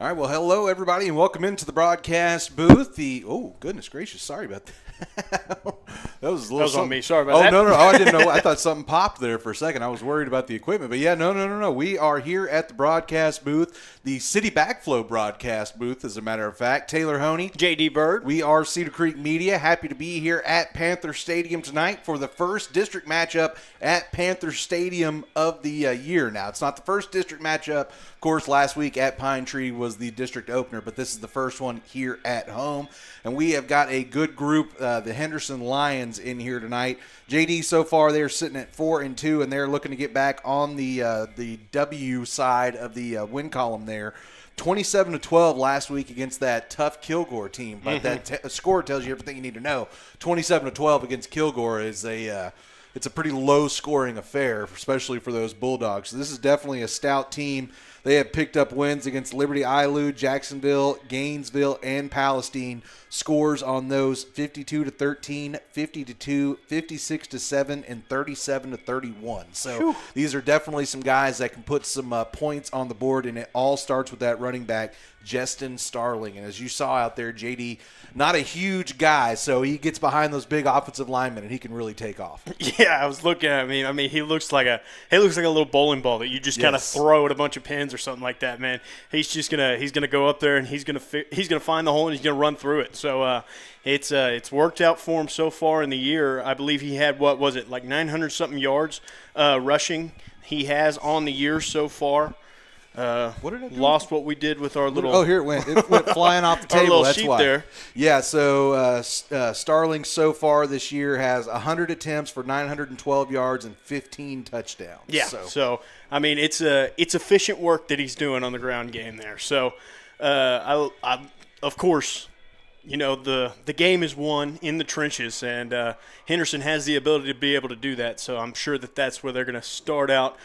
All right, well, hello, everybody, and welcome into the broadcast booth. Oh, goodness gracious, sorry about that. That was on me. Sorry about that. Oh, no, I didn't know. I thought something popped there for a second. I was worried about the equipment. But, yeah, no. We are here at the broadcast booth, the City Backflow broadcast booth, as a matter of fact. Taylor Honey. JD Bird. We are Cedar Creek Media. Happy to be here at Panther Stadium tonight for the first district matchup at Panther Stadium of the year. Now, it's not the first district matchup. Of course, last week at Pine Tree was the district opener, but this is the first one here at home. And we have got a good group, the Henderson Lions, in here tonight. JD, so far they're sitting at 4-2, and they're looking to get back on the W side of the win column there. 27-12 last week against that tough Kilgore team, but that score tells you everything you need to know. 27-12 against Kilgore is it's a pretty low-scoring affair, especially for those Bulldogs. So this is definitely a stout team. They have picked up wins against Liberty Ilu, Jacksonville, Gainesville, and Palestine. Scores on those 52-13, 50-2, 56-7, and 37-31. So these are definitely some guys that can put some points on the board, and it all starts with that running back, Justin Starling. And as you saw out there, JD, not a huge guy, so he gets behind those big offensive linemen, and he can really take off. Yeah, I was looking at him. I mean, he looks like a little bowling ball that you just kind of throw at a bunch of pins or something like that, man. He's gonna go up there and he's gonna find the hole and he's gonna run through it. So it's worked out for him so far in the year. I believe he had, what was it, like 900 something yards rushing. He has on the year so far. What did I do? Lost what we did with our little. Oh, here it went. It went flying off the table. Our little That's sheet why. there. Yeah. So Starling so far this year has 100 attempts for 912 yards and 15 touchdowns. Yeah. So I mean, it's efficient work that he's doing on the ground game there. So I of course. You know, the game is won in the trenches, and Henderson has the ability to be able to do that. So I'm sure that's where they're going to start out,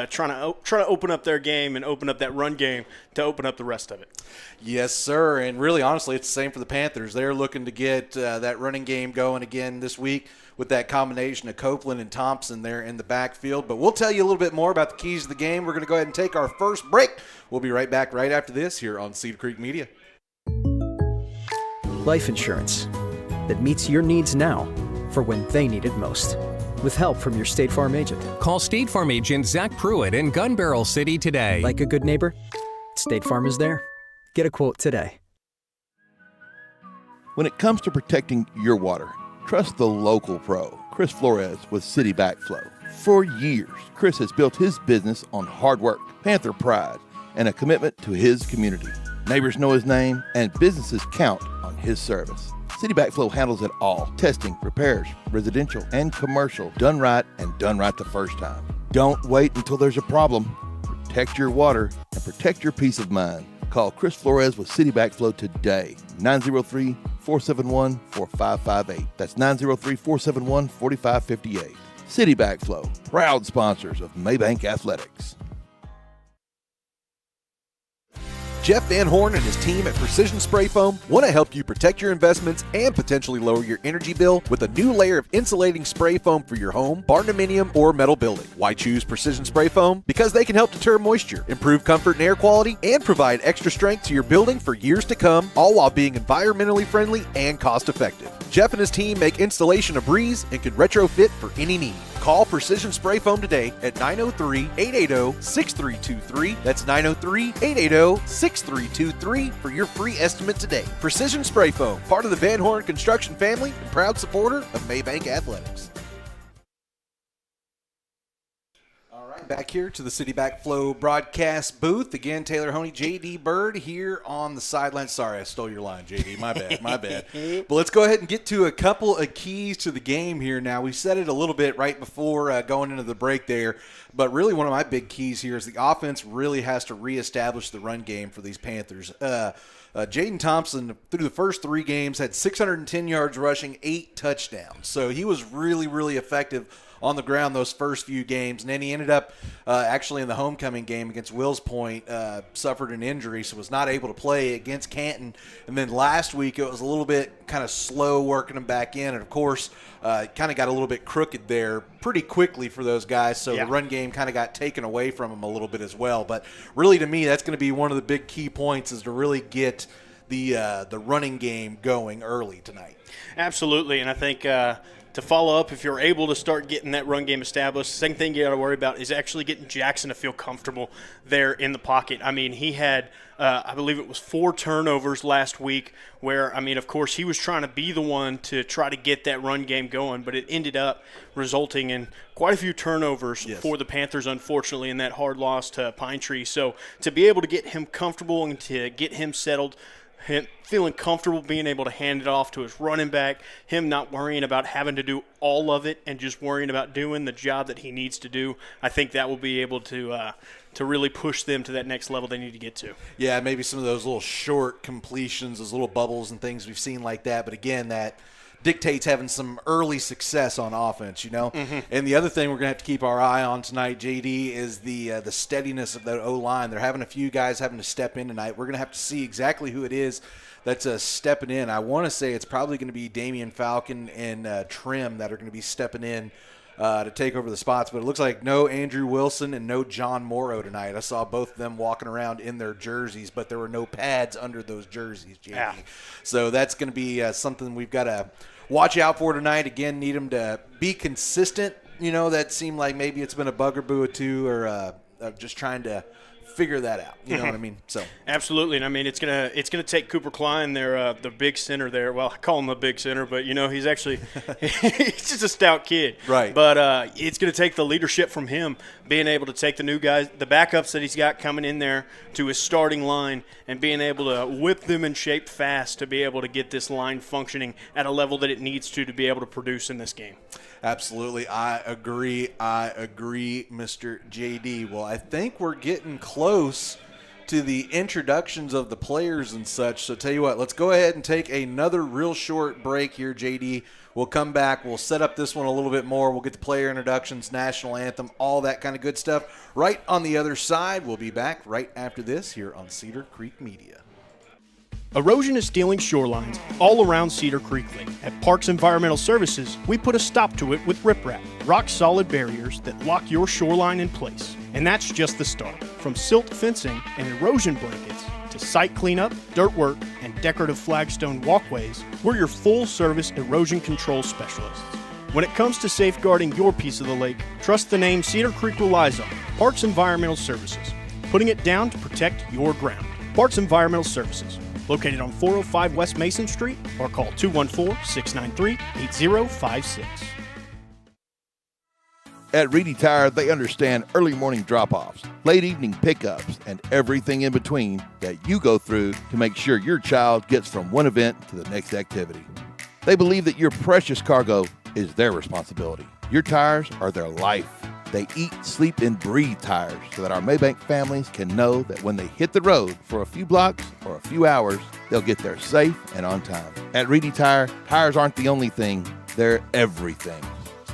trying to open up their game and open up that run game to open up the rest of it. Yes, sir. And really, honestly, it's the same for the Panthers. They're looking to get that running game going again this week with that combination of Copeland and Thompson there in the backfield. But we'll tell you a little bit more about the keys of the game. We're going to go ahead and take our first break. We'll be right back right after this here on Cedar Creek Media. Life insurance that meets your needs now for when they need it most. With help from your State Farm agent. Call State Farm agent Zach Pruitt in Gun Barrel City today. Like a good neighbor, State Farm is there. Get a quote today. When it comes to protecting your water, trust the local pro, Chris Flores with City Backflow. For years, Chris has built his business on hard work, Panther pride, and a commitment to his community. Neighbors know his name, and businesses count on his service. City Backflow handles it all. Testing, repairs, residential and commercial, done right and done right the first time. Don't wait until there's a problem. Protect your water and protect your peace of mind. Call Chris Flores with City Backflow today. 903-471-4558. That's 903-471-4558. City Backflow, proud sponsors of Mabank Athletics. Jeff Van Horn and his team at Precision Spray Foam want to help you protect your investments and potentially lower your energy bill with a new layer of insulating spray foam for your home, barndominium, or metal building. Why choose Precision Spray Foam? Because they can help deter moisture, improve comfort and air quality, and provide extra strength to your building for years to come, all while being environmentally friendly and cost-effective. Jeff and his team make installation a breeze and can retrofit for any need. Call Precision Spray Foam today at 903-880-6323. That's 903-880-6323 for your free estimate today. Precision Spray Foam, part of the Van Horn Construction family and proud supporter of Mabank Athletics. Back here to the City Backflow broadcast booth. Again, Taylor Honey, JD Bird here on the sideline. Sorry, I stole your line, JD. My bad. But let's go ahead and get to a couple of keys to the game here now. We said it a little bit right before going into the break there, but really one of my big keys here is the offense really has to reestablish the run game for these Panthers. Jaden Thompson, through the first 3 games, had 610 yards rushing, 8 touchdowns. So he was really, really effective on the ground those first few games. And then he ended up actually in the homecoming game against Wills Point, suffered an injury, so was not able to play against Canton. And then last week it was a little bit kind of slow working him back in. And, of course, kind of got a little bit crooked there pretty quickly for those guys. So the run game kind of got taken away from him a little bit as well. But really, to me, that's going to be one of the big key points is to really get the running game going early tonight. Absolutely, and I think to follow up, if you're able to start getting that run game established, the second thing you got to worry about is actually getting Jackson to feel comfortable there in the pocket. I mean, he had, I believe it was 4 turnovers last week where, I mean, of course, he was trying to be the one to try to get that run game going, but it ended up resulting in quite a few turnovers for the Panthers, unfortunately, in that hard loss to Pine Tree. So to be able to get him comfortable and to get him settled, him feeling comfortable being able to hand it off to his running back, him not worrying about having to do all of it and just worrying about doing the job that he needs to do, I think that will be able to really push them to that next level they need to get to. Yeah, maybe some of those little short completions, those little bubbles and things we've seen like that. But, again, that dictates having some early success on offense, you know. And the other thing we're going to have to keep our eye on tonight, JD, is the steadiness of that O-line. They're having a few guys having to step in tonight. We're going to have to see exactly who it is that's stepping in. I want to say it's probably going to be Damian Falcon and Trim that are going to be stepping in to take over the spots. But it looks like no Andrew Wilson and no John Morrow tonight. I saw both of them walking around in their jerseys, but there were no pads under those jerseys, JD. Yeah. So that's going to be something we've got to watch out for tonight. Again, need them to be consistent. You know, that seemed like maybe it's been a bugaboo or two, or just trying to figure that out. You know what I mean? So absolutely, and I mean it's gonna take Cooper Klein, the big center there. Well, I call him the big center, but you know he's actually he's just a stout kid, right? But it's gonna take the leadership from him, being able to take the new guys, the backups that he's got coming in there to his starting line, and being able to whip them in shape fast to be able to get this line functioning at a level that it needs to be able to produce in this game. Absolutely. I agree, Mr. JD. Well, I think we're getting close to the introductions of the players and such. So tell you what, let's go ahead and take another real short break here, JD. We'll come back. We'll set up this one a little bit more. We'll get the player introductions, national anthem, all that kind of good stuff. Right on the other side, we'll be back right after this here on Cedar Creek Media. Erosion is stealing shorelines all around Cedar Creek Lake. At Parks Environmental Services, we put a stop to it with riprap, rock-solid barriers that lock your shoreline in place. And that's just the start. From silt fencing and erosion blankets to site cleanup, dirt work, and decorative flagstone walkways, we're your full-service erosion control specialists. When it comes to safeguarding your piece of the lake, trust the name Cedar Creek relies on, Parks Environmental Services, putting it down to protect your ground. Parks Environmental Services, located on 405 West Mason Street, or call 214-693-8056. At Reedy Tire, they understand early morning drop-offs, late evening pickups, and everything in between that you go through to make sure your child gets from one event to the next activity. They believe that your precious cargo is their responsibility. Your tires are their life. They eat, sleep, and breathe tires so that our Mabank families can know that when they hit the road for a few blocks or a few hours, they'll get there safe and on time. At Reedy Tire, tires aren't the only thing, they're everything.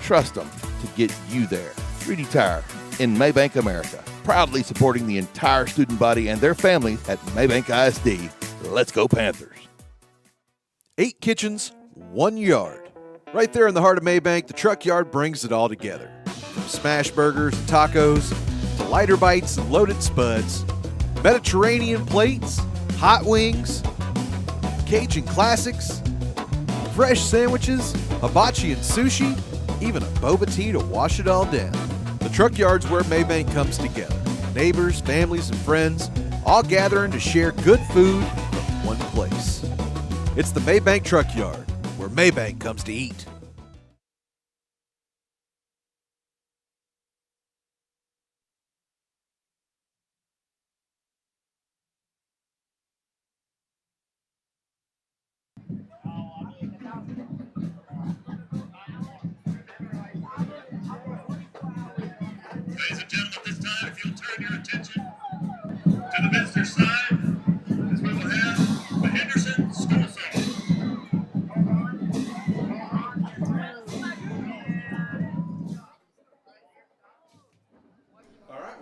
Trust them to get you there. Reedy Tire in Mabank, America, proudly supporting the entire student body and their families at Mabank ISD. Let's go Panthers. 8 kitchens, 1 yard. Right there in the heart of Mabank, the truck yard brings it all together. From smash burgers and tacos to lighter bites and loaded spuds, Mediterranean plates, hot wings, Cajun classics, fresh sandwiches, hibachi and sushi, even a boba tea to wash it all down. The truck yard's where Mabank comes together. Neighbors, families, and friends all gathering to share good food from one place. It's the Mabank Truck Yard, where Mabank comes to eat. Ladies and gentlemen, this time, if you'll turn your attention to the visitor side, as we will have the Henderson School Song.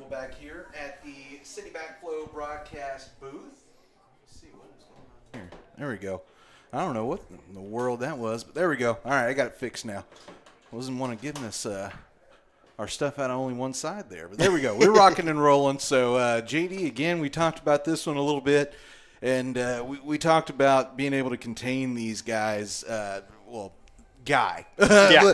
comfortable back here at the City Backflow broadcast booth. Let's see what is going on here. There we go. I don't know what in the world that was, but there we go. All right, I got it fixed now. Wasn't want to give us our stuff out on only one side there, but there we go. We're rocking and rolling. So, JD, again, we talked about this one a little bit, and we talked about being able to contain these guys. Guy. Yeah.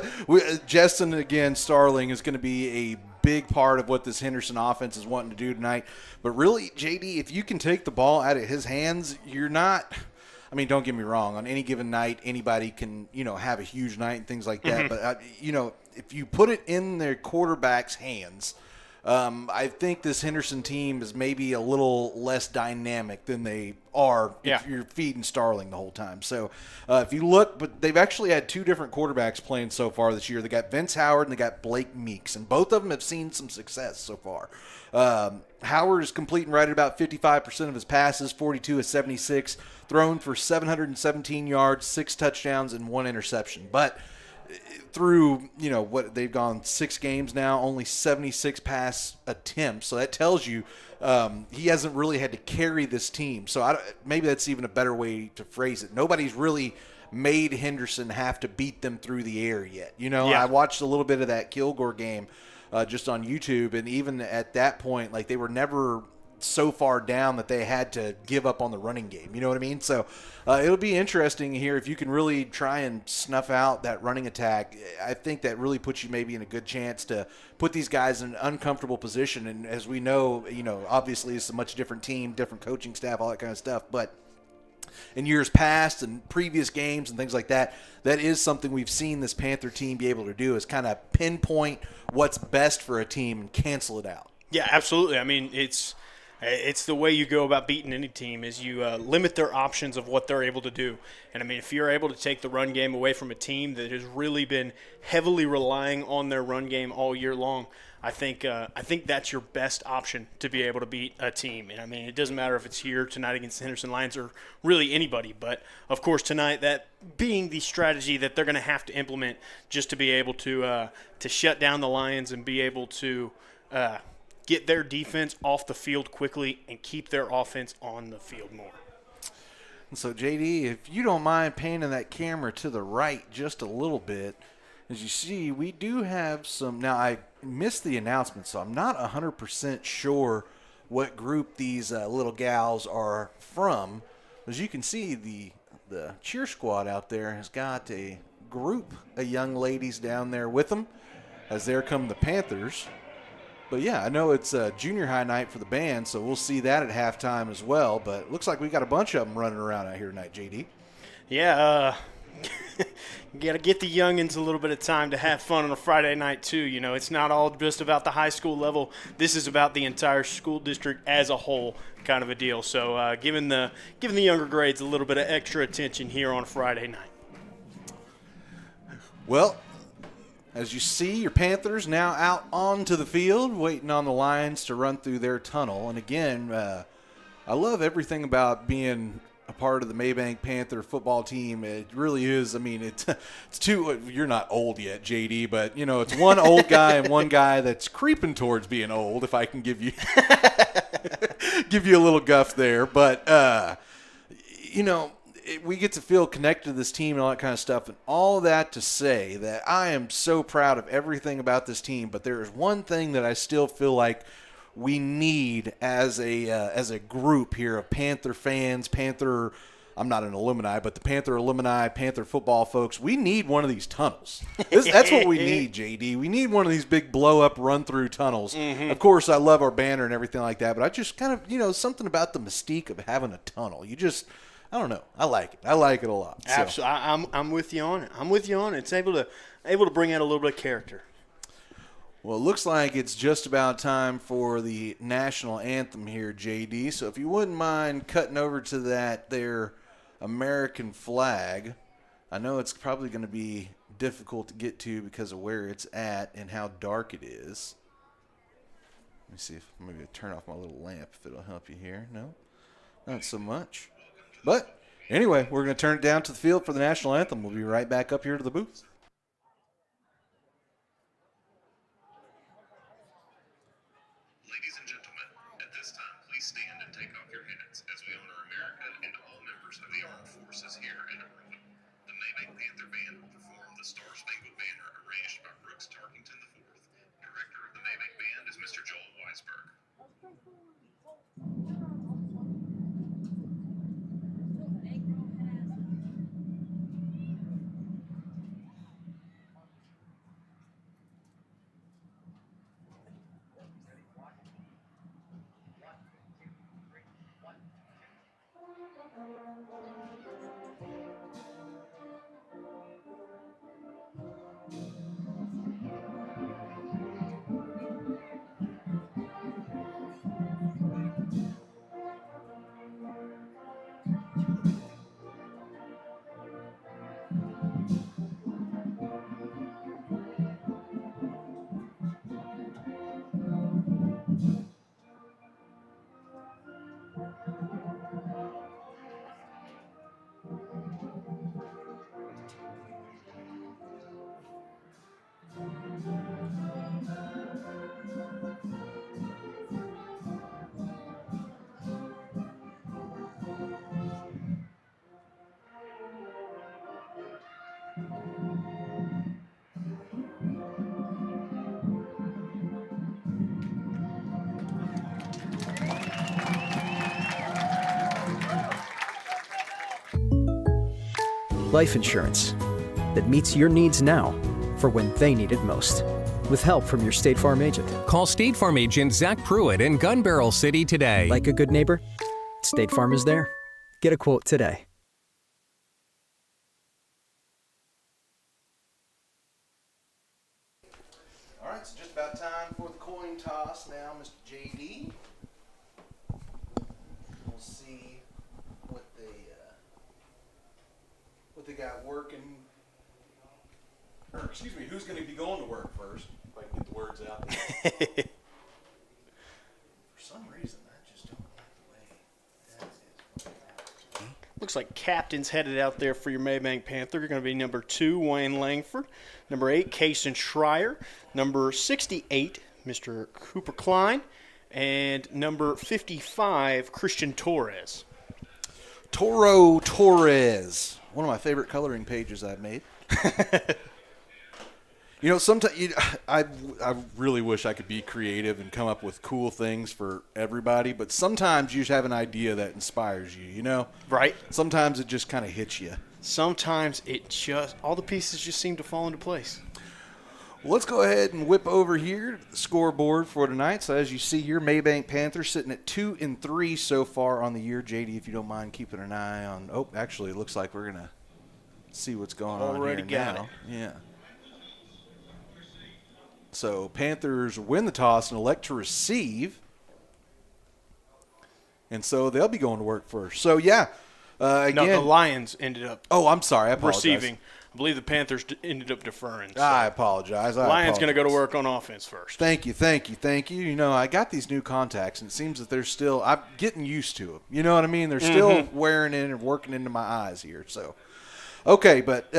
Justin, again, Starling is going to be a big part of what this Henderson offense is wanting to do tonight. But really, JD, if you can take the ball out of his hands, you're not – I mean, don't get me wrong. On any given night, anybody can, have a huge night and things like that. But, if you put it in their quarterback's hands, I think this Henderson team is maybe a little less dynamic than they are if you're feeding Starling the whole time. So if you look, but they've actually had two different quarterbacks playing so far this year. They got Vince Howard and they got Blake Meeks, and both of them have seen some success so far. Howard is completing right at about 55% of his passes, 42 of 76, thrown for 717 yards, 6 touchdowns, and 1 interception. But through, what they've gone 6 games now, only 76 pass attempts. So that tells you he hasn't really had to carry this team. So maybe that's even a better way to phrase it. Nobody's really made Henderson have to beat them through the air yet. I watched a little bit of that Kilgore game just on YouTube, and even at that point, like, they were never so far down that they had to give up on the running game. You know what I mean? So it'll be interesting here if you can really try and snuff out that running attack. I think that really puts you maybe in a good chance to put these guys in an uncomfortable position. And as we know, obviously it's a much different team, different coaching staff, all that kind of stuff. But in years past and previous games and things like that, that is something we've seen this Panther team be able to do, is kind of pinpoint what's best for a team and cancel it out. Yeah, absolutely. I mean, it's the way you go about beating any team is you limit their options of what they're able to do. And, I mean, if you're able to take the run game away from a team that has really been heavily relying on their run game all year long, I think that's your best option to be able to beat a team. And, I mean, it doesn't matter if it's here tonight against the Henderson Lions or really anybody. But, of course, tonight, that being the strategy that they're going to have to implement just to be able to shut down the Lions and be able to get their defense off the field quickly and keep their offense on the field more. And so, JD, if you don't mind panning that camera to the right just a little bit, as you see, we do have some – now, I missed the announcement, so I'm not 100% sure what group these little gals are from. As you can see, the cheer squad out there has got a group of young ladies down there with them, as there come the Panthers. But, yeah, I know it's a junior high night for the band, so we'll see that at halftime as well. But it looks like we got a bunch of them running around out here tonight, JD. Yeah, you got to get the youngins a little bit of time to have fun on a Friday night too. It's not all just about the high school level. This is about the entire school district as a whole, kind of a deal. So giving the younger grades a little bit of extra attention here on a Friday night. Well, as you see, your Panthers now out onto the field, waiting on the Lions to run through their tunnel. And again, I love everything about being a part of the Mabank Panther football team. It really is. I mean, it's two. You're not old yet, JD, but it's one old guy and one guy that's creeping towards being old. If I can give you a little guff there, but we get to feel connected to this team and all that kind of stuff, and all that to say that I am so proud of everything about this team. But there is one thing that I still feel like we need as a group here of Panther fans, I'm not an alumni, but the Panther alumni, Panther football folks, we need one of these tunnels. That's what we need, JD. We need one of these big blow-up, run-through tunnels. Mm-hmm. Of course, I love our banner and everything like that, but I just kind of, something about the mystique of having a tunnel. I don't know. I like it. I like it a lot. So. Absolutely. I'm with you on it. It's able to bring out a little bit of character. Well, it looks like it's just about time for the national anthem here, JD. So if you wouldn't mind cutting over to that there American flag. I know it's probably going to be difficult to get to because of where it's at and how dark it is. Let me see if maybe I turn off my little lamp if it'll help you here. No, not so much. But anyway, we're going to turn it down to the field for the national anthem. We'll be right back up here to the booth. Ladies Please stand and take off your hats as we honor America and all members of the armed forces here and abroad. The Mabank Panther Band will perform the Star Spangled Banner arranged by Brooks Tarkington IV. Director of the Mabank Band is Mr. Joel Weisberg. Life insurance that meets your needs now for when they need it most. With help from your State Farm agent. Call State Farm agent Zach Pruitt in Gun Barrel City today. Like a good neighbor, State Farm is there. Get a quote today. All right, it's just about time for the coin toss now, Mr. JD. We'll see what they got working. Or excuse me, who's going to be going to work first? If I can get the words out there. For some reason, I just don't like the way that is. Looks like captain's headed out there for your Mabank Panther. You're going to be number 2, Wayne Langford. Number 8, Kason Schreier. Number 68, Mr. Cooper Klein. And number 55, Christian Torres. Toro Torres, one of my favorite coloring pages I've made. You know, sometimes I really wish I could be creative and come up with cool things for everybody, but sometimes you just have an idea that inspires you, you know? Right. Sometimes it just kind of hits you. Sometimes all the pieces just seem to fall into place. Well, let's go ahead and whip over here to the scoreboard for tonight. So as you see, your Mabank Panthers sitting at 2-3 so far on the year. JD, if you don't mind keeping an eye on. Oh, actually, it looks like we're gonna see what's going on Already here got now. it. Yeah. So Panthers win the toss and elect to receive, and so they'll be going to work first. So yeah, again, No, the Lions ended up Oh, I'm sorry. I apologize. receiving. I believe the Panthers ended up deferring. So I apologize. Lions going to go to work on offense first. Thank you. You know, I got these new contacts, and it seems that they're still – I'm getting used to them. You know what I mean? They're still wearing in and working into my eyes here. So, okay, but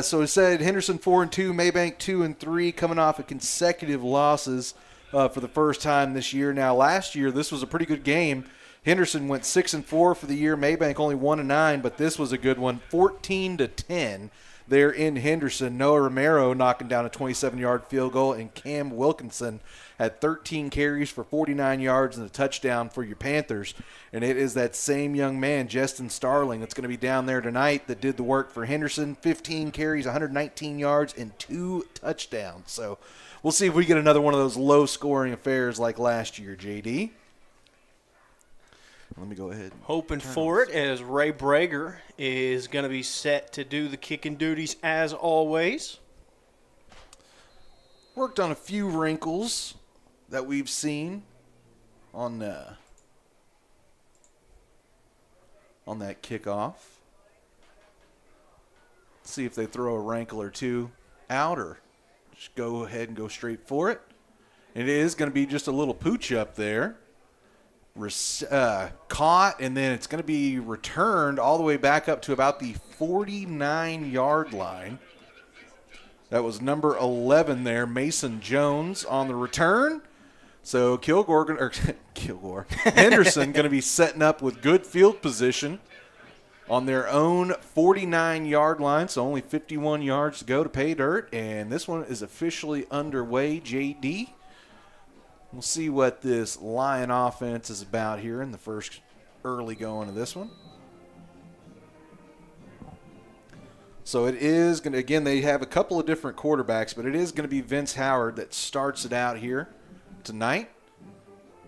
so it said Henderson 4-2, Mabank 2-3, coming off of consecutive losses for the first time this year. Now, last year, this was a pretty good game. Henderson went 6-4 for the year. Mabank only 1-9, but this was a good one, 14-10. There in Henderson. Noah Romero knocking down a 27-yard field goal, and Cam Wilkinson had 13 carries for 49 yards and a touchdown for your Panthers. And it is that same young man, Justin Starling, that's going to be down there tonight that did the work for Henderson. 15 carries, 119 yards, and 2 touchdowns. So we'll see if we get another one of those low-scoring affairs like last year, JD. Let me go ahead. Hoping for it, as Ray Brager is going to be set to do the kicking duties as always. Worked on a few wrinkles that we've seen on that kickoff. See if they throw a wrinkle or two out or just go ahead and go straight for it. It is going to be just a little pooch up there. Caught, and then it's going to be returned all the way back up to about the 49-yard line. That was number 11 there, Mason Jones on the return. So Henderson going to be setting up with good field position on their own 49-yard line, so only 51 yards to go to pay dirt, and this one is officially underway, JD. We'll see what this Lion offense is about here in the first early going of this one. So it is going to, again, they have a couple of different quarterbacks, but it is going to be Vince Howard that starts it out here tonight.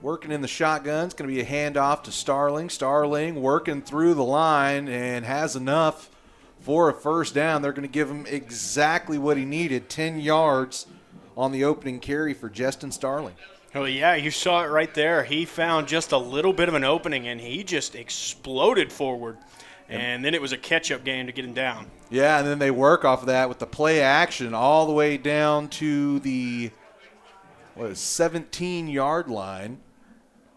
Working in the shotgun, it's going to be a handoff to Starling. Starling working through the line and has enough for a first down. They're going to give him exactly what he needed, 10 yards on the opening carry for Justin Starling. Oh, yeah, you saw it right there. He found just a little bit of an opening, and he just exploded forward. And then it was a catch-up game to get him down. Yeah, and then they work off of that with the play action all the way down to the 17-yard line.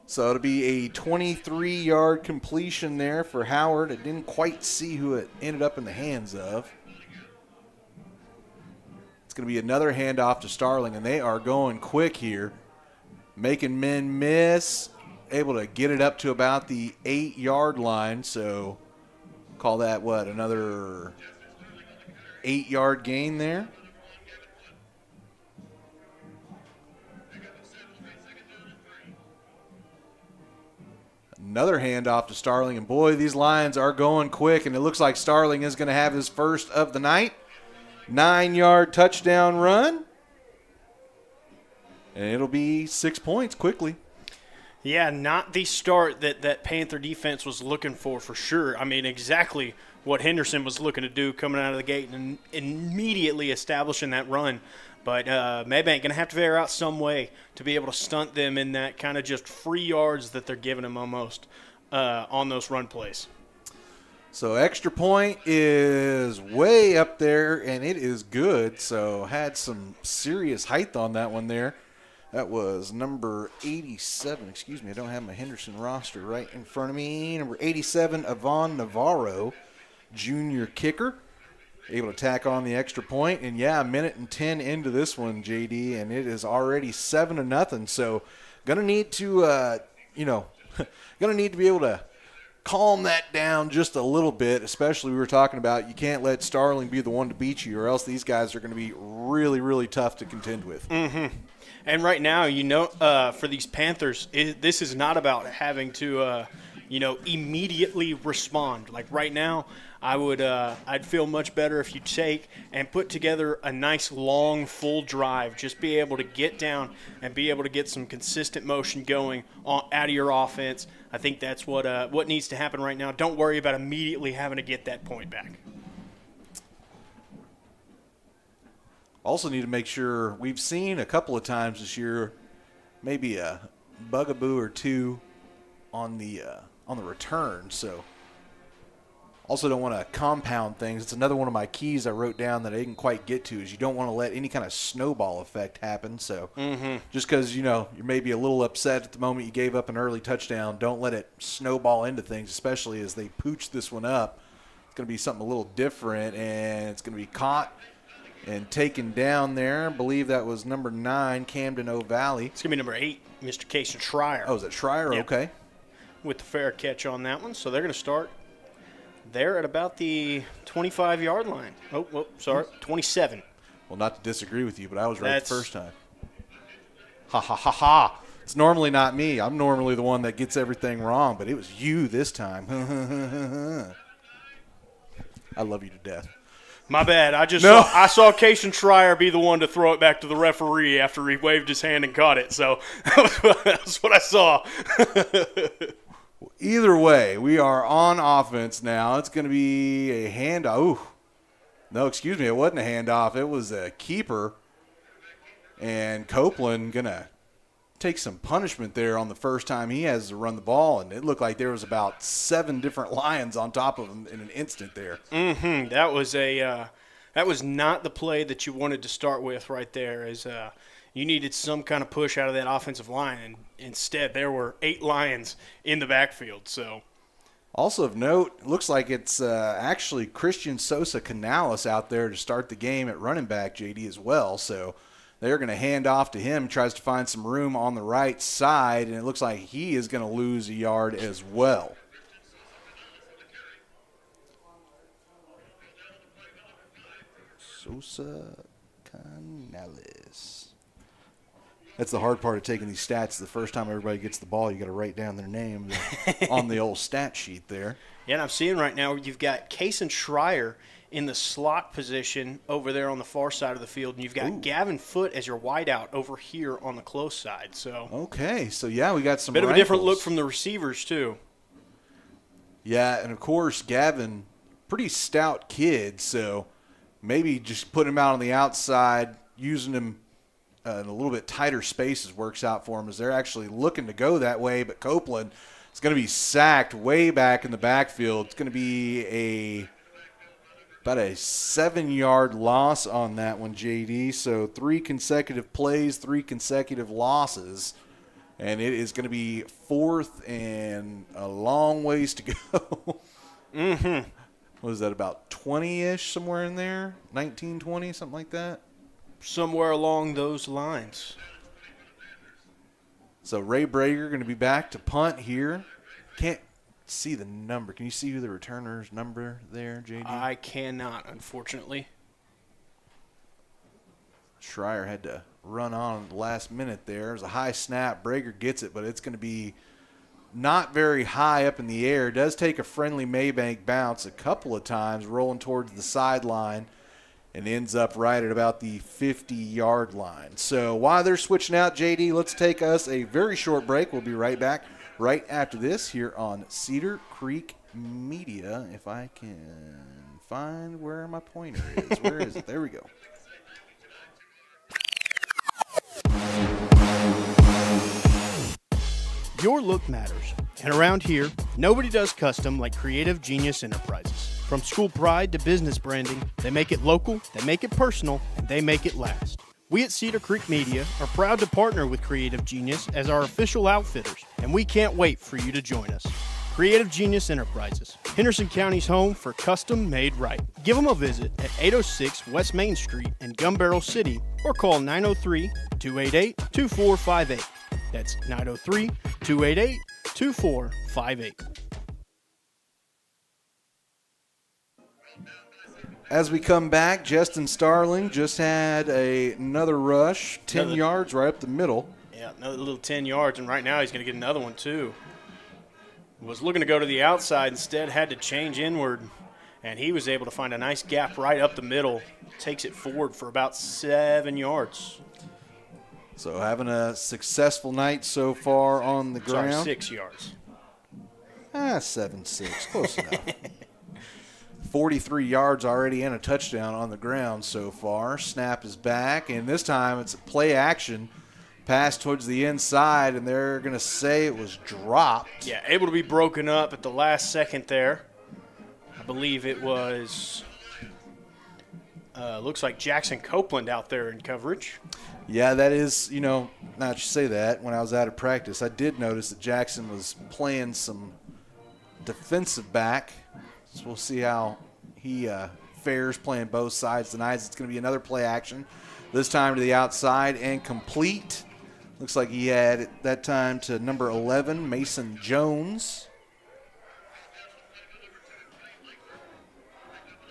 So it'll be a 23-yard completion there for Howard. It didn't quite see who it ended up in the hands of. It's going to be another handoff to Starling, and they are going quick here, making men miss, able to get it up to about the 8-yard line. So call that, another 8-yard gain there? Another handoff to Starling, and boy, these Lions are going quick, and it looks like Starling is going to have his first of the night. 9-yard touchdown run, and it'll be 6 points quickly. Yeah, not the start that Panther defense was looking for sure. I mean, exactly what Henderson was looking to do coming out of the gate and immediately establishing that run. But Mabank going to have to figure out some way to be able to stunt them in that kind of just free yards that they're giving them almost on those run plays. So extra point is way up there, and it is good. So had some serious height on that one there. That was number 87. Excuse me, I don't have my Henderson roster right in front of me. Number 87, Yvonne Navarro, junior kicker. Able to tack on the extra point. And, yeah, a minute and 10 into this one, JD, and it is already 7-0. So going to need to, going to need to be able to calm that down just a little bit, especially we were talking about you can't let Starling be the one to beat you, or else these guys are going to be really, really tough to contend with. Mm-hmm. And right now, for these Panthers, this is not about having to, immediately respond. Like right now, I'd feel much better if you take and put together a nice long full drive. Just be able to get down and be able to get some consistent motion going out of your offense. I think that's what needs to happen right now. Don't worry about immediately having to get that point back. Also need to make sure, we've seen a couple of times this year, maybe a bugaboo or two on the return. So also don't want to compound things. It's another one of my keys I wrote down that I didn't quite get to, is you don't want to let any kind of snowball effect happen. So just because, you're maybe a little upset at the moment you gave up an early touchdown, don't let it snowball into things, especially as they pooch this one up. It's going to be something a little different, and it's going to be caught and taken down there. I believe that was number 9, Camden O'Valley. It's going to be number 8, Mr. Casey Schreier. Oh, is it Schreier? Yep. Okay. With the fair catch on that one. So they're going to start there at about the 25-yard line. Oh, sorry, 27. Well, not to disagree with you, but I was right That's... the first time. Ha, ha, ha, ha. It's normally not me. I'm normally the one that gets everything wrong, but it was you this time. I love you to death. My bad. I saw Casey Schreier be the one to throw it back to the referee after he waved his hand and caught it. So that's what I saw. Either way, we are on offense now. It's going to be a handoff. Ooh. No, excuse me. It wasn't a handoff. It was a keeper. And Copeland going to take some punishment there on the first time he has to run the ball. And it looked like there was about 7 different Lions on top of him in an instant there. Mm-hmm. That was not the play that you wanted to start with right there. You needed some kind of push out of that offensive line, and instead there were 8 Lions in the backfield. So, also of note, it looks like it's actually Christian Sosa Canales out there to start the game at running back, JD, as well. So They're going to hand off to him, tries to find some room on the right side, and it looks like he is going to lose a yard as well. Sosa Canales. That's the hard part of taking these stats. The first time everybody gets the ball, you got to write down their name on the old stat sheet there. Yeah, and I'm seeing right now you've got Case and Schreier in the slot position over there on the far side of the field, and you've got Gavin Foote as your wideout over here on the close side. So okay, so yeah, we got some bit of a rifles. different look from the receivers too. Yeah, and of course Gavin, pretty stout kid, so maybe just put him out on the outside, using him in a little bit tighter spaces works out for him, as they're actually looking to go that way. But Copeland is going to be sacked way back in the backfield. It's going to be about a 7-yard loss on that one, JD. So 3 consecutive plays, 3 consecutive losses, and it is going to be 4th and a long ways to go. What is that, about 20-ish, somewhere in there? 19, 20, something like that? Somewhere along those lines. So Ray Brager going to be back to punt here. Can't see the number. Can you see who the returner's number there, JD? I cannot, unfortunately. Schreier had to run on at the last minute there. It was a high snap. Brager gets it, but it's going to be not very high up in the air. It does take a friendly Mabank bounce a couple of times, rolling towards the sideline, and ends up right at about the 50-yard line. So while they're switching out, JD, let's take us a very short break. We'll be right back right after this here on Cedar Creek Media. If I can find where my pointer is. Where is it? There we go. Your look matters. And around here, nobody does custom like Creative Genius Enterprises. From school pride to business branding, they make it local, they make it personal, and they make it last. We at Cedar Creek Media are proud to partner with Creative Genius as our official outfitters, and we can't wait for you to join us. Creative Genius Enterprises, Henderson County's home for custom made right. Give them a visit at 806 West Main Street in Gun Barrel City, or call 903-288-2458. That's 903-288-2458. As we come back, Justin Starling just had another rush, 10 yards right up the middle. Yeah, another little 10 yards, and right now he's going to get another one too. Was looking to go to the outside, instead had to change inward, and he was able to find a nice gap right up the middle. Takes it forward for about 7 yards. So having a successful night so far on the ground. Sorry, 6 yards. 7-6, close enough. 43 yards already and a touchdown on the ground so far. Snap is back, and this time it's a play action pass towards the inside, and they're going to say it was dropped. Yeah, able to be broken up at the last second there. I believe it was, looks like Jackson Copeland out there in coverage. Yeah, that is, now that you say that, when I was out of practice, I did notice that Jackson was playing some defensive back. So we'll see how he fares playing both sides tonight. It's going to be another play action, this time to the outside and complete. Looks like he had it that time to number 11, Mason Jones.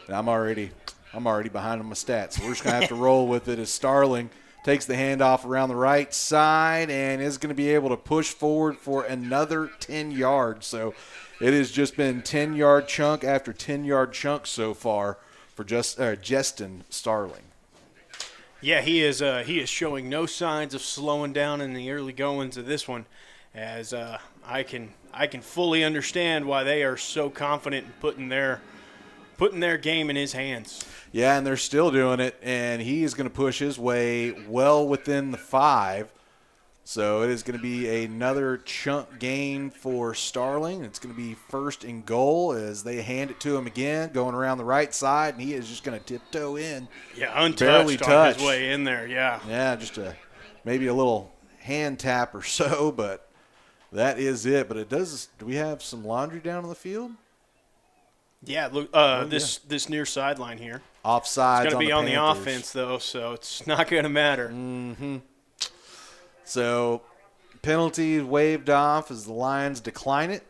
And I'm already behind on my stats, so we're just going to have to roll with it as Starling takes the handoff around the right side and is going to be able to push forward for another 10 yards. So it has just been 10-yard chunk after 10-yard chunk so far for Justin Starling. Yeah, he is showing no signs of slowing down in the early goings of this one, as I can fully understand why they are so confident in putting their game in his hands. Yeah, and they're still doing it, and he is going to push his way well within the 5. So it is going to be another chunk gain for Starling. It's going to be 1st and goal as they hand it to him again, going around the right side, and he is just going to tiptoe in. Yeah, untouched barely on his way in there, yeah. Yeah, just maybe a little hand tap or so, but that is it. But it does – do we have some laundry down on the field? Yeah, look, this near sideline here. Offsides. It's going to be on the Panthers. offense, though, so it's not going to matter. So penalty waved off as the Lions decline it.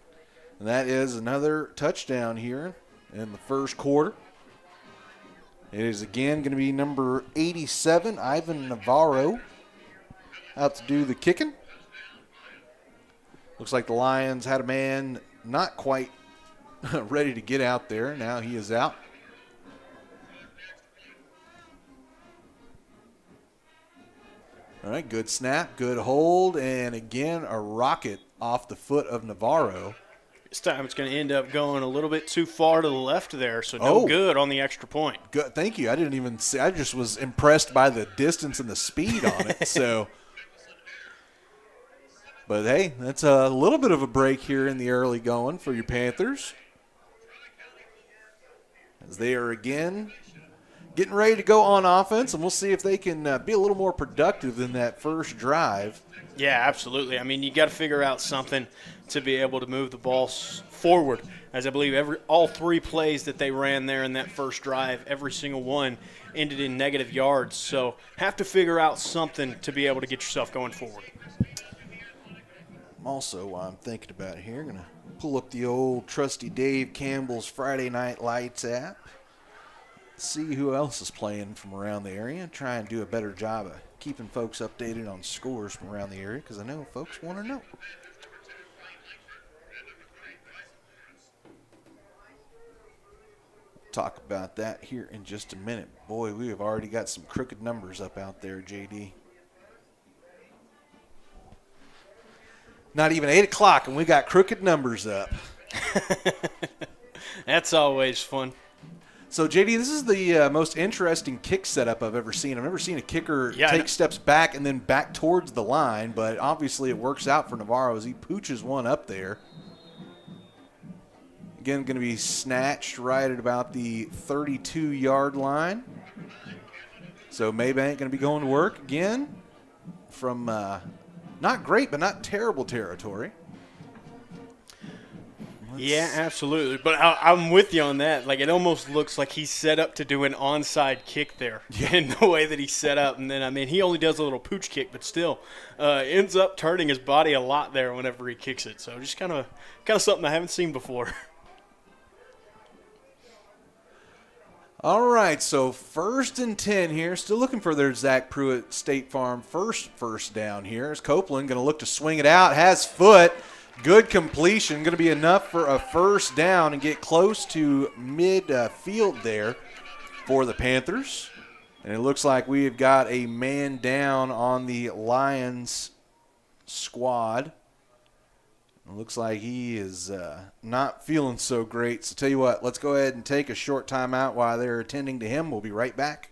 And that is another touchdown here in the first quarter. It is again going to be number 87, Ivan Navarro, out to do the kicking. Looks like the Lions had a man not quite ready to get out there. Now he is out. All right, good snap, good hold, and again a rocket off the foot of Navarro. This time it's going to end up going a little bit too far to the left there, so no good on the extra point. Good, thank you. I didn't even see. I just was impressed by the distance and the speed on it. So, but hey, that's a little bit of a break here in the early going for your Panthers, as they are again getting ready to go on offense, and we'll see if they can be a little more productive than that first drive. Yeah, absolutely. I mean, you got to figure out something to be able to move the ball forward, as I believe all three plays that they ran there in that first drive, every single one ended in negative yards. So have to figure out something to be able to get yourself going forward. Also, while I'm thinking about it here, I'm going to pull up the old trusty Dave Campbell's Friday Night Lights app, see who else is playing from around the area, and try and do a better job of keeping folks updated on scores from around the area, because I know folks want to know. Talk about that here in just a minute. Boy, we have already got some crooked numbers up out there, JD. Not even 8 o'clock, and we got crooked numbers up. That's always fun. So, JD, this is the most interesting kick setup I've ever seen. I've never seen a kicker take steps back and then back towards the line, but obviously it works out for Navarro as he pooches one up there. Again, going to be snatched right at about the 32-yard line. So Mabank going to be going to work again from not great but not terrible territory. Yeah, absolutely. But I'm with you on that. Like, it almost looks like he's set up to do an onside kick there in the way that he's set up. And then, I mean, he only does a little pooch kick, but still ends up turning his body a lot there whenever he kicks it. So just kind of something I haven't seen before. All right, so 1st and 10 here. Still looking for their Zach Pruitt State Farm first down here. As Copeland going to look to swing it out. Has foot. Good completion. Going to be enough for a first down and get close to midfield there for the Panthers. And it looks like we have got a man down on the Lions squad. It looks like he is not feeling so great. So tell you what, let's go ahead and take a short timeout while they're attending to him. We'll be right back.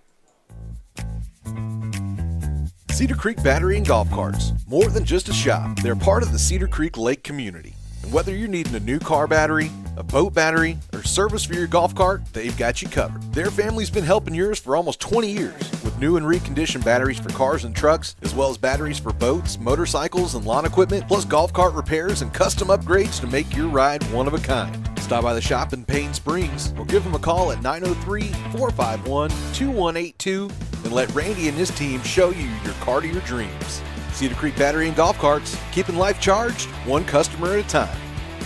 Cedar Creek Battery and Golf Carts. More than just a shop, they're part of the Cedar Creek Lake community. And whether you're needing a new car battery, a boat battery, or service for your golf cart, they've got you covered. Their family's been helping yours for almost 20 years with new and reconditioned batteries for cars and trucks, as well as batteries for boats, motorcycles, and lawn equipment, plus golf cart repairs and custom upgrades to make your ride one of a kind. Stop by the shop in Payne Springs or give them a call at 903-451-2182 and let Randy and his team show you your car to your dreams. Cedar Creek Battery and Golf Carts, keeping life charged, one customer at a time.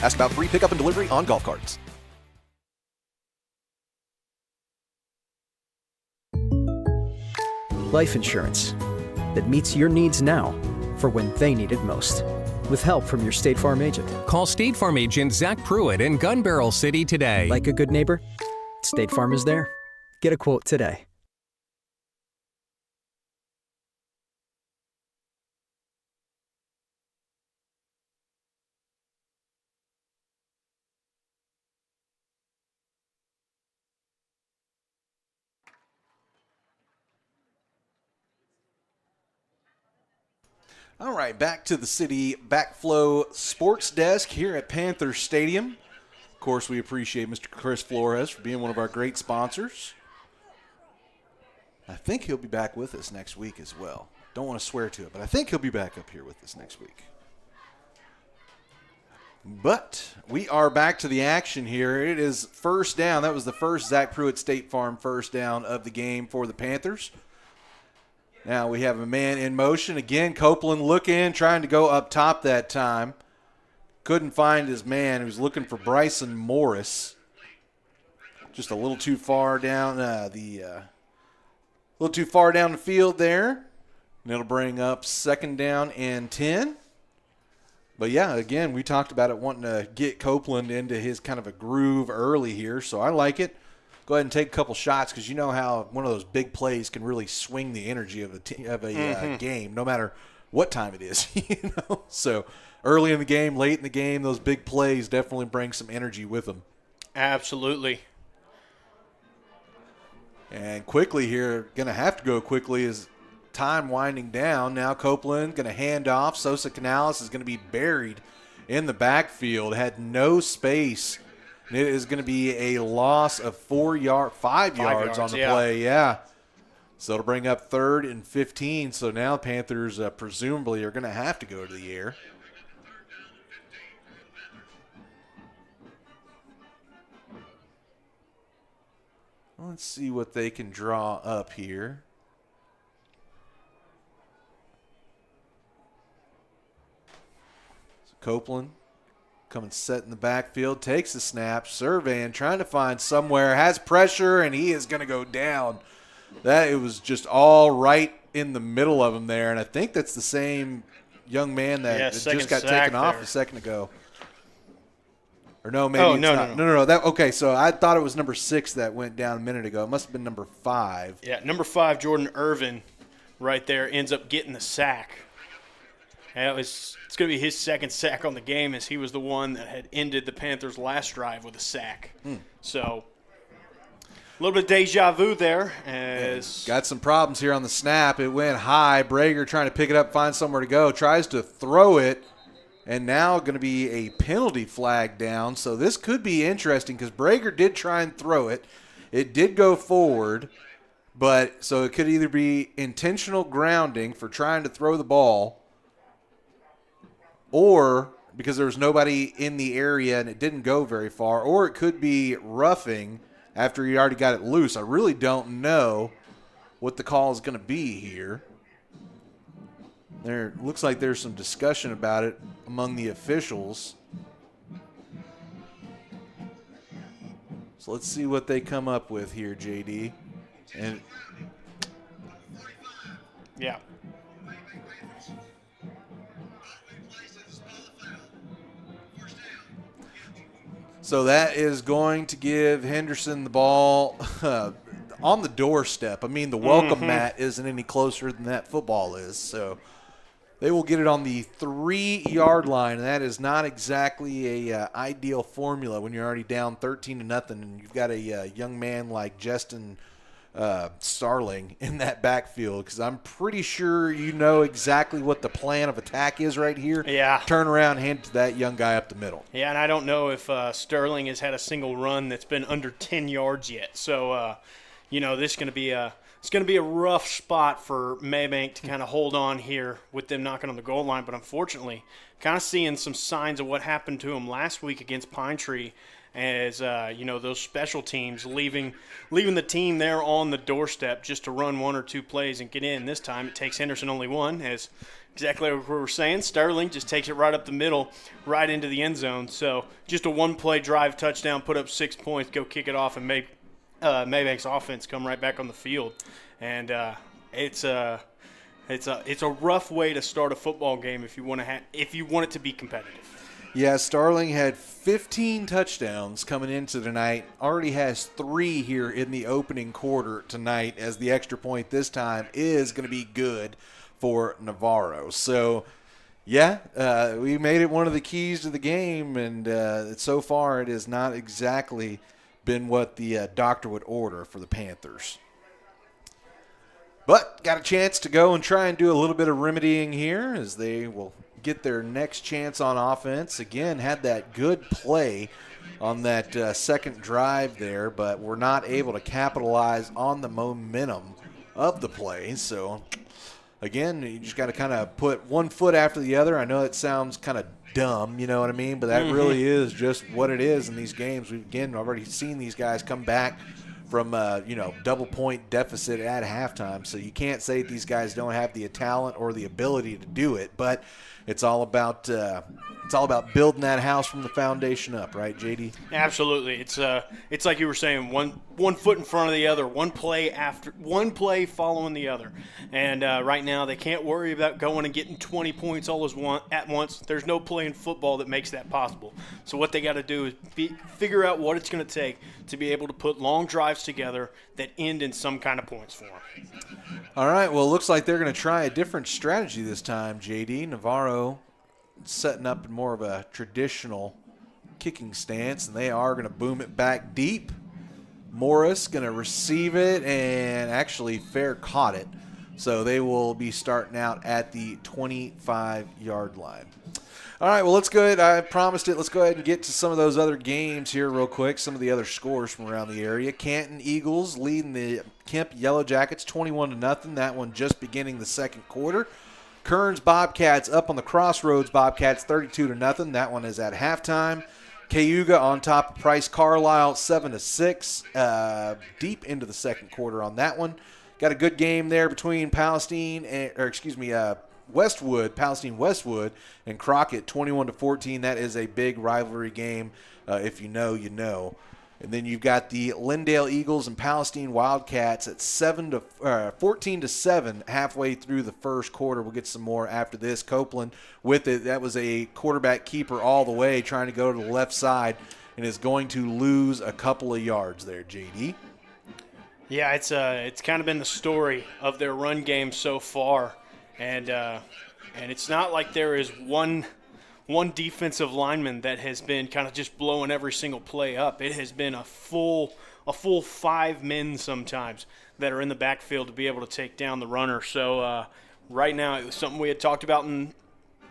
Ask about free pickup and delivery on golf carts. Life insurance that meets your needs now for when they need it most. With help from your State Farm agent. Call State Farm agent Zach Pruitt in Gun Barrel City today. Like a good neighbor, State Farm is there. Get a quote today. All right, back to the City Backflow Sports Desk here at Panther Stadium. Of course, we appreciate Mr. Chris Flores for being one of our great sponsors. I think he'll be back with us next week as well. Don't want to swear to it, but I think he'll be back up here with us next week. But we are back to the action here. It is first down. That was the first Zach Pruitt State Farm first down of the game for the Panthers. Now we have a man in motion. Again, Copeland looking, trying to go up top that time. Couldn't find his man. He was looking for Bryson Morris. Just a little too far down the field there. And it'll bring up second down and 10. But, yeah, again, we talked about it wanting to get Copeland into his kind of a groove early here, so I like it. Go ahead and take a couple shots because you know how one of those big plays can really swing the energy of a game, no matter what time it is. So early in the game, late in the game, those big plays definitely bring some energy with them. Absolutely. And quickly here, going to have to go quickly as time winding down. Now Copeland going to hand off. Sosa Canales is going to be buried in the backfield. Had no space. And it is going to be a loss of 5 yards on the play. Yeah. So it'll bring up 3rd and 15. So now Panthers presumably are going to have to go to the air. Let's see what they can draw up here. So Copeland coming set in the backfield, takes the snap, surveying, trying to find somewhere, has pressure, and he is going to go down. It was just all right in the middle of him there, and I think that's the same young man that just got taken off a second ago. Or no, maybe it's not. No. Okay, so I thought it was number 6 that went down a minute ago. It must have been number 5. Yeah, number 5, Jordan Irvin, right there, ends up getting the sack. And it's going to be his second sack on the game, as he was the one that had ended the Panthers' last drive with a sack. So a little bit of deja vu there. Got some problems here on the snap. It went high. Brager trying to pick it up, find somewhere to go. Tries to throw it. And now going to be a penalty flag down. So this could be interesting because Brager did try and throw it. It did go forward. But so it could either be intentional grounding for trying to throw the ball, or because there was nobody in the area and it didn't go very far, or it could be roughing after he already got it loose. I really don't know what the call is going to be here. There looks like there's some discussion about it among the officials. So let's see what they come up with here, JD. And yeah. So that is going to give Henderson the ball on the doorstep. I mean, the welcome mat isn't any closer than that football is. So they will get it on the 3-yard line, and that is not exactly a ideal formula when you're already down 13-0, and you've got a young man like Justin Starling in that backfield, because I'm pretty sure you know exactly what the plan of attack is right here. Yeah. Turn around, hand it to that young guy up the middle. Yeah, and I don't know if Sterling has had a single run that's been under 10 yards yet. So, this is going to be it's going to be a rough spot for Mabank to kind of hold on here with them knocking on the goal line. But unfortunately, kind of seeing some signs of what happened to him last week against Pine Tree, as those special teams leaving the team there on the doorstep just to run 1 or 2 plays and get in. This time it takes Henderson only one, as exactly what we were saying. Sterling just takes it right up the middle, right into the end zone. So just a 1-play drive touchdown, put up 6 points, go kick it off, and make Mabank's offense come right back on the field. And it's a rough way to start a football game if you want it to be competitive. Yeah, Starling had 15 touchdowns coming into tonight. Already has 3 here in the opening quarter tonight, as the extra point this time is going to be good for Navarro. So, yeah, we made it one of the keys to the game, and so far it has not exactly been what the doctor would order for the Panthers. But got a chance to go and try and do a little bit of remedying here, as they will get their next chance on offense. Again, had that good play on that second drive there, but were not able to capitalize on the momentum of the play. So again, you just got to kind of put one foot after the other. I know it sounds kind of dumb, you know what I mean? But that really is just what it is in these games. We've, again, already seen these guys come back from, double-point deficit at halftime. So you can't say these guys don't have the talent or the ability to do it. But it's all about building that house from the foundation up, right, JD? Absolutely. It's like you were saying, one foot in front of the other, one play following the other. And right now they can't worry about going and getting 20 points all at once. There's no play in football that makes that possible. So what they got to do is figure out what it's going to take to be able to put long drives together that end in some kind of points for them. All right, well, it looks like they're going to try a different strategy this time, JD. Navarro setting up in more of a traditional kicking stance, and they are going to boom it back deep. Morris going to receive it, and actually Fair caught it. So they will be starting out at the 25-yard line. All right, well, let's go ahead. I promised it. Let's go ahead and get to some of those other games here real quick, some of the other scores from around the area. Canton Eagles leading the Kemp Yellow Jackets 21-0. That one just beginning the second quarter. Kearns Bobcats up on the Crossroads Bobcats 32-0. That one is at halftime. Cayuga on top of Price Carlisle 7-6. Deep into the second quarter on that one. Got a good game there between Westwood, and Crockett 21-14. That is a big rivalry game. If you know, you know. And then you've got the Lindale Eagles and Palestine Wildcats at 14-7 halfway through the first quarter. We'll get some more after this. Copeland with it. That was a quarterback keeper all the way trying to go to the left side and is going to lose a couple of yards there, JD. Yeah, it's kind of been the story of their run game so far. And it's not like there is one defensive lineman that has been kind of just blowing every single play up. It has been a full 5 men sometimes that are in the backfield to be able to take down the runner. So right now it was something we had talked about in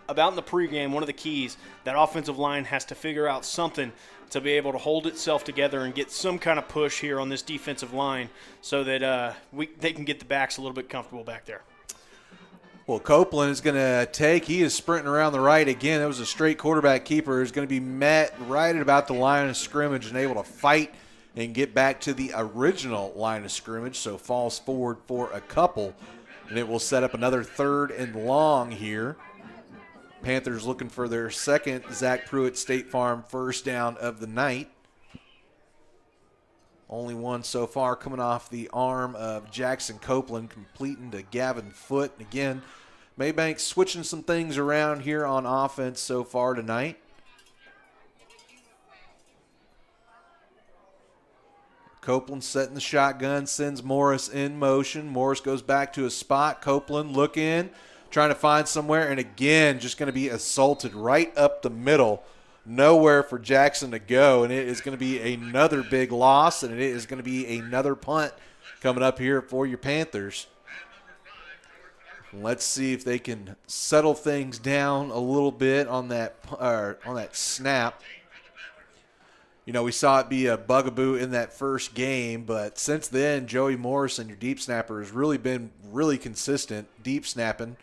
the pregame. One of the keys, that offensive line has to figure out something to be able to hold itself together and get some kind of push here on this defensive line so that they can get the backs a little bit comfortable back there. Well, Copeland is going to he is sprinting around the right again. That was a straight quarterback keeper. Is going to be met right at about the line of scrimmage and able to fight and get back to the original line of scrimmage. So falls forward for a couple, and it will set up another 3rd and long here. Panthers looking for their second Zach Pruitt State Farm first down of the night. Only one so far coming off the arm of Jackson Copeland, completing to Gavin Foote. And again, Mabank switching some things around here on offense so far tonight. Copeland setting the shotgun, sends Morris in motion. Morris goes back to his spot. Copeland looking, trying to find somewhere, and again, just going to be assaulted right up the middle. Nowhere for Jackson to go, and it is going to be another big loss, and it is going to be another punt coming up here for your Panthers. Let's see if they can settle things down a little bit on that snap. You know, we saw it be a bugaboo in that first game, but since then, Joey Morrison, your deep snapper, has really been really consistent deep snapping.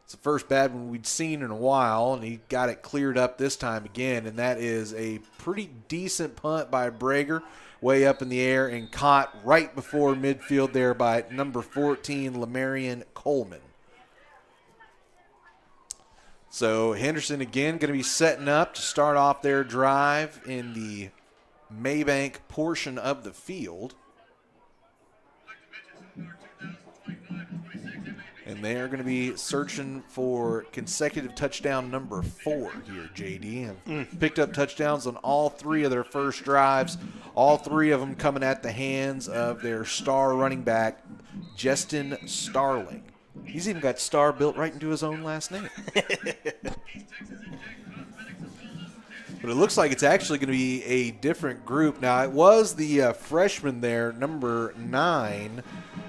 It's the first bad one we'd seen in a while, and he got it cleared up this time again, and that is a pretty decent punt by Brager, way up in the air and caught right before midfield there by number 14, Lamarian Coleman. So Henderson again going to be setting up to start off their drive in the Mabank portion of the field. And they are going to be searching for consecutive touchdown number 4 here, JD. Have picked up touchdowns on all 3 of their first drives, all 3 of them coming at the hands of their star running back, Justin Starling. He's even got star built right into his own last name. But it looks like it's actually going to be a different group. Now, it was the freshman there, number 9.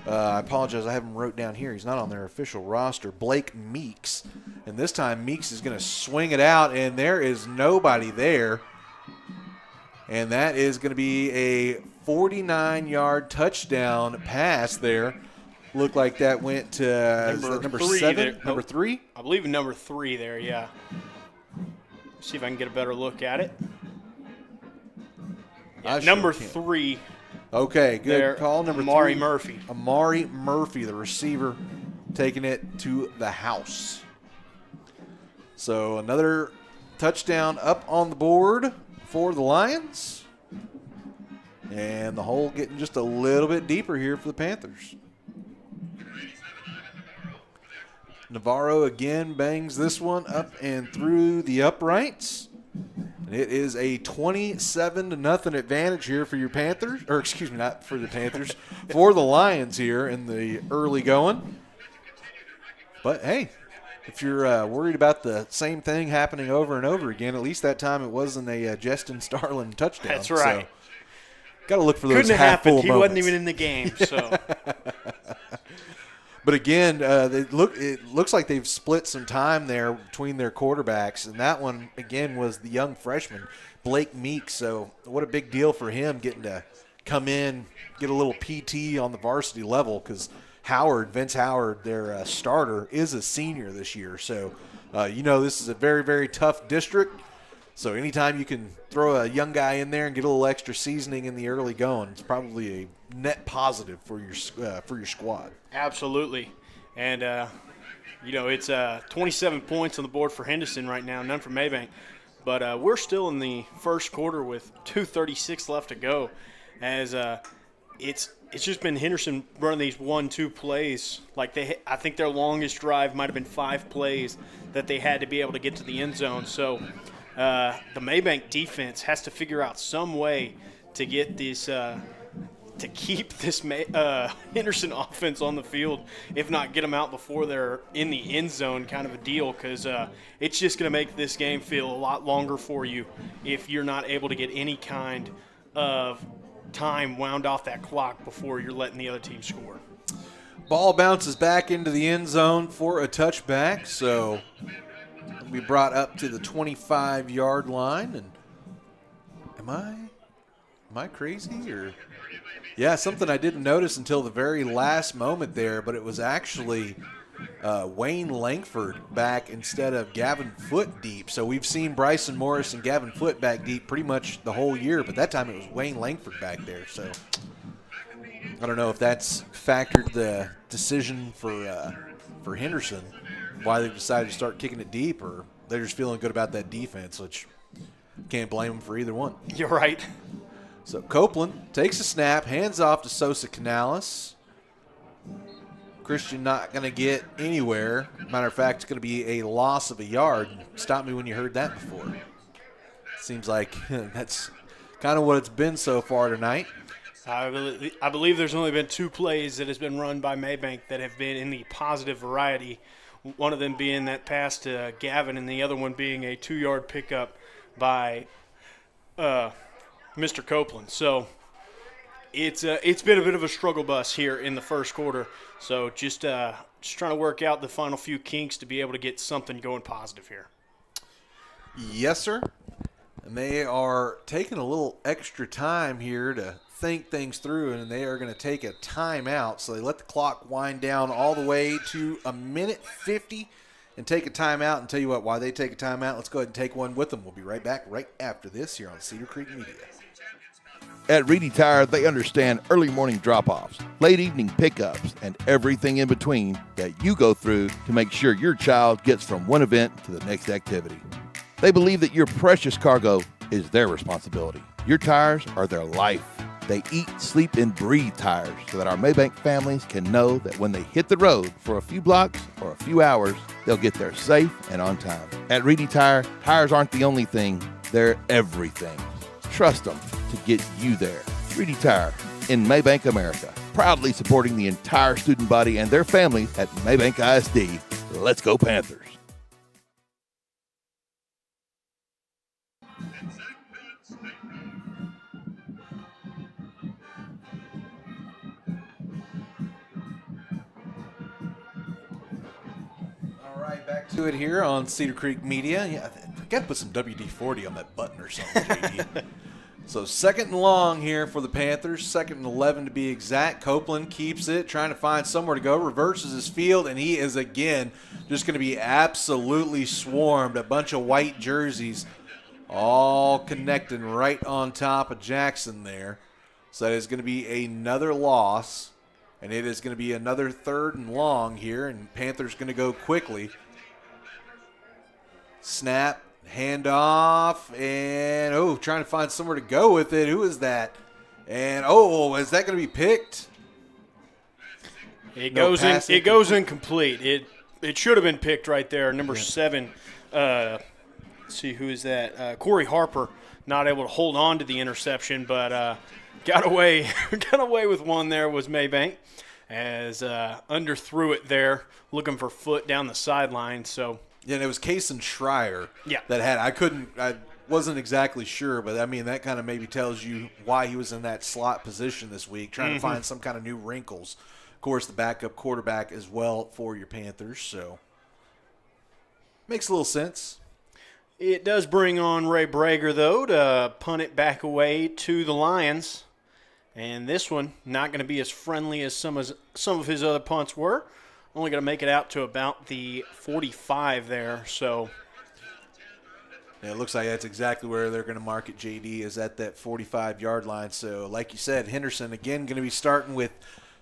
I apologize, I have him wrote down here. He's not on their official roster. Blake Meeks. And this time Meeks is going to swing it out, and there is nobody there. And that is going to be a 49-yard touchdown pass there Looked like that went to number three 7, there. number 3. I believe number 3 there, yeah. See if I can get a better look at it. Yeah, I sure number can. 3. Okay, good there, call. Number Amari 3. Murphy. Amari Murphy, the receiver, taking it to the house. So another touchdown up on the board for the Lions. And the hole getting just a little bit deeper here for the Panthers. Navarro again bangs this one up and through the uprights. And it is a 27-0 advantage here for your Panthers. Or excuse me, not for the Panthers. For the Lions here in the early going. But, hey, if you're worried about the same thing happening over and over again, at least that time it wasn't a Justin Starlin touchdown. That's right. So, got to look for those Couldn't have half-full happened. He moments. wasn't even in the game, so. But again, it looks like they've split some time there between their quarterbacks, and that one, again, was the young freshman, Blake Meeks. So what a big deal for him getting to come in, get a little PT on the varsity level, because Vince Howard, their starter, is a senior this year. So, this is a very, very tough district. So anytime you can throw a young guy in there and get a little extra seasoning in the early going, it's probably a net positive for your squad. Absolutely. And, it's 27 points on the board for Henderson right now, none for Mabank. But we're still in the first quarter with 2:36 left to go, as it's just been Henderson running these 1-2 plays. I think their longest drive might have been 5 plays that they had to be able to get to the end zone. So the Mabank defense has to figure out some way to get this to keep this Henderson offense on the field, if not get them out before they're in the end zone, kind of a deal, because it's just going to make this game feel a lot longer for you if you're not able to get any kind of time wound off that clock before you're letting the other team score. Ball bounces back into the end zone for a touchback, so it'll be brought up to the 25-yard line. And am I crazy or? Yeah, something I didn't notice until the very last moment there, but it was actually Wayne Langford back instead of Gavin Foote deep. So we've seen Bryson Morris and Gavin Foote back deep pretty much the whole year, but that time it was Wayne Langford back there. So I don't know if that's factored the decision for Henderson, why they've decided to start kicking it deep, or they're just feeling good about that defense, which can't blame them for either one. You're right. So Copeland takes a snap, hands off to Sosa Canales. Christian not going to get anywhere. Matter of fact, it's going to be a loss of a yard. Stop me when you heard that before. Seems like that's kind of what it's been so far tonight. I believe there's only been 2 plays that has been run by Mabank that have been in the positive variety. One of them being that pass to Gavin, and the other one being a 2-yard pickup by Mr. Copeland. So it's been a bit of a struggle bus here in the first quarter. So just trying to work out the final few kinks to be able to get something going positive here. Yes, sir. And they are taking a little extra time here to think things through, and they are going to take a timeout. So they let the clock wind down all the way to 1:50 and take a timeout. And tell you what, while they take a timeout, let's go ahead and take one with them. We'll be right back right after this here on Cedar Creek Media. At Reedy Tire, they understand early morning drop-offs, late evening pickups, and everything in between that you go through to make sure your child gets from one event to the next activity. They believe that your precious cargo is their responsibility. Your tires are their life. They eat, sleep, and breathe tires so that our Mabank families can know that when they hit the road for a few blocks or a few hours, they'll get there safe and on time. At Reedy Tire, tires aren't the only thing, they're everything. Trust them to get you there. Reedy Tire in Mabank, America. Proudly supporting the entire student body and their families at Mabank ISD. Let's go Panthers. All right, back to it here on Cedar Creek Media. Yeah, I got to put some WD-40 on that button or something, JD. So 2nd and long here for the Panthers, 2nd and 11 to be exact. Copeland keeps it, trying to find somewhere to go, reverses his field, and he is again just going to be absolutely swarmed. A bunch of white jerseys all connecting right on top of Jackson there. So that is going to be another loss, and it is going to be another 3rd and long here, and Panthers going to go quickly. Snap. Handoff, and trying to find somewhere to go with it. Who is that? And is that going to be picked? It goes incomplete. It should have been picked right there. Number 7. Let's see, who is that? Corey Harper, not able to hold on to the interception, but got away with one there was Mabank, as underthrew it there, looking for foot down the sideline. So. Yeah, and it was Kason Schreier Yeah. that had. I wasn't exactly sure, but I mean that kind of maybe tells you why he was in that slot position this week, trying to find some kind of new wrinkles. Of course, the backup quarterback as well for your Panthers, so makes a little sense. It does bring on Ray Brager, though, to punt it back away to the Lions. And this one not going to be as friendly as some of his other punts were. Only going to make it out to about the 45 there. So yeah, it looks like that's exactly where they're going to mark it, JD, is at that 45-yard line. So like you said, Henderson, again, going to be starting with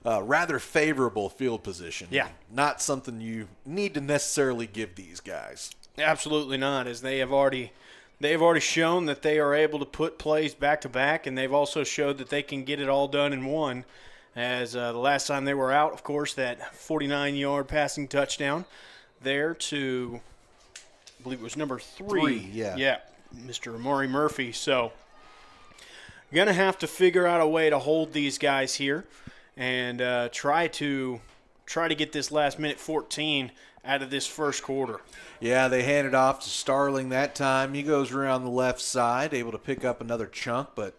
rather favorable field position. Yeah. Not something you need to necessarily give these guys. Absolutely not, as they have already shown that they are able to put plays back-to-back, and they've also showed that they can get it all done in one. As the last time they were out, of course, that 49-yard passing touchdown there to, I believe it was number 3. Yeah, Mr. Amari Murphy. So going to have to figure out a way to hold these guys here and try to get this last minute 14 out of this first quarter. Yeah, they handed off to Starling that time. He goes around the left side, able to pick up another chunk, but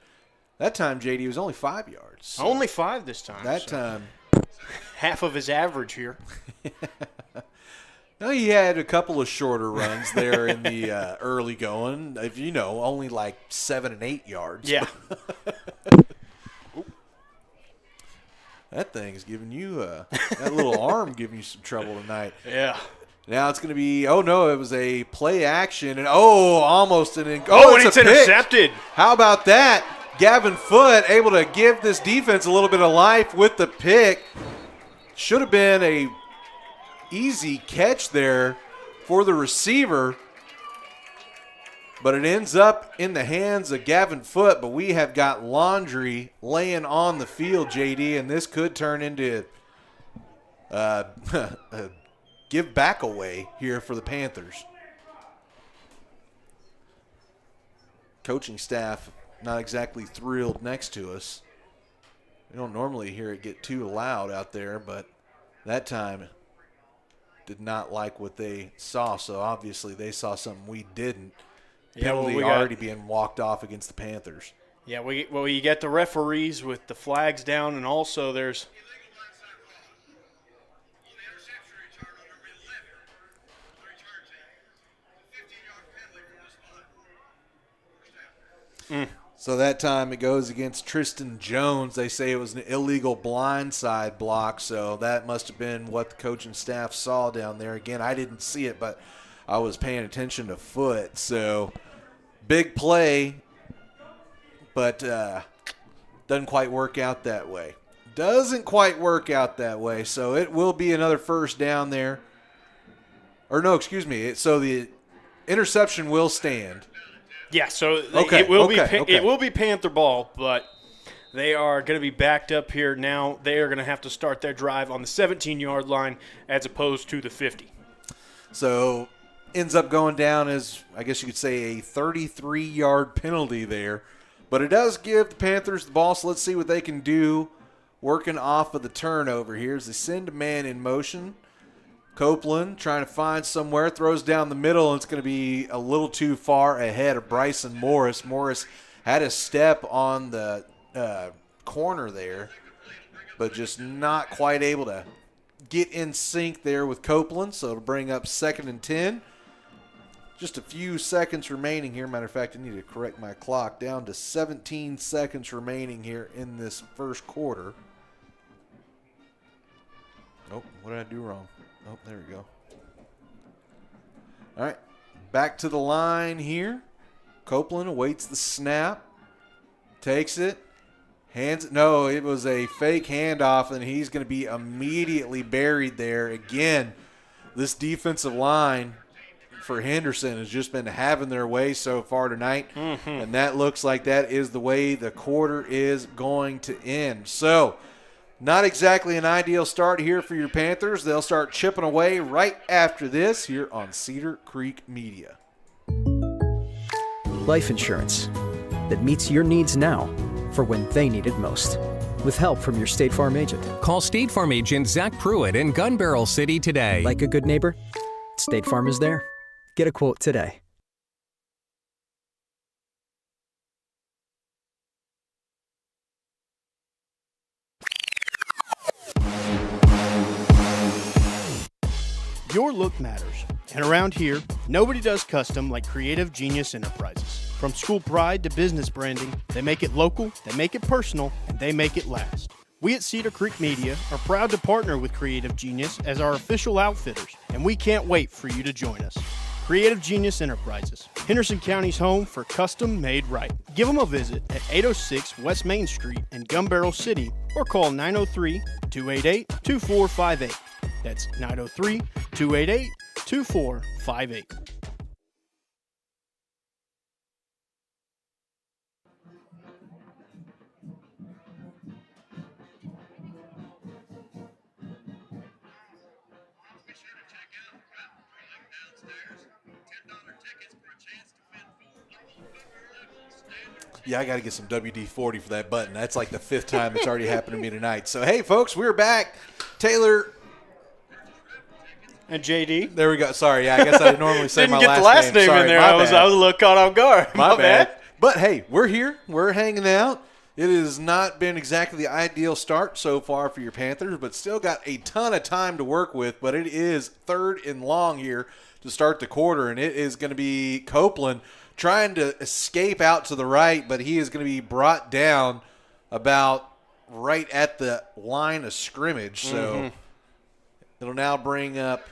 that time, JD, was only 5 yards. So only 5 this time. That time. Half of his average here. No, he had a couple of shorter runs there in the early going. Only like 7 and 8 yards. Yeah. That thing's giving you that little arm giving you some trouble tonight. Yeah. Now it's going to be, it was a play action, and almost an it's intercepted. How about that? Gavin Foote able to give this defense a little bit of life with the pick. Should have been a easy catch there for the receiver, but it ends up in the hands of Gavin Foote. But we have got laundry laying on the field, JD, and this could turn into a give back away here for the Panthers. Coaching staff not exactly thrilled next to us. We don't normally hear it get too loud out there, but that time did not like what they saw, so obviously they saw something we didn't. Penalty already being walked off against the Panthers. Yeah, you get the referees with the flags down, and also there's So that time it goes against Tristan Jones. They say it was an illegal blindside block, so that must have been what the coaching staff saw down there. Again, I didn't see it, but I was paying attention to Foote. So big play, but doesn't quite work out that way. So it will be another first down there. Or no, excuse me. So the interception will stand. Yeah, so it will be Panther ball, but they are going to be backed up here now. They are going to have to start their drive on the 17-yard line as opposed to the 50. So ends up going down as, I guess you could say, a 33-yard penalty there. But it does give the Panthers the ball, so let's see what they can do working off of the turnover here as they send a man in motion. Copeland trying to find somewhere, throws down the middle, and it's going to be a little too far ahead of Bryson Morris. Morris had a step on the corner there, but just not quite able to get in sync there with Copeland, so it'll bring up 2nd and 10. Just a few seconds remaining here. Matter of fact, I need to correct my clock. Down to 17 seconds remaining here in this first quarter. Oh, what did I do wrong? Oh, there we go. All right, back to the line here. Copeland awaits the snap. Takes it. Hands it. No, it was a fake handoff, and he's going to be immediately buried there. Again, this defensive line for Henderson has just been having their way so far tonight, and that looks like that is the way the quarter is going to end. So, not exactly an ideal start here for your Panthers. They'll start chipping away right after this here on Cedar Creek Media. Life insurance that meets your needs now for when they need it most. With help from your State Farm agent. Call State Farm agent Zach Pruitt in Gun Barrel City today. Like a good neighbor, State Farm is there. Get a quote today. Your look matters. And around here, nobody does custom like Creative Genius Enterprises. From school pride to business branding, they make it local, they make it personal, and they make it last. We at Cedar Creek Media are proud to partner with Creative Genius as our official outfitters, and we can't wait for you to join us. Creative Genius Enterprises, Henderson County's home for custom made right. Give them a visit at 806 West Main Street in Gun Barrel City or call 903-288-2458. That's 903-288-2458. Be sure to check out Route downstairs. $10 tickets for a chance to win full level standard. Yeah, I got to get some WD-40 for that button. That's like the fifth time it's already happened to me tonight. So, hey, folks, we're back. Taylor. And JD. There we go. Sorry, yeah, I guess I normally say Didn't my get last the last name Sorry, in there. my I was bad. a little caught off guard. My bad. But, hey, we're here. We're hanging out. It has not been exactly the ideal start so far for your Panthers, but still got a ton of time to work with. But it is 3rd and long here to start the quarter, and it is going to be Copeland trying to escape out to the right, but he is going to be brought down about right at the line of scrimmage. So it'll now bring up –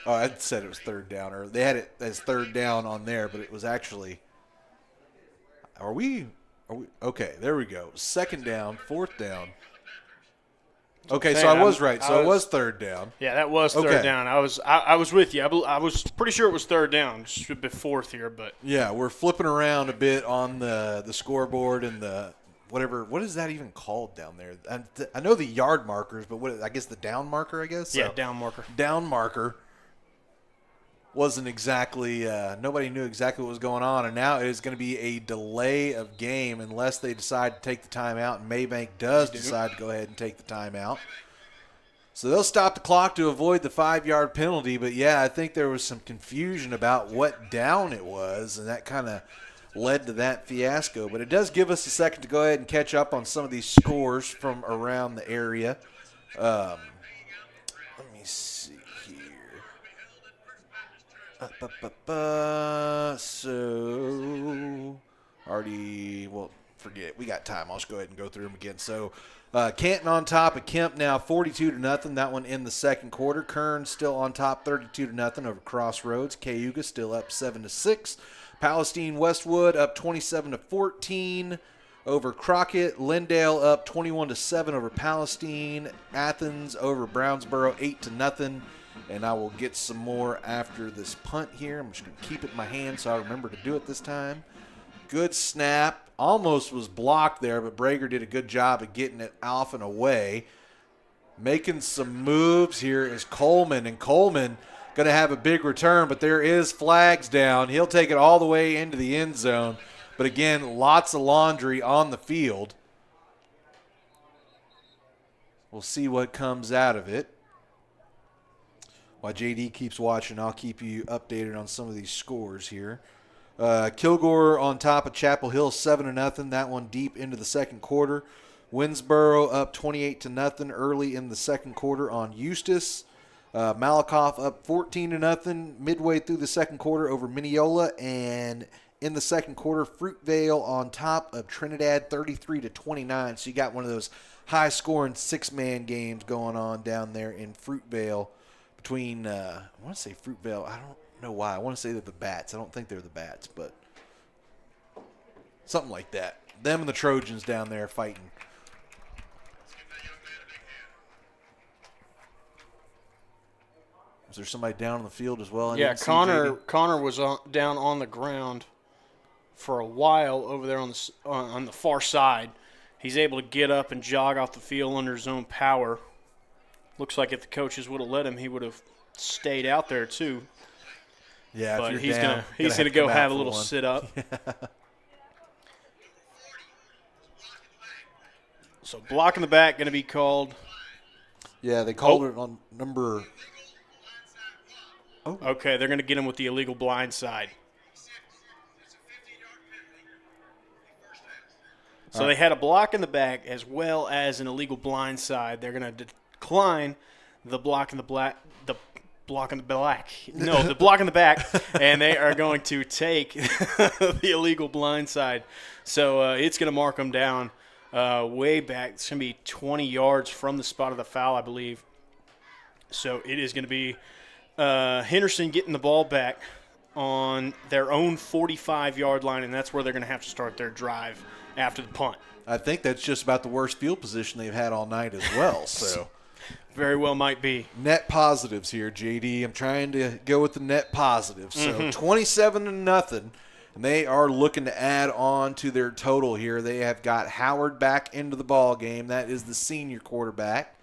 oh, I said it was 3rd down, or they had it as 3rd down on there, but it was actually – Are we okay, there we go. 2nd down, 4th down. Okay, so I was right. So it was 3rd down. Yeah, that was 3rd down. I was with you. I was pretty sure it was 3rd down. Should be 4th here, but Yeah, we're flipping around a bit on the scoreboard and the whatever. What is that even called down there? I know the yard markers, but I guess the down marker, I guess? yeah, So, down marker. down marker wasn't exactly nobody knew exactly what was going on, and now it is going to be a delay of game unless they decide to take the timeout, and Mabank does decide to go ahead and take the timeout. So they'll stop the clock to avoid the 5-yard penalty, but yeah, I think there was some confusion about what down it was, and that kind of led to that fiasco. But it does give us a second to go ahead and catch up on some of these scores from around the area. Let me see here. So, already, well, forget. We got time. I'll just go ahead and go through them again. So, Canton on top of Kemp now 42-0. That one in the second quarter. Kern still on top 32-0 over Crossroads. Cayuga still up 7-6. Palestine Westwood up 27-14 over Crockett. Lindale up 21-7 over Palestine. Athens over Brownsboro 8-0. And I will get some more after this punt here. I'm just going to keep it in my hand so I remember to do it this time. Good snap. Almost was blocked there, but Brager did a good job of getting it off and away. Making some moves here is Coleman, and Coleman going to have a big return, but there is flags down. He'll take it all the way into the end zone. But again, lots of laundry on the field. We'll see what comes out of it. While JD keeps watching, I'll keep you updated on some of these scores here. Kilgore on top of Chapel Hill 7-0. That one deep into the second quarter. Winsboro up 28-0 early in the second quarter on Eustis. Malakoff up 14-0 midway through the second quarter over Mineola, and in the second quarter, Fruitvale on top of Trinidad 33-29. So you got one of those high-scoring six-man games going on down there in Fruitvale between, I want to say Fruitvale. I don't know why. I want to say they're the Bats. I don't think they're the Bats, but something like that. Them and the Trojans down there fighting. Is there somebody down on the field as well? Yeah, Connor was down on the ground for a while over there on the far side. He's able to get up and jog off the field under his own power. Looks like if the coaches would have let him, he would have stayed out there too. Yeah, but if he's down, gonna go have a little sit up. So block in the back going to be called. Yeah, they called it on number. Oh. Okay, they're going to get him with the illegal blind side. So they had a block in the back as well as an illegal blind side. They're going to decline the block in the black. The block in the black. No, the block in the back, and they are going to take the illegal blind side. So it's going to mark them down way back. It's going to be 20 yards from the spot of the foul, I believe. So it is going to be Henderson getting the ball back on their own 45-yard line, and that's where they're going to have to start their drive after the punt. I think that's just about the worst field position they've had all night as well. So very well might be. Net positives here, JD. I'm trying to go with the net positives. So 27-0, and they are looking to add on to their total here. They have got Howard back into the ball game. That is the senior quarterback.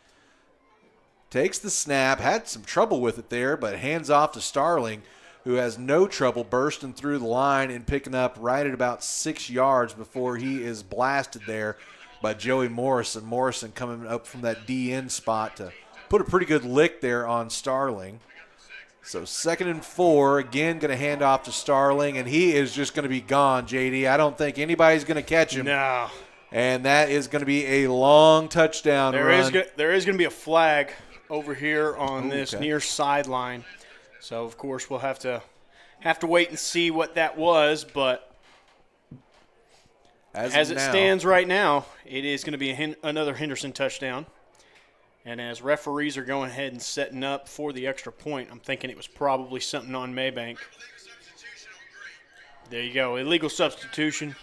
Takes the snap, had some trouble with it there, but hands off to Starling, who has no trouble bursting through the line and picking up right at about 6 yards before he is blasted there by Joey Morrison. Morrison coming up from that DN spot to put a pretty good lick there on Starling. So 2nd and 4, again going to hand off to Starling, and he is just going to be gone, JD. I don't think anybody's going to catch him. No. And that is going to be a long touchdown run. There is going to be a flag over here on this near sideline. So, of course, we'll have to wait and see what that was. But as it stands right now, it is going to be another Henderson touchdown. And as referees are going ahead and setting up for the extra point, I'm thinking it was probably something on Mabank. There you go, illegal substitution.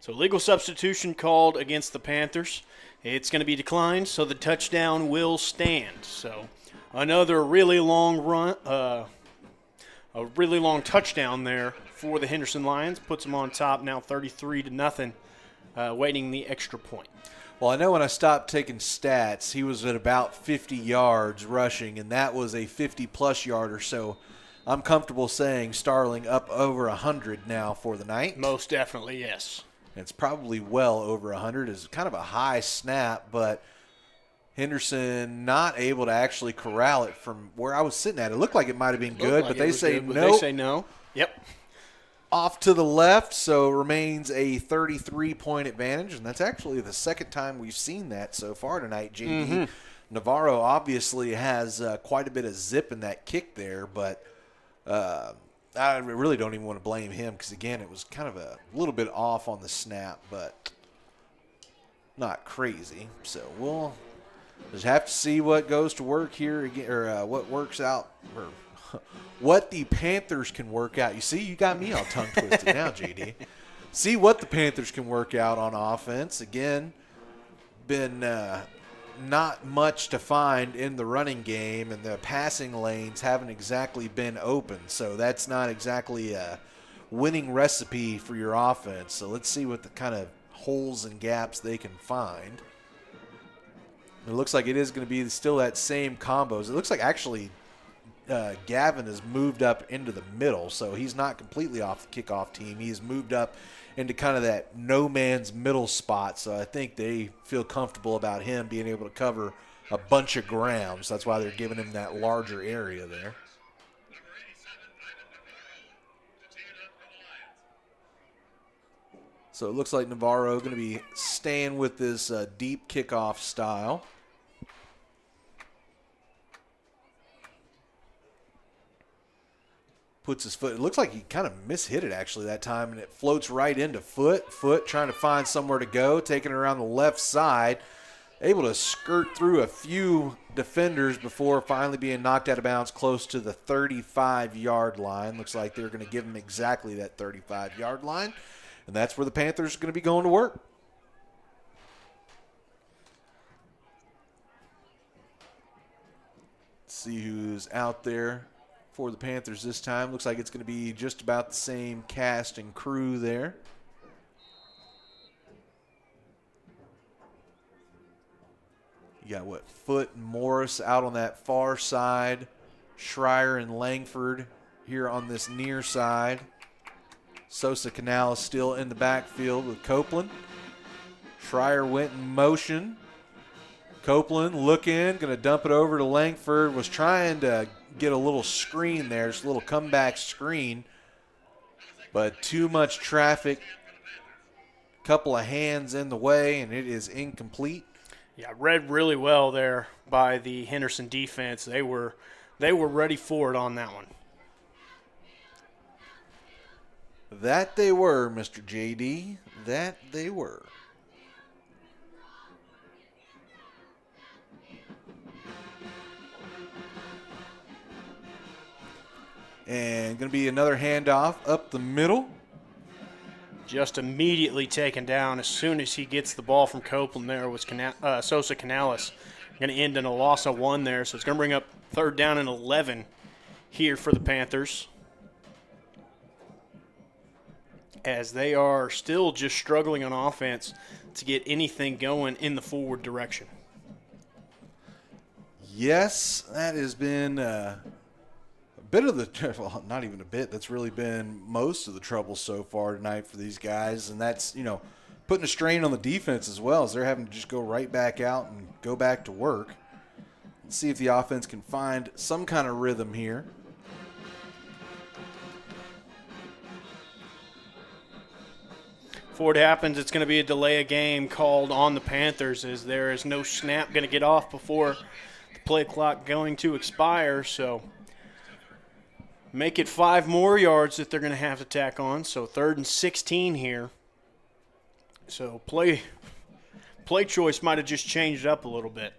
So legal substitution called against the Panthers. It's going to be declined, so the touchdown will stand. So another really long run, a really long touchdown there for the Henderson Lions. Puts them on top now 33-0, waiting the extra point. Well, I know when I stopped taking stats, he was at about 50 yards rushing, and that was a 50-plus yarder. So I'm comfortable saying Starling up over 100 now for the night. Most definitely, yes. It's probably well over 100. It's kind of a high snap, but Henderson not able to actually corral it from where I was sitting at. It looked like it might have been good, but they say no. They say no. Yep. Off to the left, so remains a 33-point advantage, and that's actually the second time we've seen that so far tonight, JD. Navarro obviously has quite a bit of zip in that kick there, but I really don't even want to blame him because, again, it was kind of a little bit off on the snap, but not crazy. So we'll just have to see what goes to work here again, or what works out, or what the Panthers can work out. You see, you got me all tongue twisted now, JD. See what the Panthers can work out on offense. Again, been not much to find in the running game, and the passing lanes haven't exactly been open. So that's not exactly a winning recipe for your offense. So let's see what the kind of holes and gaps they can find. It looks like it is going to be still that same combos. It looks like actually Gavin has moved up into the middle, so he's not completely off the kickoff team. He's moved up into kind of that no man's middle spot, so I think they feel comfortable about him being able to cover a bunch of ground. So that's why they're giving him that larger area there. So it looks like Navarro going to be staying with this deep kickoff style. Puts his foot. It looks like he kind of mishit it actually that time, and it floats right into Foot. Foot trying to find somewhere to go, taking it around the left side. Able to skirt through a few defenders before finally being knocked out of bounds close to the 35-yard line. Looks like they're going to give him exactly that 35-yard line. And that's where the Panthers are going to be going to work. Let's see who's out there for the Panthers this time. Looks like it's going to be just about the same cast and crew there. You got what? Foot and Morris out on that far side. Schreier and Langford here on this near side. Sosa Canales still in the backfield with Copeland. Schreier went in motion. Copeland looking, going to dump it over to Langford. Was trying to get a little screen there, just a little comeback screen. But too much traffic. Couple of hands in the way, and it is incomplete. Yeah, read really well there by the Henderson defense. They were ready for it on that one. That they were, Mr. JD. That they were. And going to be another handoff up the middle. Just immediately taken down as soon as he gets the ball from Copeland there was Sosa Canales. Going to end in a loss of 1 there, so it's going to bring up 3rd down and 11 here for the Panthers, as they are still just struggling on offense to get anything going in the forward direction. Yes, that has been a bit of the, well, not even a bit, that's really been most of the trouble so far tonight for these guys, and that's, putting a strain on the defense as well, as they're having to just go right back out and go back to work. Let's see if the offense can find some kind of rhythm here. Before it happens, it's going to be a delay of game called on the Panthers, as there is no snap going to get off before the play clock going to expire. So make it 5 more yards that they're going to have to tack on. So 3rd and 16 here. So play choice might have just changed up a little bit.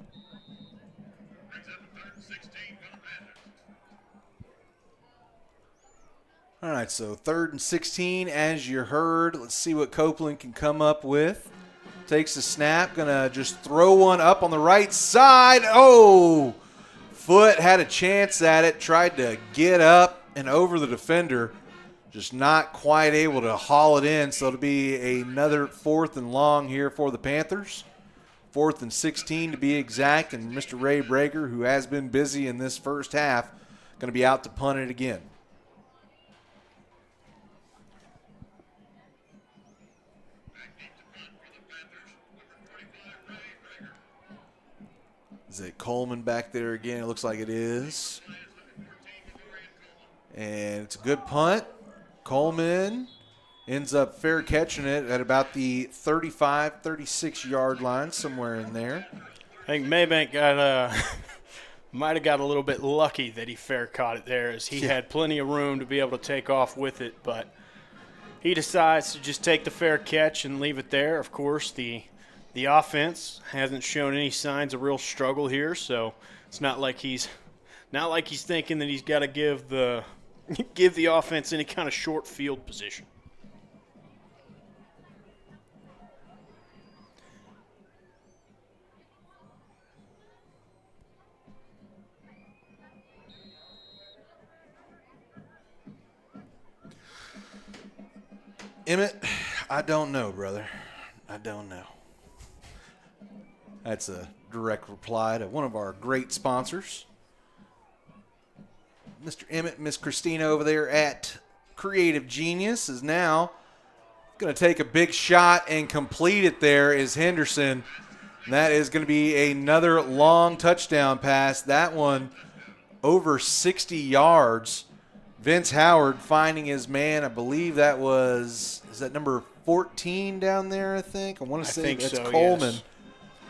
All right, so 3rd and 16, as you heard. Let's see what Copeland can come up with. Takes the snap, going to just throw one up on the right side. Oh, Foot had a chance at it, tried to get up and over the defender. Just not quite able to haul it in, so it'll be another 4th and long here for the Panthers. 4th and 16 to be exact, and Mr. Ray Brager, who has been busy in this first half, going to be out to punt it again. Is it Coleman back there again? It looks like it is. And it's a good punt. Coleman ends up fair catching it at about the 35, 36-yard line, somewhere in there. I think Mabank might have got a little bit lucky that he fair caught it there, as he had plenty of room to be able to take off with it, but he decides to just take the fair catch and leave it there. Of course, the offense hasn't shown any signs of real struggle here, so it's not like he's thinking that he's got to give the offense any kind of short field position. Emmett, I don't know, brother. I don't know. That's a direct reply to one of our great sponsors. Mr. Emmett, Miss Christina over there at Creative Genius is now going to take a big shot and complete it. There is Henderson. And that is going to be another long touchdown pass. That one over 60 yards. Vince Howard finding his man. I believe that was, is that number 14 down there, I think. I want to say think that's so, Coleman.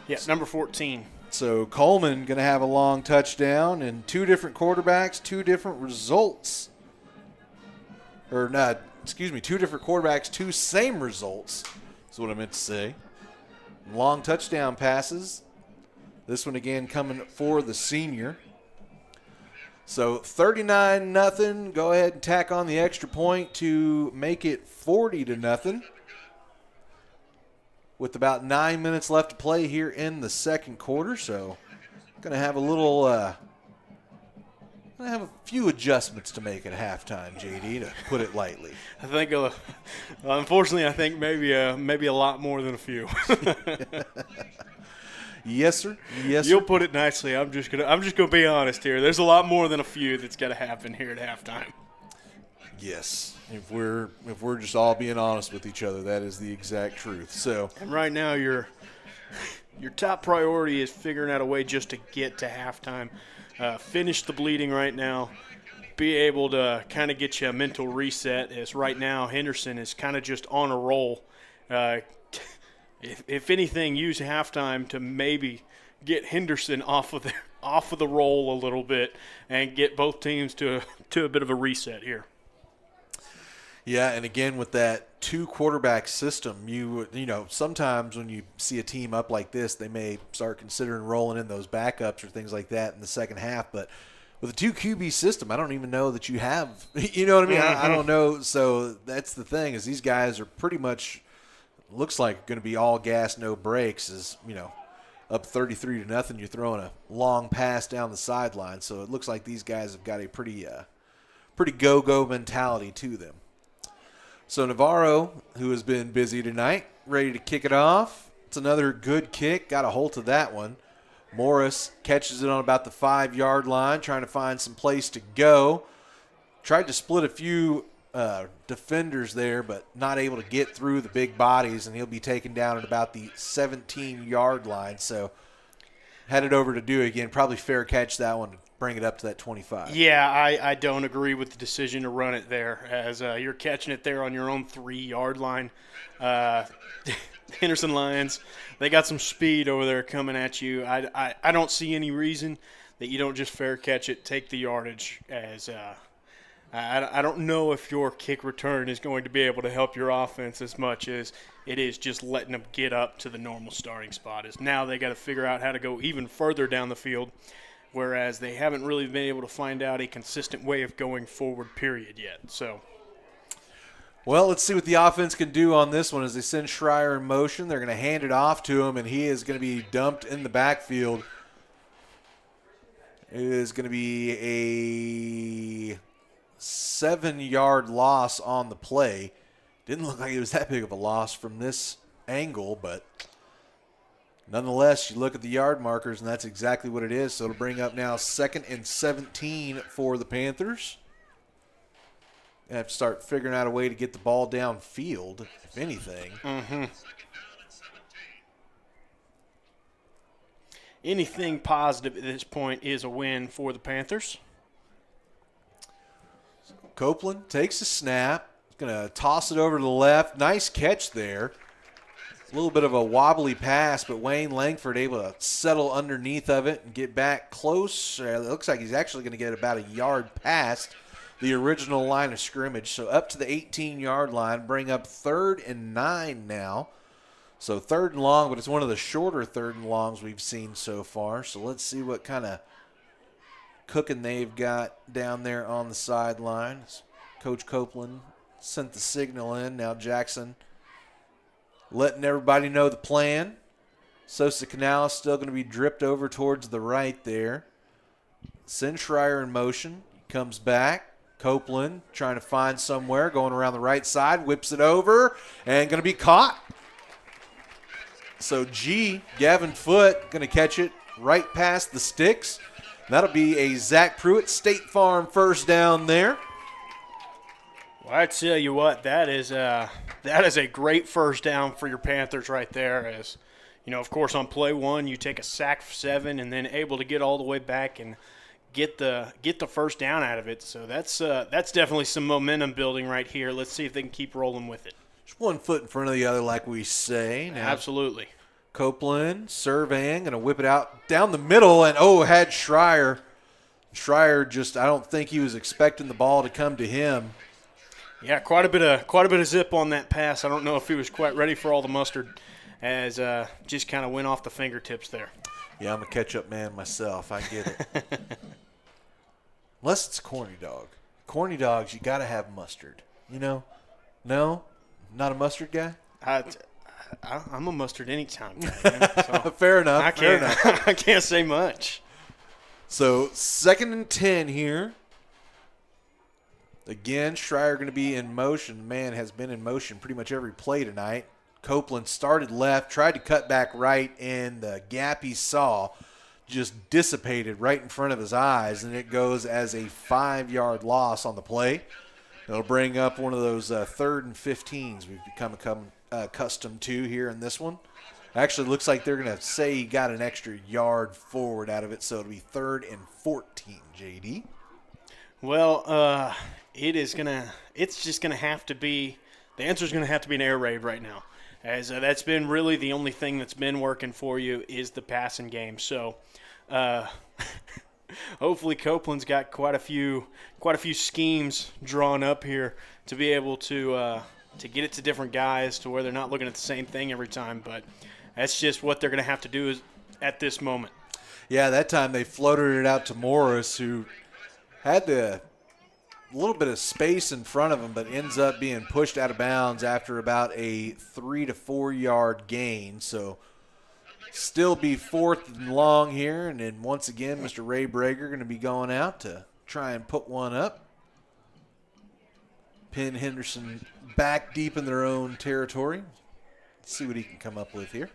yes. Yeah, number 14. So Coleman going to have a long touchdown, and two different quarterbacks, two different results. Or not, excuse me, two different quarterbacks, two same results is what I meant to say. Long touchdown passes. This one again coming for the senior. So 39-0. Go ahead and tack on the extra point to make it 40-0. With about 9 minutes left to play here in the second quarter. So going to have a little, going to have a few adjustments to make at halftime, JD, to put it lightly. I think, unfortunately, I think maybe a lot more than a few. Yes, sir. Yes, You'll sir. put it nicely. I'm just gonna be honest here. There's a lot more than a few that's got to happen here at halftime. Yes. If we're just all being honest with each other, that is the exact truth. So, And right now, your top priority is figuring out a way just to get to halftime, finish the bleeding right now, be able to kind of get you a mental reset. As right now, Henderson is kind of just on a roll. If anything, use halftime to maybe get Henderson off of the roll a little bit and get both teams to a bit of a reset here. yeah, and again with that two quarterback system, you know, sometimes when you see a team up like this, they may start considering rolling in those backups or things like that in the second half, but with a 2 QB system, I don't even know that you have, you know what I mean? I don't know. So that's the thing, is these guys are pretty much, looks like going to be all gas, no brakes. Is, you know, up 33-0, you're throwing a long pass down the sideline. So it looks like these guys have got a pretty go-go mentality to them. So Navarro, who has been busy tonight, ready to kick it off. It's another good kick. Got a hold of that one. Morris catches it on about the 5-yard line, trying to find some place to go. Tried to split a few defenders there, but not able to get through the big bodies, and he'll be taken down at about the 17-yard line. So headed over to do it again. Probably fair catch that one to bring it up to that 25. Yeah, I don't agree with the decision to run it there, as you're catching it there on your own 3-yard line. Henderson Lions, they got some speed over there coming at you. I don't see any reason that you don't just fair catch it, take the yardage, as I don't know if your kick return is going to be able to help your offense as much as it is just letting them get up to the normal starting spot. Is now they got to figure out how to go even further down the field, whereas they haven't really been able to find out a consistent way of going forward, period, yet. So, well, let's see what the offense can do on this one as they send Schreier in motion. They're going to hand it off to him, and he is going to be dumped in the backfield. It is going to be a 7-yard loss on the play. Didn't look like it was that big of a loss from this angle, but nonetheless, you look at the yard markers, and that's exactly what it is. So it'll bring up now 2nd and 17 for the Panthers. They have to start figuring out a way to get the ball downfield, if anything. anything positive at this point is a win for the Panthers. Copeland takes a snap. Going to toss it over to the left. Nice catch there. A little bit of a wobbly pass, but Wayne Langford able to settle underneath of it and get back close. It looks like he's actually going to get about a yard past the original line of scrimmage. So up to the 18-yard line, bring up 3rd and 9 now. So 3rd and long, but it's one of the shorter 3rd and longs we've seen so far. So let's see what kind of cooking they've got down there on the sidelines. Coach Copeland sent the signal in. Now Jackson letting everybody know the plan. Sosa Canal is still going to be dripped over towards the right there. Send Schreier in motion. Comes back. Copeland trying to find somewhere, going around the right side, whips it over, and going to be caught. So Gavin Foote, going to catch it right past the sticks. That'll be a Zach Pruitt State Farm first down there. Well, I tell you what, that is a great first down for your Panthers right there. As you know, of course, on play one, you take a sack for 7, and then able to get all the way back and get the first down out of it. So that's definitely some momentum building right here. Let's see if they can keep rolling with it. Just one foot in front of the other, like we say. Now, Absolutely. Copeland surveying, going to whip it out down the middle, and had Schreier. Schreier just, I don't think he was expecting the ball to come to him. Yeah, quite a bit of zip on that pass. I don't know if he was quite ready for all the mustard, as just kind of went off the fingertips there. Yeah, I'm a catch-up man myself. I get it. Unless it's corny dog. Corny dogs, you got to have mustard. You know? No? Not a mustard guy? I'm a mustard anytime guy. So Fair enough. I can't say much. So 2nd and 10 here. Again, Schreier going to be in motion. The man has been in motion pretty much every play tonight. Copeland started left, tried to cut back right, and the gap he saw just dissipated right in front of his eyes, and it goes as a 5-yard loss on the play. It'll bring up one of those 3rd and 15s we've become accustomed to here in this one. Actually, looks like they're going to say he got an extra yard forward out of it, so it'll be 3rd and 14, JD. Well, it's just going to have to be – the answer is going to have to be an air raid right now, as that's been really the only thing that's been working for you is the passing game. So hopefully Copeland's got quite a few schemes drawn up here to be able to get it to different guys to where they're not looking at the same thing every time. But that's just what they're going to have to do at this moment. Yeah, that time they floated it out to Morris, who had a little bit of space in front of him, but ends up being pushed out of bounds after about a 3 to 4 yard gain. So still be 4th and long here, and then once again, Mr. Ray Brager going to be going out to try and put one up. Pin Henderson back deep in their own territory. Let's see what he can come up with here.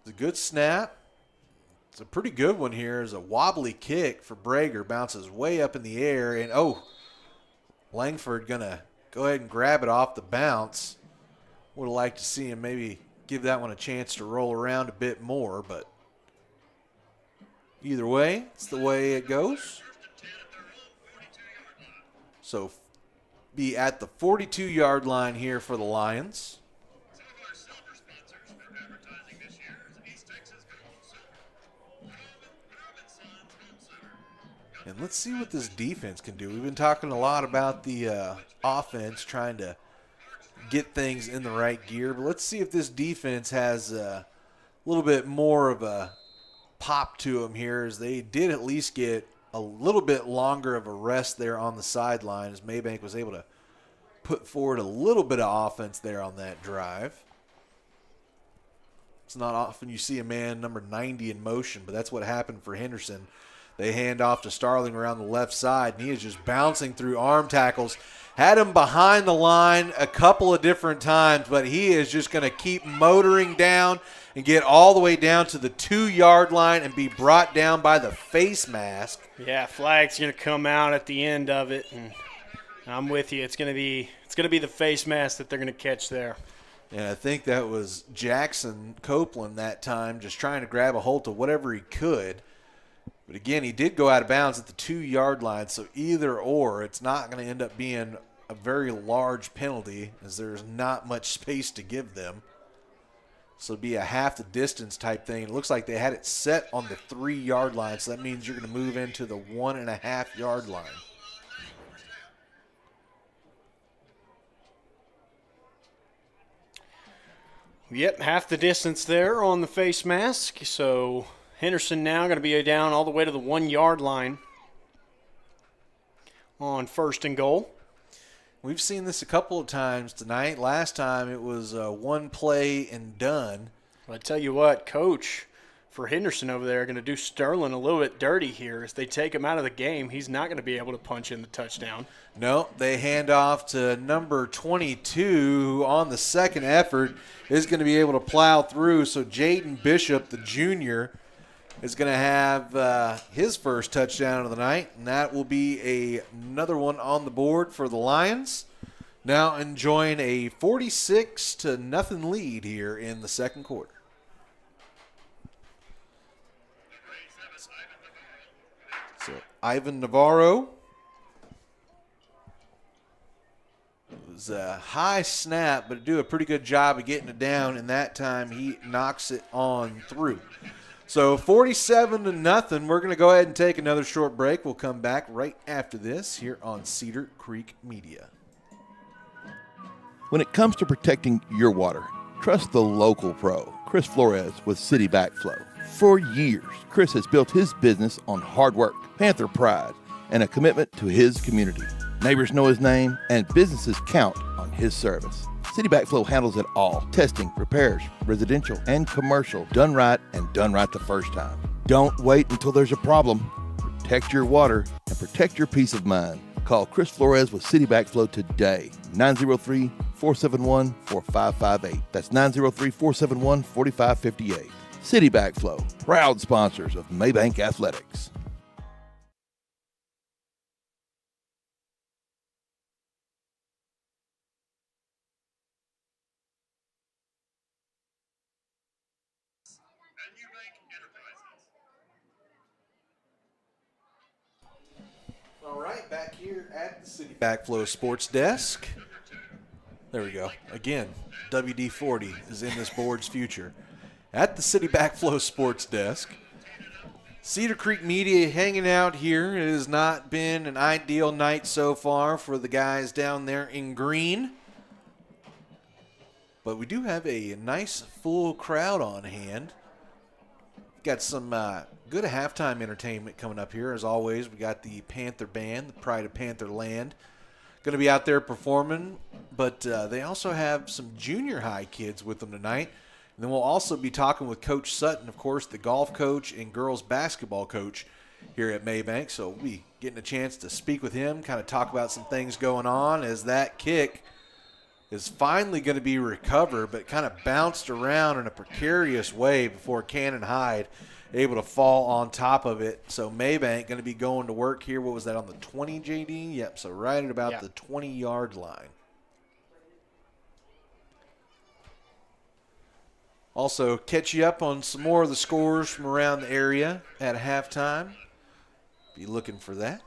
It's a good snap. It's a pretty good one here. It's a wobbly kick for Brager. Bounces way up in the air. And, Langford going to go ahead and grab it off the bounce. Would have liked to see him maybe give that one a chance to roll around a bit more. But either way, it's the way it goes. So be at the 42-yard line here for the Lions. And let's see what this defense can do. We've been talking a lot about the offense trying to get things in the right gear. But let's see if this defense has a little bit more of a pop to them here, as they did at least get a little bit longer of a rest there on the sideline, as Mabank was able to put forward a little bit of offense there on that drive. It's not often you see a man number 90 in motion, but that's what happened for Henderson. They hand off to Starling around the left side, and he is just bouncing through arm tackles. Had him behind the line a couple of different times, but he is just going to keep motoring down and get all the way down to the 2-yard line and be brought down by the face mask. Yeah, flag's going to come out at the end of it, and I'm with you. It's going to be the face mask that they're going to catch there. And I think that was Jackson Copeland that time, just trying to grab a hold of whatever he could. But again, he did go out of bounds at the 2-yard line, so either or, it's not going to end up being a very large penalty, as there's not much space to give them. So it'd be a half the distance type thing. It looks like they had it set on the 3-yard line, so that means you're going to move into the 1.5-yard line. Yep, half the distance there on the face mask, so Henderson now going to be down all the way to the 1-yard line on 1st and goal. We've seen this a couple of times tonight. Last time it was one play and done. Well, I tell you what, Coach for Henderson over there going to do Sterling a little bit dirty here. As they take him out of the game, he's not going to be able to punch in the touchdown. No, they hand off to number 22, who on the second effort is going to be able to plow through. So Jaden Bishop, the junior, is going to have his first touchdown of the night, and that will be another one on the board for the Lions. Now enjoying a 46-0 lead here in the second quarter. So Ivan Navarro was a high snap, but do a pretty good job of getting it down, and that time he knocks it on through. So 47-0. We're going to go ahead and take another short break. We'll come back right after this here on Cedar Creek Media. When it comes to protecting your water, trust the local pro, Chris Flores with City Backflow. For years, Chris has built his business on hard work, Panther pride, and a commitment to his community. Neighbors know his name, and businesses count on his service. City Backflow handles it all. Testing, repairs, residential and commercial, done right and done right the first time. Don't wait until there's a problem. Protect your water and protect your peace of mind. Call Chris Flores with City Backflow today, 903-471-4558. That's 903-471-4558. City Backflow, proud sponsors of Mabank Athletics. All right, back here at the City Backflow Sports Desk. There we go. Again, WD-40 is in this board's future. At the City Backflow Sports Desk, Cedar Creek Media hanging out here. It has not been an ideal night so far for the guys down there in green. But we do have a nice full crowd on hand. Got some good halftime entertainment coming up here. As always, we got the Panther Band, the Pride of Panther Land, going to be out there performing. But they also have some junior high kids with them tonight. And then we'll also be talking with Coach Sutton, of course, the golf coach and girls basketball coach here at Mabank. So we'll be getting a chance to speak with him, kind of talk about some things going on as that kick is finally going to be recovered, but kind of bounced around in a precarious way before Cannon Hyde able to fall on top of it. So Mabank going to be going to work here. What was that, on the 20, JD? Yep, so right at about the 20-yard line. Also, catch you up on some more of the scores from around the area at halftime. Be looking for that.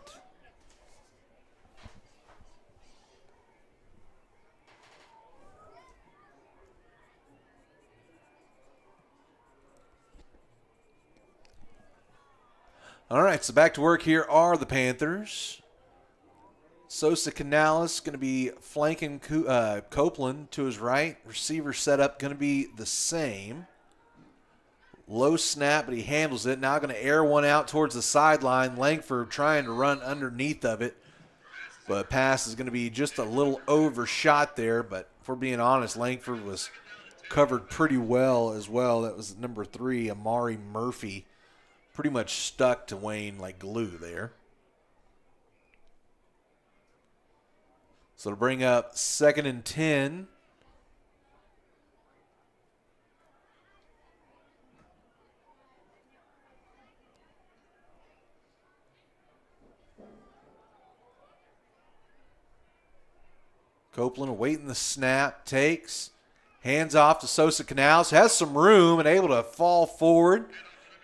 All right, so back to work here are the Panthers. Sosa Canales going to be flanking Copeland to his right. Receiver setup going to be the same. Low snap, but he handles it. Now going to air one out towards the sideline. Langford trying to run underneath of it. But pass is going to be just a little overshot there. But if we're being honest, Langford was covered pretty well as well. That was number 3, Amari Murphy. Pretty much stuck to Wayne like glue there. So to bring up 2nd and 10. Copeland awaiting the snap, takes, hands off to Sosa Canales, has some room and able to fall forward,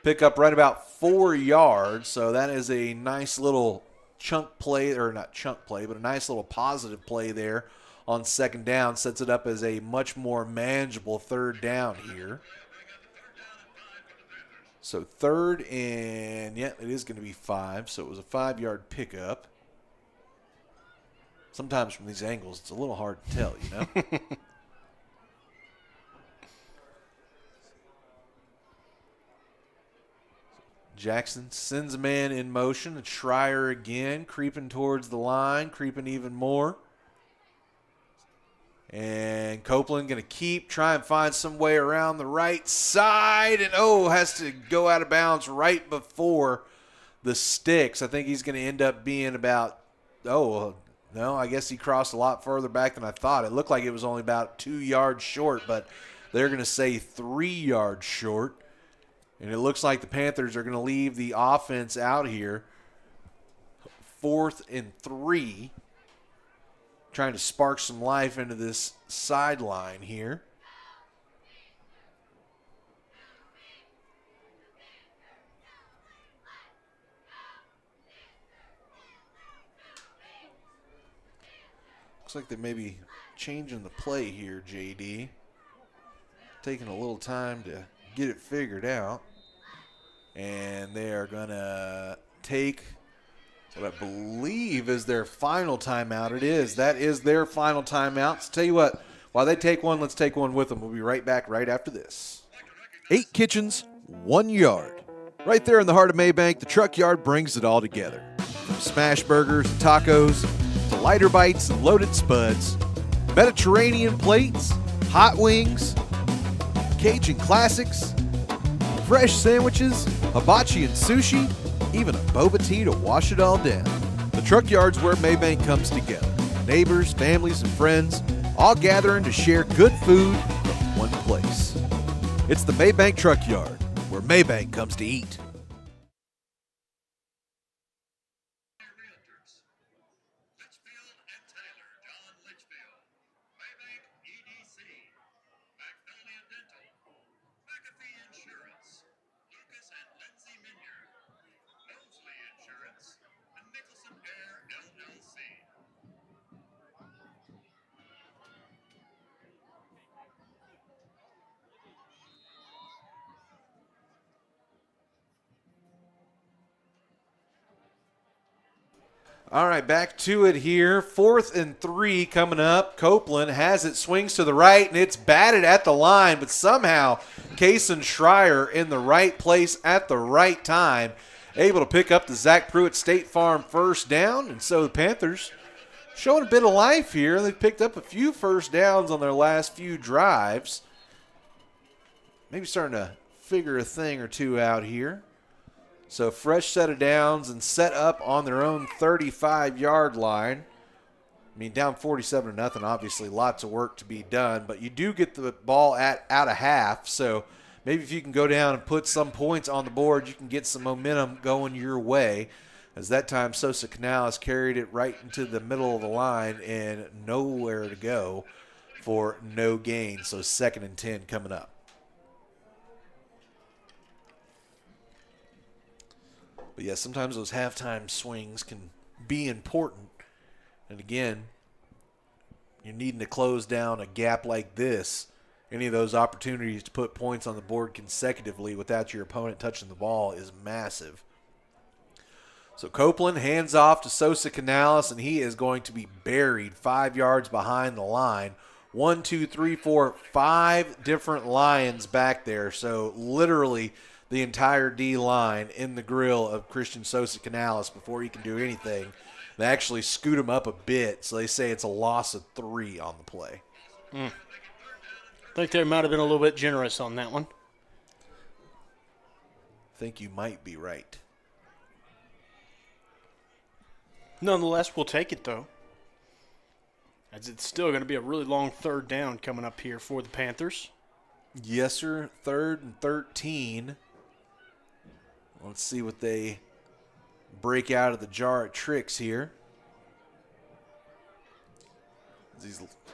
pick up right about 4 yards. So that is a nice little chunk play, or not chunk play, but a nice little positive play there on 2nd down. Sets it up as a much more manageable 3rd down here. So 3rd and, yeah, it is going to be 5. So it was a 5-yard pickup. Sometimes from these angles, it's a little hard to tell, you know? Jackson sends a man in motion. And Schreier again, creeping towards the line, creeping even more. And Copeland going to keep, try and find some way around the right side. And, has to go out of bounds right before the sticks. I think he's going to end up being about, no, I guess he crossed a lot further back than I thought. It looked like it was only about 2 yards short, but they're going to say 3 yards short. And it looks like the Panthers are going to leave the offense out here. 4th and 3. Trying to spark some life into this sideline here. Looks like they maybe changing the play here, JD. Taking a little time to get it figured out. And they are going to take what I believe is their final timeout. It is. That is their final timeout. So tell you what, while they take one, let's take one with them. We'll be right back right after this. 8 kitchens, 1 yard. Right there in the heart of Mabank, the truck yard brings it all together. From smash burgers and tacos to lighter bites and loaded spuds, Mediterranean plates, hot wings, Cajun classics, fresh sandwiches, hibachi and sushi, even a boba tea to wash it all down. The truck yard's where Mabank comes together. Neighbors, families, and friends all gathering to share good food from one place. It's the Mabank Truck Yard, where Mabank comes to eat. Litchfield and Taylor, John Litchfield. Mabank EDC. Magnolia Dental. McAfee Insurance. Lucas and Lindsay Minier. Mosley Insurance. And Nicholson Air LLC. All right, back to it here. 4th and 3 coming up. Copeland has it, swings to the right, and it's batted at the line, but somehow Kason Schreier in the right place at the right time, able to pick up the Zach Pruitt State Farm first down, and so the Panthers showing a bit of life here. They've picked up a few first downs on their last few drives. Maybe starting to figure a thing or two out here. So fresh set of downs and set up on their own 35-yard line. I mean, down 47-0, obviously lots of work to be done, but you do get the ball out of half, so maybe if you can go down and put some points on the board, you can get some momentum going your way. As that time, Sosa Canales carried it right into the middle of the line and nowhere to go for no gain. So 2nd and 10 coming up. But yeah, sometimes those halftime swings can be important. And again, you're needing to close down a gap like this. Any of those opportunities to put points on the board consecutively without your opponent touching the ball is massive. So Copeland hands off to Sosa Canales, and he is going to be buried 5 yards behind the line. 1, 2, 3, 4, 5 different Lions back there. So literally the entire D-line in the grill of Christian Sosa Canales before he can do anything. They actually scoot him up a bit, so they say it's a loss of 3 on the play. I think they might have been a little bit generous on that one. I think you might be right. Nonetheless, we'll take it, though, as it's still going to be a really long 3rd down coming up here for the Panthers. Yes, sir. 3rd and 13. Let's see what they break out of the jar of tricks here.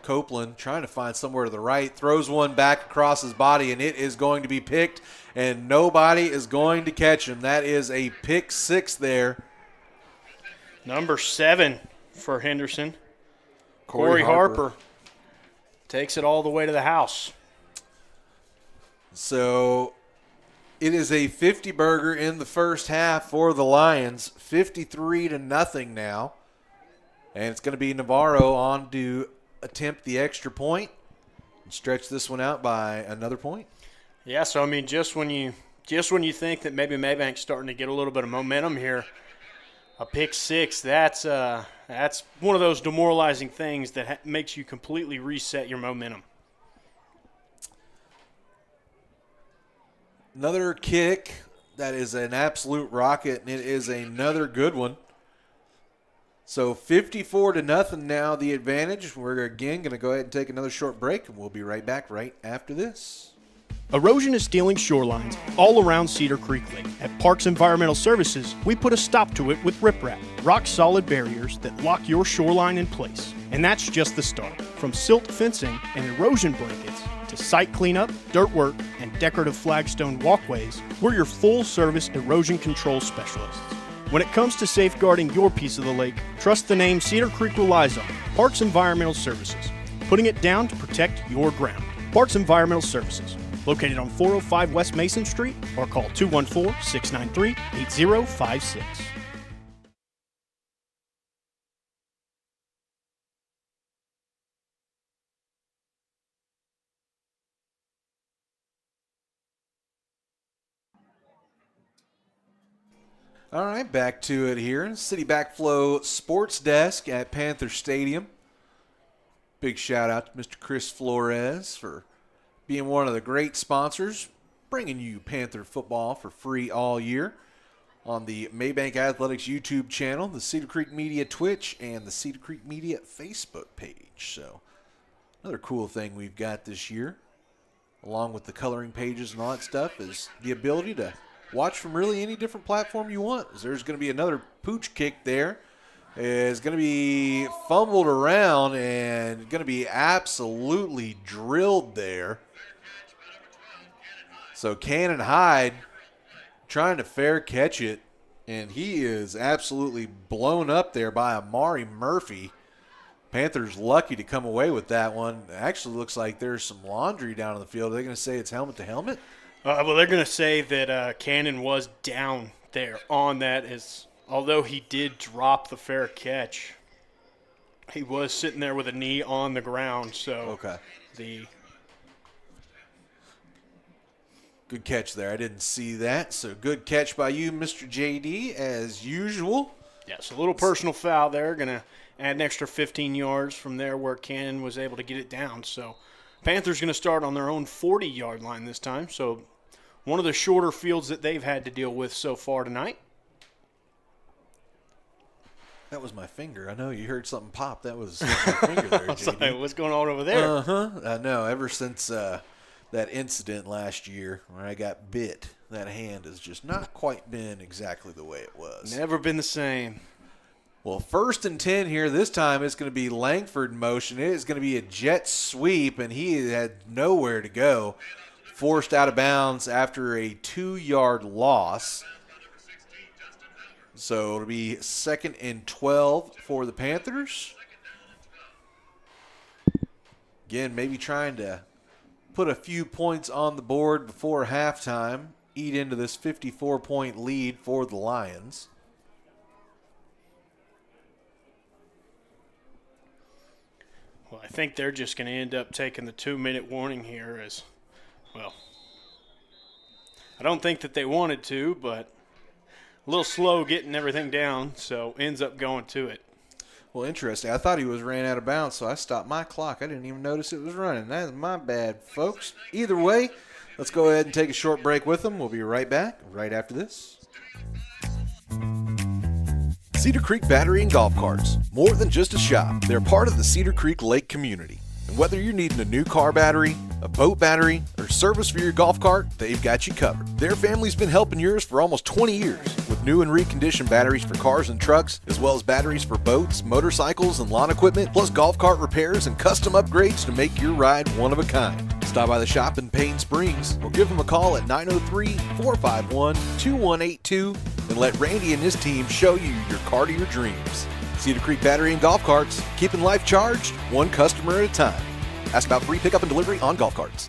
Copeland trying to find somewhere to the right, throws one back across his body, and it is going to be picked, and nobody is going to catch him. That is a pick 6 there. Number 7 for Henderson. Corey Harper takes it all the way to the house. So it is a 50-burger in the first half for the Lions, 53-0 now. And it's going to be Navarro on to attempt the extra point and stretch this one out by another point. Yeah, so I mean, just when you think that maybe Mabank's starting to get a little bit of momentum here, a pick 6, that's one of those demoralizing things that makes you completely reset your momentum. Another kick that is an absolute rocket, and it is another good one. So 54-0 now, the advantage. We're again going to go ahead and take another short break, and we'll be right back right after this. Erosion is stealing shorelines all around Cedar Creek Lake. At Parks Environmental Services, we put a stop to it with riprap, rock-solid barriers that lock your shoreline in place. And that's just the start. From silt fencing and erosion blankets to site cleanup, dirt work, and decorative flagstone walkways, we're your full-service erosion control specialists. When it comes to safeguarding your piece of the lake, trust the name Cedar Creek relies on, Parks Environmental Services. putting it down to protect your ground. Bart's Environmental Services, located on 405 West Mason Street, or call 214-693-8056. All right, back to it here. City Backflow Sports Desk at Panther Stadium. Big shout out to Mr. Chris Flores for being one of the great sponsors, bringing you Panther football for free all year on the Mabank Athletics YouTube channel, the Cedar Creek Media Twitch, and the Cedar Creek Media Facebook page. So another cool thing we've got this year, along with the coloring pages and all that stuff, is the ability to watch from really any different platform you want. There's going to be another pooch kick there. It's going to be fumbled around and going to be absolutely drilled there. So Cannon Hyde trying to fair catch it, and he is absolutely blown up there by Amari Murphy. Panthers lucky to come away with that one. It actually looks like there's some laundry down on the field. Are they going to say it's helmet to helmet? Well, they're going to say that Cannon was down there on that. Although he did drop the fair catch, he was sitting there with a knee on the ground. So okay. The good catch there. I didn't see that. So good catch by you, Mr. JD, as usual. Yes, a little personal foul there. Going to add an extra 15 yards from there where Cannon was able to get it down. So Panthers going to start on their own 40-yard line this time. So one of the shorter fields that they've had to deal with so far tonight. That was my finger. I know you heard something pop. That was my finger there, JD. Sorry, what's going on over there? Uh-huh. I know. Ever since that incident last year where I got bit, that hand has just not quite been exactly the way it was. Never been the same. Well, 1st and 10 here. This time it's going to be Langford in motion. It is going to be a jet sweep, and he had nowhere to go. Forced out of bounds after a 2-yard loss. So it'll be 2nd and 12 for the Panthers. Again, maybe trying to put a few points on the board before halftime. Eat into this 54-point lead for the Lions. Well, I think they're just going to end up taking the 2-minute warning here as, well, I don't think that they wanted to, but a little slow getting everything down, so ends up going to it. Well, interesting. I thought he was ran out of bounds, so I stopped my clock. I didn't even notice it was running. That's my bad, folks. Either way, let's go ahead and take a short break with them. We'll be right back right after this. Cedar Creek Battery and Golf Carts. More than just a shop, they're part of the Cedar Creek Lake community. And whether you're needing a new car battery, a boat battery, or service for your golf cart, they've got you covered. Their family's been helping yours for almost 20 years with new and reconditioned batteries for cars and trucks, as well as batteries for boats, motorcycles, and lawn equipment, plus golf cart repairs and custom upgrades to make your ride one of a kind. Stop by the shop in Payne Springs or give them a call at 903-451-2182 and let Randy and his team show you your car to your dreams. Cedar Creek Battery and Golf Carts, keeping life charged, one customer at a time. Ask about free pickup and delivery on golf carts.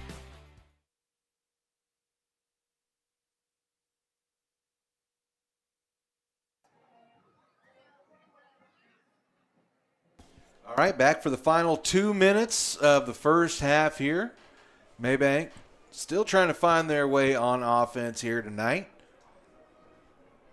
All right, back for the final 2 minutes of the first half here. Mabank still trying to find their way on offense here tonight.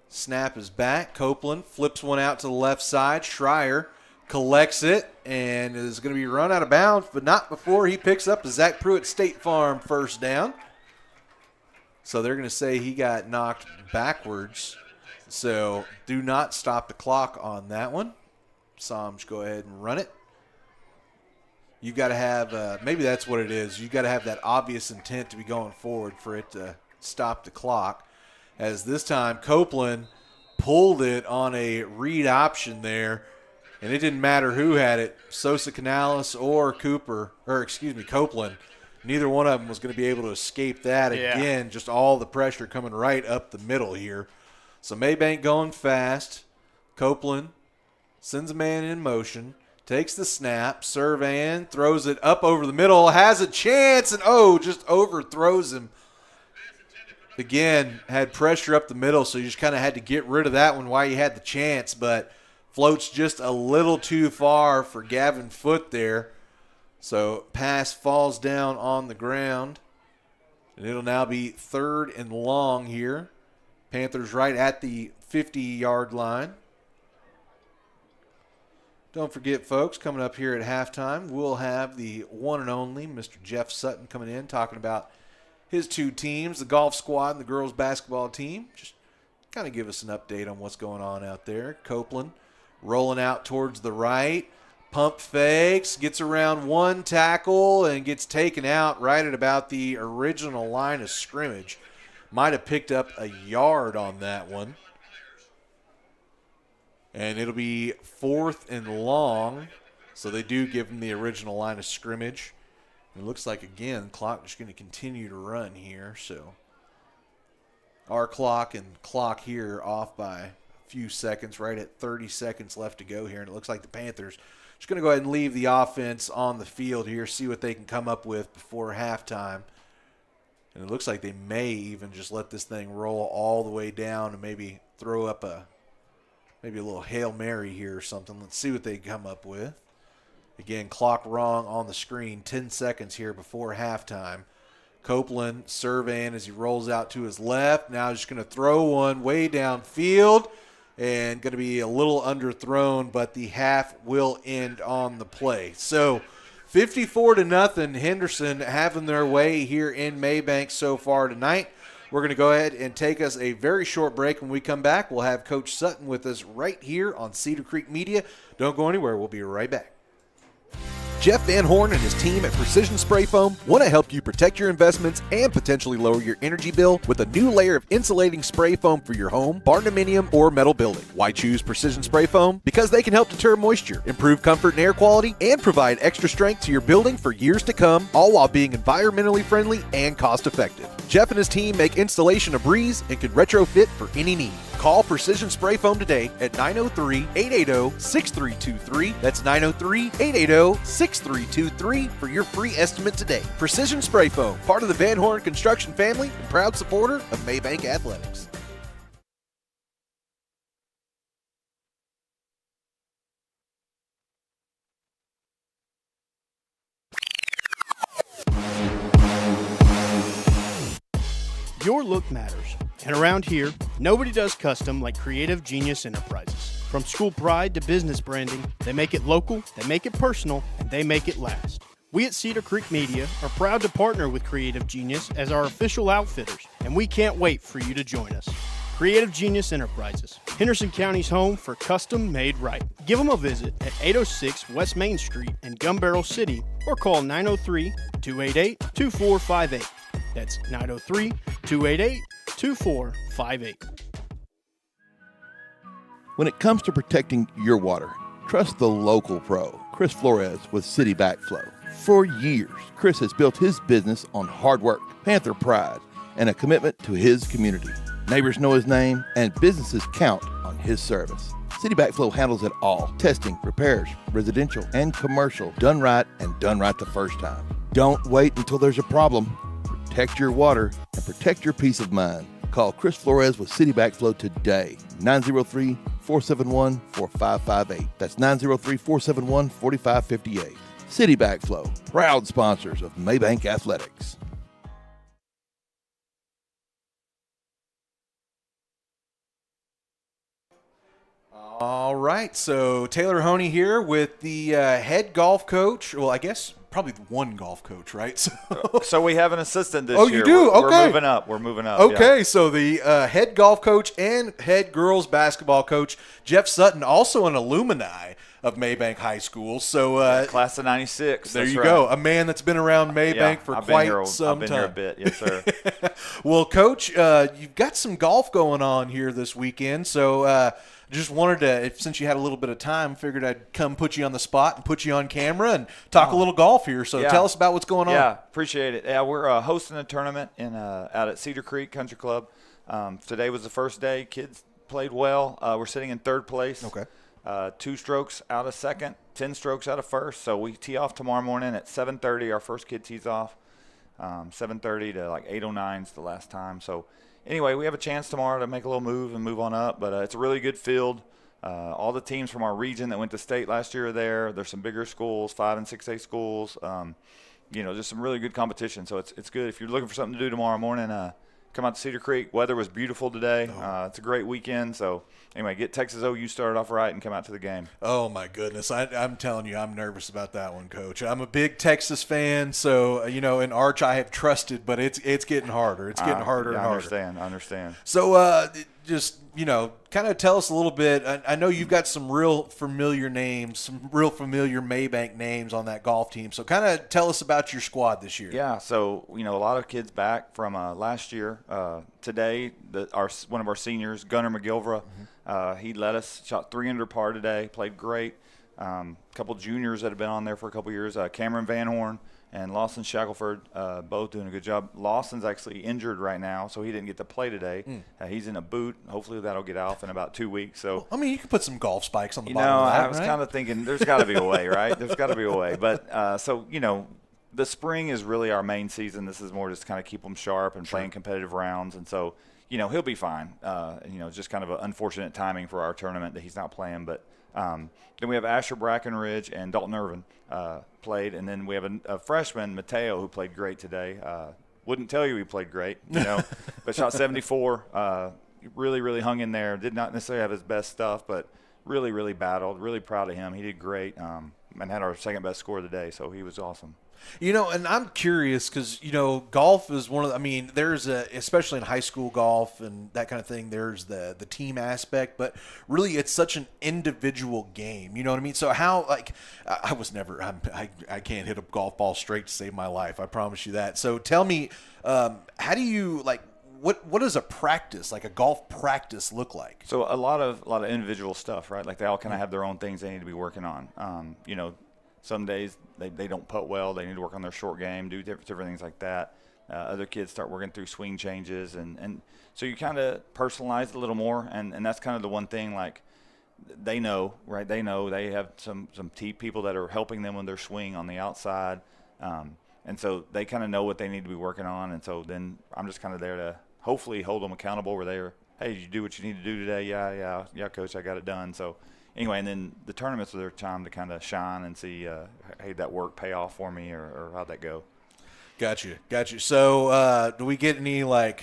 Snap is back. Copeland flips one out to the left side. Schreier collects it and is going to be run out of bounds, but not before he picks up the Zach Pruitt State Farm first down. So they're going to say he got knocked backwards. So do not stop the clock on that one. Somj, go ahead and run it. You've got to have, maybe that's what it is. You've got to have that obvious intent to be going forward for it to stop the clock. As this time Copeland pulled it on a read option there, and it didn't matter who had it, Sosa Canales or Copeland. Neither one of them was going to be able to escape that. Yeah. Again, just all the pressure coming right up the middle here. So Mabank going fast. Copeland sends a man in motion, Takes the snap, surveying, throws it up over the middle, has a chance, and just overthrows him. Again, had pressure up the middle, so you just kind of had to get rid of that one while you had the chance, but floats just a little too far for Gavin Foote there. So pass falls down on the ground, and it'll now be 3rd and long here. Panthers right at the 50-yard line. Don't forget, folks, coming up here at halftime, we'll have the one and only Mr. Jeff Sutton coming in talking about his 2 teams, the golf squad and the girls basketball team. Just kind of give us an update on what's going on out there. Copeland rolling out towards the right. Pump fakes, gets around 1 tackle, and gets taken out right at about the original line of scrimmage. Might have picked up a yard on that one. And it'll be 4th and long. So they do give him the original line of scrimmage. It looks like, again, the clock is going to continue to run here. So our clock and clock here off by a few seconds, right at 30 seconds left to go here. And it looks like the Panthers just going to go ahead and leave the offense on the field here, see what they can come up with before halftime. And it looks like they may even just let this thing roll all the way down and maybe throw up maybe a little Hail Mary here or something. Let's see what they come up with. Again, clock wrong on the screen. 10 seconds here before halftime. Copeland surveying as he rolls out to his left. Now he's just going to throw one way downfield and going to be a little underthrown, but the half will end on the play. So 54-0, Henderson having their way here in Mabank so far tonight. We're going to go ahead and take us a very short break. When we come back, we'll have Coach Sutton with us right here on Cedar Creek Media. Don't go anywhere. We'll be right back. Jeff Van Horn and his team at Precision Spray Foam want to help you protect your investments and potentially lower your energy bill with a new layer of insulating spray foam for your home, barndominium, or metal building. Why choose Precision Spray Foam? Because they can help deter moisture, improve comfort and air quality, and provide extra strength to your building for years to come, all while being environmentally friendly and cost-effective. Jeff and his team make installation a breeze and can retrofit for any need. Call Precision Spray Foam today at 903-880-6323. That's 903-880-6323 for your free estimate today. Precision Spray Foam, part of the Van Horn Construction family and proud supporter of Mabank Athletics. Your look matters. And around here, nobody does custom like Creative Genius Enterprises. From school pride to business branding, they make it local, they make it personal, and they make it last. We at Cedar Creek Media are proud to partner with Creative Genius as our official outfitters, and we can't wait for you to join us. Creative Genius Enterprises, Henderson County's home for custom made right. Give them a visit at 806 West Main Street in Gun Barrel City or call 903-288-2458. That's 903-288-2458. When it comes to protecting your water, trust the local pro, Chris Flores with City Backflow. For years, Chris has built his business on hard work, Panther pride, and a commitment to his community. Neighbors know his name, and businesses count on his service. City Backflow handles it all. Testing, repairs, residential and commercial, done right and done right the first time. Don't wait until there's a problem. Protect your water and protect your peace of mind. Call Chris Flores with City Backflow today, 903-471-4558. That's 903-471-4558. City Backflow, proud sponsors of Mabank Athletics. All right, so Taylor Honey here with the head golf coach. Well, I guess probably one golf coach, right? So we have an assistant this year. Oh, you do? Okay. We're moving up. We're moving up. Okay, yeah. so the head golf coach and head girls basketball coach, Jeff Sutton, also an alumni of Mabank High School. So Class of 96. There that's you right. go. A man that's been around Mabank for quite some I've been time. here a bit. Yes, sir. Well, Coach, you've got some golf going on here this weekend. So just wanted to, since you had a little bit of time, figured I'd come put you on the spot and put you on camera and talk a little golf here. So tell us about what's going on. Yeah, appreciate it. Yeah, we're hosting a tournament out at Cedar Creek Country Club. Today was the first day. Kids played well. We're sitting in third place. Okay. 2 strokes out of second, 10 strokes out of first. So we tee off tomorrow morning at 7:30. Our first kid tees off 7:30 to like 8:09 is the last time. So anyway, we have a chance tomorrow to make a little move and move on up. But it's a really good field. All the teams from our region that went to state last year are there. There's some bigger schools, 5 and 6A schools. Just some really good competition. So it's good. If you're looking for something to do tomorrow morning, come out to Cedar Creek. Weather was beautiful today. It's a great weekend. So anyway, get Texas OU started off right and come out to the game. Oh, my goodness. I'm telling you, I'm nervous about that one, Coach. I'm a big Texas fan, so, in Arch I have trusted, but it's getting harder. It's getting harder and harder. I understand. So just, kind of tell us a little bit. I know you've got some real familiar names, some real familiar Mabank names on that golf team. So kind of tell us about your squad this year. Yeah, so, a lot of kids back from last year. Today, one of our seniors, Gunnar McGilvra, he led us, shot 3 under par today, played great. A couple juniors that have been on there for a couple years, Cameron Van Horn and Lawson Shackelford, both doing a good job. Lawson's actually injured right now, so he didn't get to play today. He's in a boot. Hopefully that'll get off in about 2 weeks. So you could put some golf spikes on the bottom of that, I was kind of thinking there's got to be a way, right? There's got to be a way. But the spring is really our main season. This is more just kind of keep him sharp and playing competitive rounds. And so, he'll be fine. Just kind of an unfortunate timing for our tournament that he's not playing. But then we have Asher Brackenridge and Dalton Irvin played. And then we have a freshman, Mateo, who played great today. Wouldn't tell you he played great, but shot 74. Really, really hung in there. Did not necessarily have his best stuff, but really, really battled. Really proud of him. He did great and had our second best score of the day, so he was awesome. And I'm curious because, golf is one of the, there's especially in high school golf and that kind of thing, there's the team aspect, but really it's such an individual game. You know what I mean? So how, I was never, I can't hit a golf ball straight to save my life. I promise you that. So tell me, how do you, what does a practice, like a golf practice, look like? So a lot of individual stuff, right? Like they all kind of have their own things they need to be working on. Some days they don't putt well. They need to work on their short game, do different things like that. Other kids start working through swing changes. And so you kind of personalize it a little more. And that's kind of the one thing, they know, right? They know they have some people that are helping them with their swing on the outside. And so they kind of know what they need to be working on. And so then I'm just kind of there to hopefully hold them accountable where they're, hey, did you do what you need to do today? Yeah, Coach, I got it done. So anyway, and then the tournaments are their time to kind of shine and see, hey, that work pay off for me or how'd that go? Got you. So do we get any, are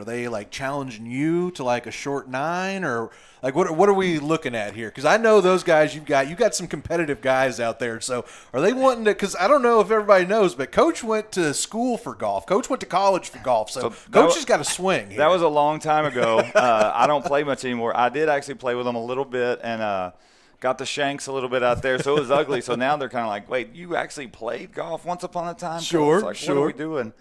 they, challenging you to, a short 9? Or, what are we looking at here? Because I know those guys you've got some competitive guys out there. So are they wanting to – because I don't know if everybody knows, but Coach went to school for golf. Coach went to college for golf. So Coach has got a swing here. That was a long time ago. I don't play much anymore. I did actually play with them a little bit and got the shanks a little bit out there, so it was ugly. So now they're kind of like, wait, you actually played golf once upon a time? Sure. What are we doing?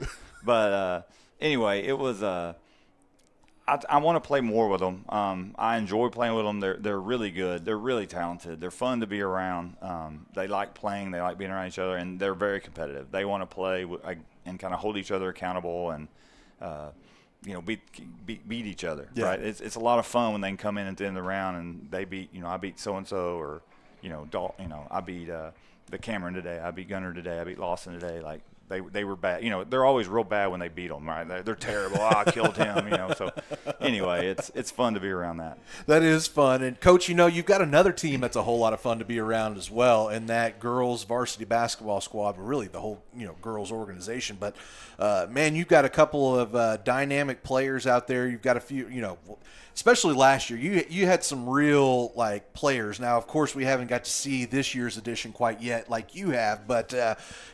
But anyway, it was I want to play more with them. I enjoy playing with them. They're really good. They're really talented. They're fun to be around. They like playing. They like being around each other, and they're very competitive. They want to play and kind of hold each other accountable and beat each other, right? It's a lot of fun when they can come in at the end of the round and they beat, I beat so-and-so or, I beat the Cameron today. I beat Gunnar today. I beat Lawson today. They were bad. They're always real bad when they beat them, right? They're terrible. I killed him, So anyway, it's fun to be around that. That is fun. And, Coach, you've got another team that's a whole lot of fun to be around as well, and that girls varsity basketball squad, but really the whole, girls organization. But, man, you've got a couple of dynamic players out there. You've got a few, especially last year, you had some real, players. Now, of course, we haven't got to see this year's edition quite yet like you have, but,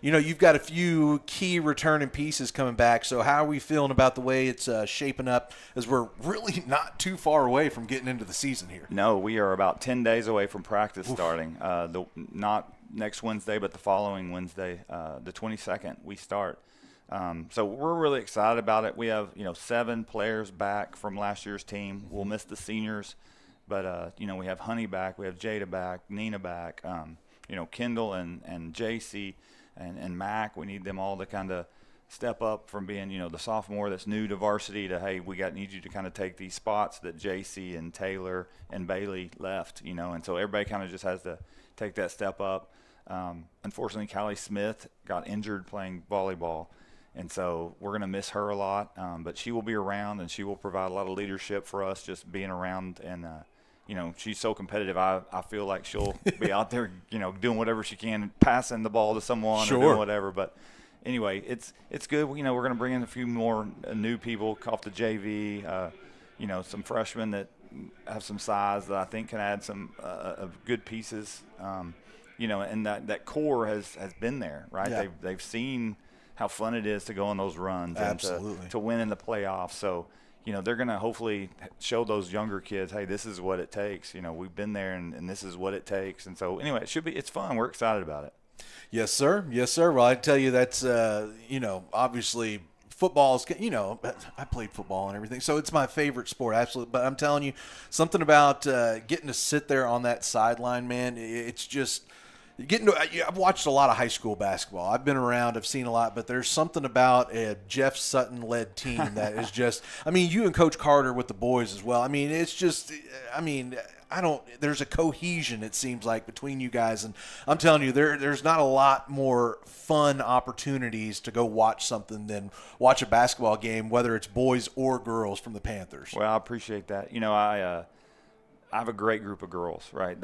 you've got a few key returning pieces coming back. So how are we feeling about the way it's shaping up as we're really not too far away from getting into the season here? No, we are about 10 days away from practice starting. Not next Wednesday, but the following Wednesday, the 22nd, we start. So we're really excited about it. We have, 7 players back from last year's team. We'll miss the seniors, but, we have Honey back. We have Jada back, Nina back, Kendall and JC and Mac. We need them all to kind of step up from being, the sophomore that's new to varsity to, hey, need you to kind of take these spots that JC and Taylor and Bailey left, and so everybody kind of just has to take that step up. Unfortunately, Callie Smith got injured playing volleyball, and so we're going to miss her a lot, but she will be around, and she will provide a lot of leadership for us just being around. And, she's so competitive. I feel like she'll be out there, doing whatever she can, passing the ball to someone or doing whatever. But anyway, it's good. We're going to bring in a few more new people off the JV, some freshmen that have some size that I think can add some good pieces. And that core has been there, right? Yeah. They've seen how fun it is to go on those runs Absolutely. and to win in the playoffs. So, they're going to hopefully show those younger kids, hey, this is what it takes. We've been there, and this is what it takes. And so, anyway, it's fun. We're excited about it. Yes, sir. Yes, sir. Well, I tell you, that's, obviously football is, I played football and everything, so it's my favorite sport, absolutely. But I'm telling you, something about getting to sit there on that sideline, man, it's just – I've watched a lot of high school basketball. I've been around. I've seen a lot. But there's something about a Jeff Sutton-led team that is just – you and Coach Carter with the boys as well. It's just – there's a cohesion, it seems like, between you guys. And I'm telling you, there's not a lot more fun opportunities to go watch something than watch a basketball game, whether it's boys or girls from the Panthers. Well, I appreciate that. I have a great group of girls, right?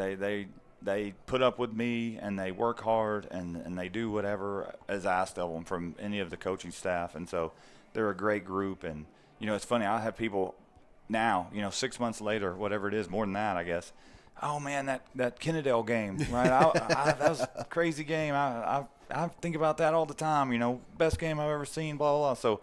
They put up with me, and they work hard, and they do whatever is asked of them from any of the coaching staff. And so they're a great group. And, it's funny. I have people now, 6 months later, whatever it is, more than that, I guess. Oh, man, that Kennedale game, right? That was a crazy game. I think about that all the time, best game I've ever seen, blah, blah, blah. So,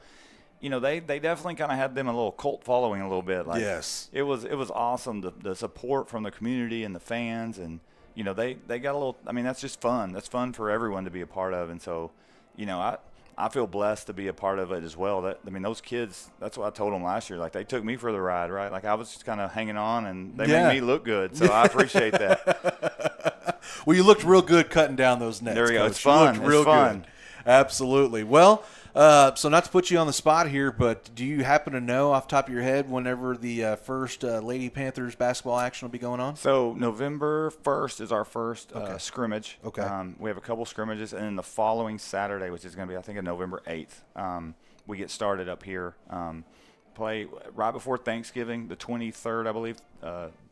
they definitely kind of had them a little cult following a little bit. Like, yes. It was awesome, the support from the community and the fans, and they got a little – that's just fun. That's fun for everyone to be a part of. And so, I feel blessed to be a part of it as well. Those kids, that's what I told them last year. Like, they took me for the ride, right? Like, I was just kind of hanging on, and they made me look good. So I appreciate that. Well, you looked real good cutting down those nets. There you go. Coach. It's fun. Real fun. Good. Absolutely. Well, so not to put you on the spot here, but do you happen to know off the top of your head whenever the first Lady Panthers basketball action will be going on? So November 1st is our first scrimmage. Okay. We have a couple scrimmages, and then the following Saturday, which is going to be, I think, November 8th, we get started up here. Play right before Thanksgiving, the 23rd, I believe,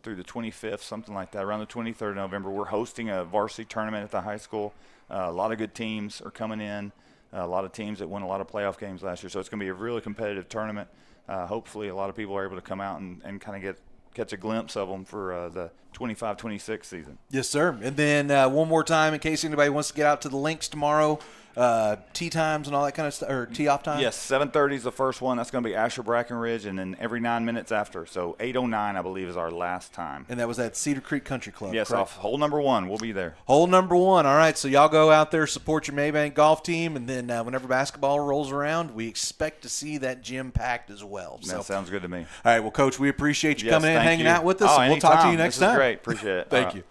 through the 25th, something like that. Around the 23rd of November, we're hosting a varsity tournament at the high school. A lot of good teams are coming in. A lot of teams that won a lot of playoff games last year. So it's going to be a really competitive tournament. Hopefully a lot of people are able to come out and kind of catch a glimpse of them for the 25-26 season. Yes, sir. And then one more time, in case anybody wants to get out to the links tomorrow, tee times and all that kind of stuff, or tee off time? Yes, 7:30 is the first one. That's going to be Asher Brackenridge, and then every 9 minutes after. So 8:09, I believe, is our last time. And that was at Cedar Creek Country Club. Yes, correct? off hole number 1. We'll be there. Hole number 1. All right, so y'all go out there, support your Mabank golf team, and then whenever basketball rolls around, we expect to see that gym packed as well. So, that sounds good to me. All right, well, Coach, we appreciate you coming in and hanging out with us, and we'll talk to you next time. This is great. Appreciate it. Thank you.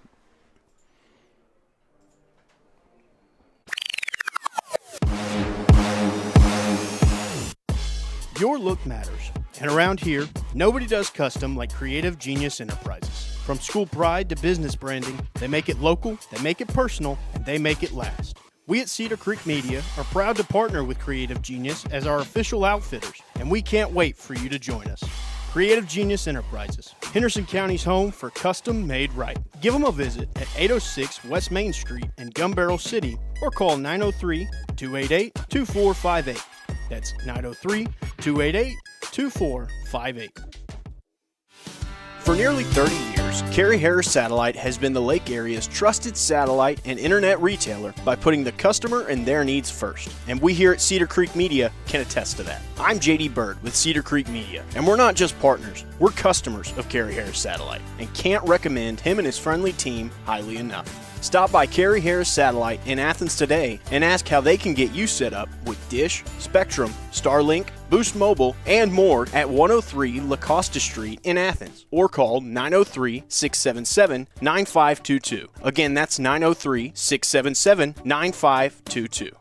Your look matters, and around here, nobody does custom like Creative Genius Enterprises. From school pride to business branding, they make it local, they make it personal, and they make it last. We at Cedar Creek Media are proud to partner with Creative Genius as our official outfitters, and we can't wait for you to join us. Creative Genius Enterprises, Henderson County's home for custom made right. Give them a visit at 806 West Main Street in Gun Barrel City or call 903-288-2458. That's 903-288-2458. For nearly 30 years, Carrie Harris Satellite has been the Lake area's trusted satellite and internet retailer by putting the customer and their needs first. And we here at Cedar Creek Media can attest to that. I'm JD Bird with Cedar Creek Media, and we're not just partners, we're customers of Carrie Harris Satellite, and can't recommend him and his friendly team highly enough. Stop by Carrie Harris Satellite in Athens today and ask how they can get you set up with Dish, Spectrum, Starlink, Boost Mobile, and more at 103 La Costa Street in Athens, or call 903-677-9522. Again, that's 903-677-9522.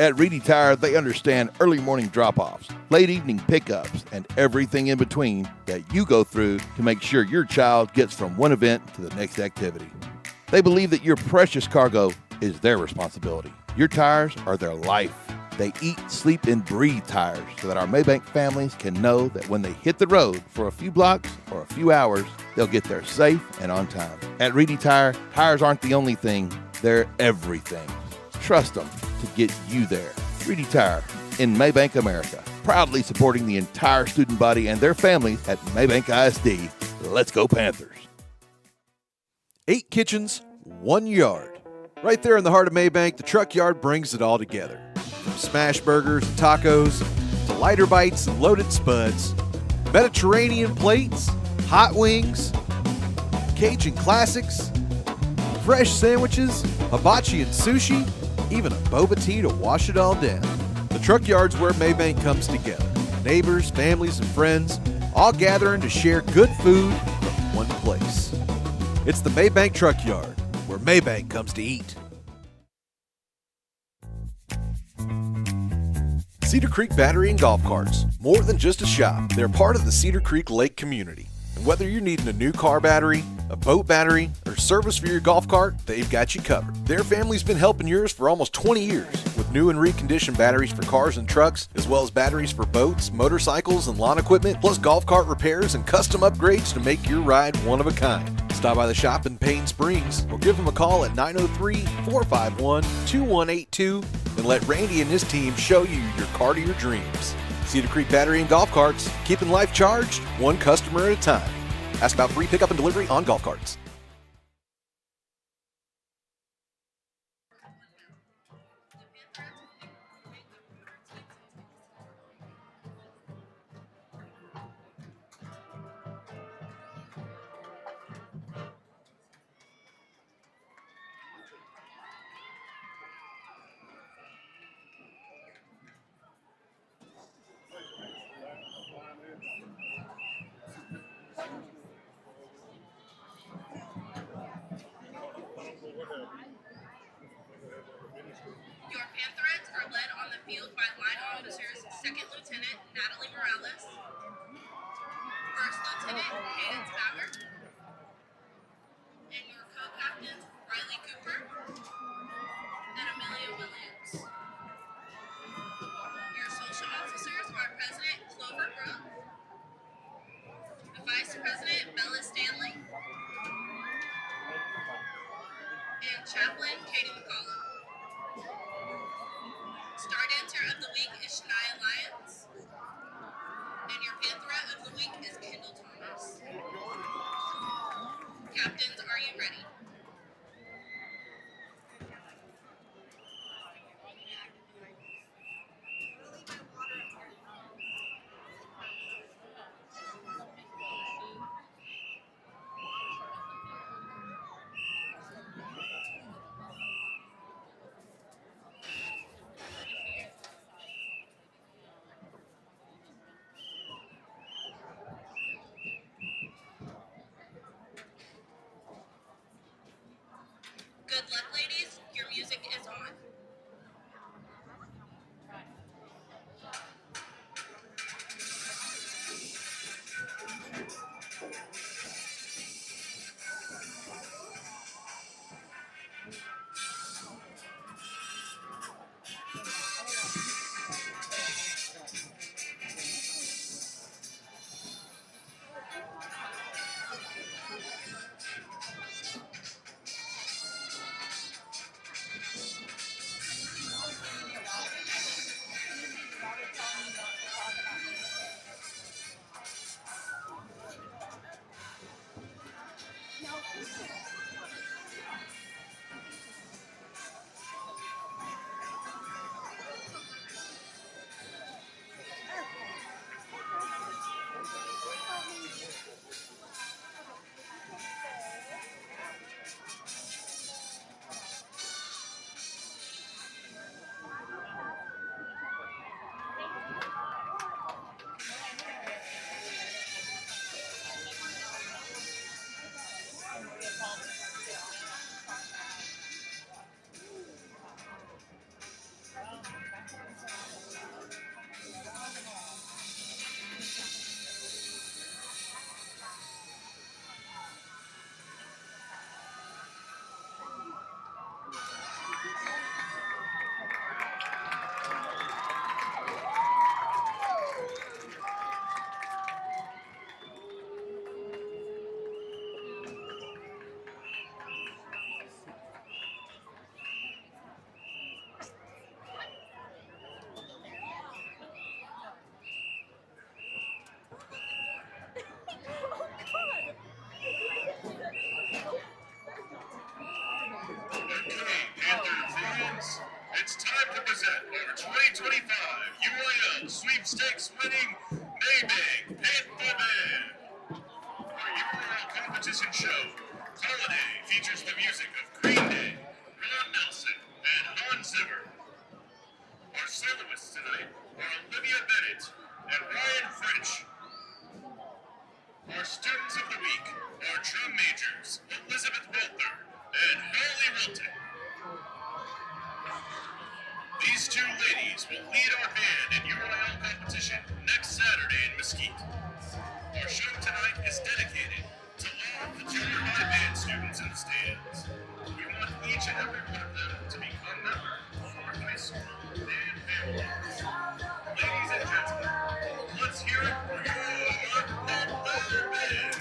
At Reedy Tire, they understand early morning drop-offs, late evening pickups, and everything in between that you go through to make sure your child gets from one event to the next activity. They believe that your precious cargo is their responsibility. Your tires are their life. They eat, sleep, and breathe tires so that our Mabank families can know that when they hit the road for a few blocks or a few hours, they'll get there safe and on time. At Reedy Tire, tires aren't the only thing, they're everything. Trust them to get you there. Reedy Tire in Mabank, America. Proudly supporting the entire student body and their families at Mabank ISD. Let's go Panthers. 8 kitchens, 1 yard. Right there in the heart of Mabank, the truck yard brings it all together. From smash burgers and tacos to lighter bites and loaded spuds, Mediterranean plates, hot wings, Cajun classics, fresh sandwiches, hibachi and sushi, even a boba tea to wash it all down. The truck yard's where Mabank comes together. Neighbors, families, and friends all gathering to share good food from one place. It's the Mabank Truck Yard, where Mabank comes to eat. Cedar Creek Battery and Golf Carts. More than just a shop, they're part of the Cedar Creek Lake community. And whether you're needing a new car battery, a boat battery, or service for your golf cart, they've got you covered. Their family's been helping yours for almost 20 years with new and reconditioned batteries for cars and trucks, as well as batteries for boats, motorcycles, and lawn equipment, plus golf cart repairs and custom upgrades to make your ride one of a kind. Stop by the shop in Payne Springs or give them a call at 903-451-2182 and let Randy and his team show you your car to your dreams. Cedar Creek Battery and Golf Carts, keeping life charged, one customer at a time. Ask about free pickup and delivery on golf carts. Your Panthers are led on the field by line officers Second Lieutenant Natalie Morales, First Lieutenant Cadence Bauer, and your co-captains Riley Cooper and Amelia Williams. Your social officers are President Clover Brooke, the Vice President Bella Stanley, and Chaplain Katie McCollum. Star Dancer of the Week is Shania Lyons, and your Panther of the Week is Kendall Thomas. Captains, are you ready? time to present our 2025 UIL Sweepstakes winning Mabank Panther Band. Our UIL competition show, Holiday, features the music of Green Day, Ron Nelson, and Hans Zimmer. Our soloists tonight are Olivia Bennett and Ryan French. Our students of the week are drum majors Elizabeth Bolter and Holly Wilton. These two ladies will lead our band in UIL competition next Saturday in Mesquite. Our show tonight is dedicated to all the junior high band students in the stands. We want each and every one of them to become members of our high school band family. Ladies and gentlemen, let's hear it for your Panther Band.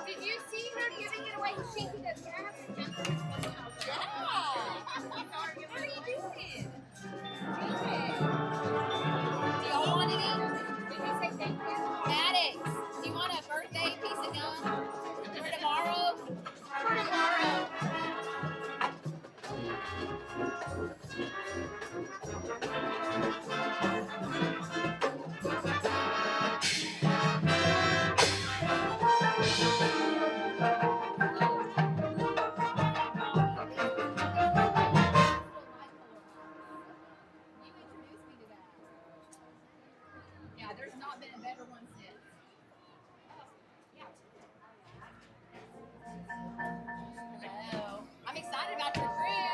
Did you see her giving it away? She did that. Yeah. What are you doing? Do y'all want any? Did you say thank you? Maddox, do you want a birthday piece of gum for tomorrow? For tomorrow. Yeah, there's not been a better one since. Hello. I'm excited about your cruise.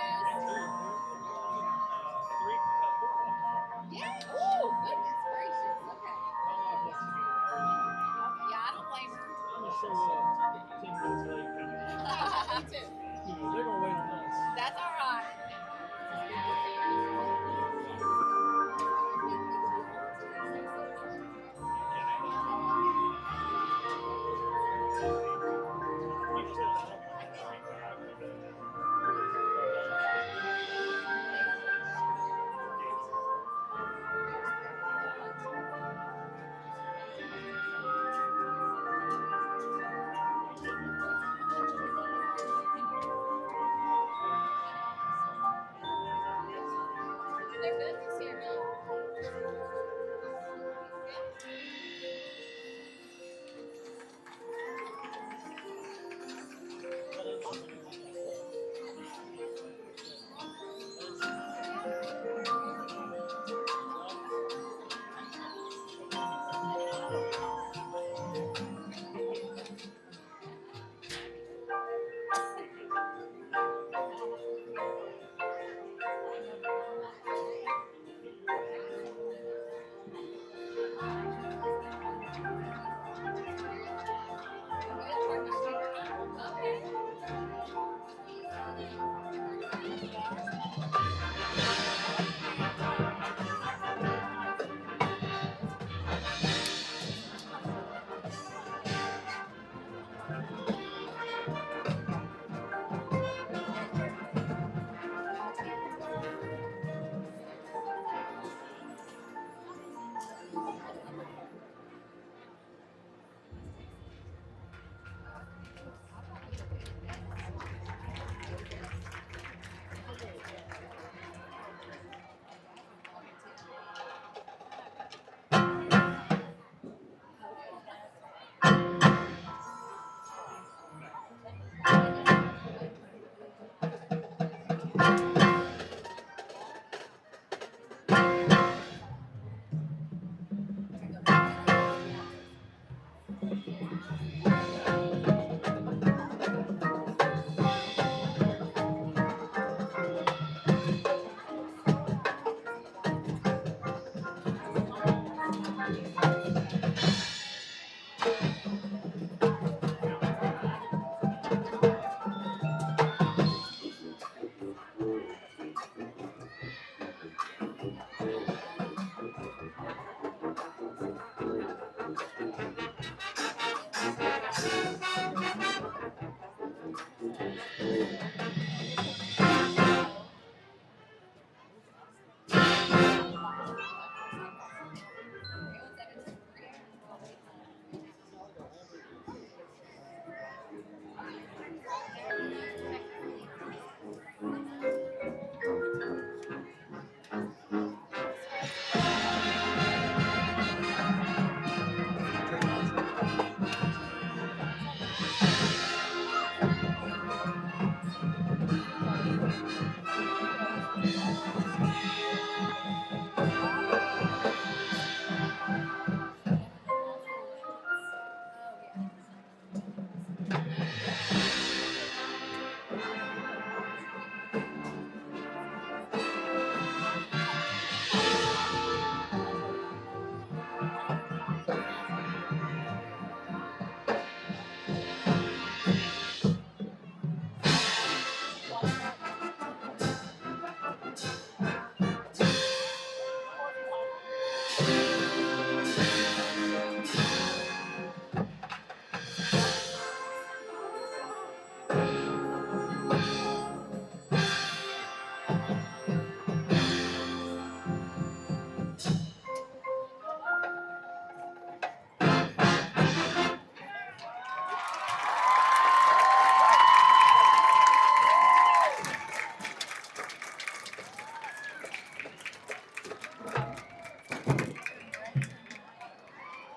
Yeah. Oh, goodness gracious. Okay.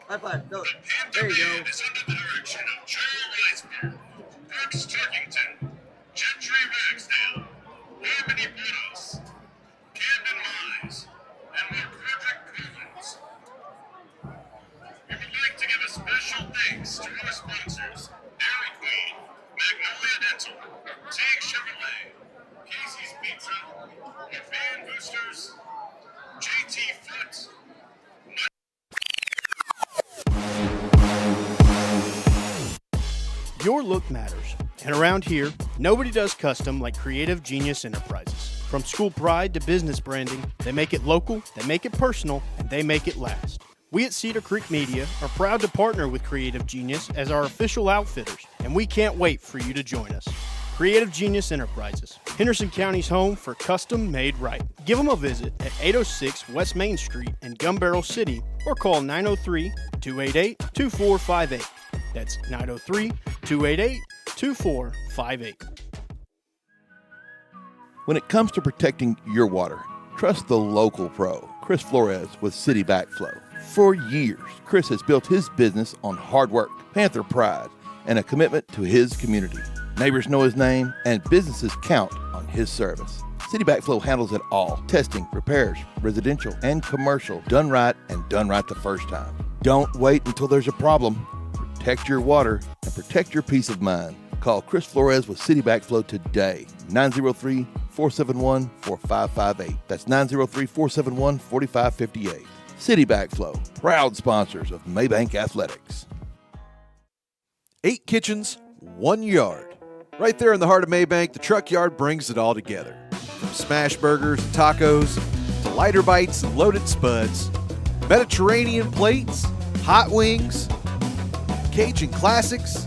High five. Go. The There you go. band is under the direction of Joe Weisberg, Brooks Turkington, Gentry Ragsdale, Harmony Burros, Camden Mize, and McCordrick Collins. We would like to give a special thanks to our sponsors, Dairy Queen, Magnolia Dental, Teague Chevrolet, Casey's Pizza, Van Boosters, JT Foot, Your look matters, and around here, nobody does custom like Creative Genius Enterprises. From school pride to business branding, they make it local, they make it personal, and they make it last. We at Cedar Creek Media are proud to partner with Creative Genius as our official outfitters, and we can't wait for you to join us. Creative Genius Enterprises, Henderson County's home for custom made right. Give them a visit at 806 West Main Street in Gun Barrel City or call 903-288-2458. That's 903-288-2458. When it comes to protecting your water, Trust the local pro, Chris Flores with City Backflow. For years, Chris has built his business on hard work, Panther pride, and a commitment to his community. Neighbors know his name, and businesses count on his service. City Backflow handles it all. Testing, repairs, residential and commercial, done right and done right the first time. Don't wait until there's a problem. Protect your water and protect your peace of mind. Call Chris Flores with City Backflow today, 903-471-4558. That's 903-471-4558. City Backflow, proud sponsors of Mabank Athletics. 8 kitchens, 1 yard. Right there in the heart of Mabank, the truck yard brings it all together. From smash burgers and tacos to lighter bites and loaded spuds, Mediterranean plates, hot wings, Cajun classics,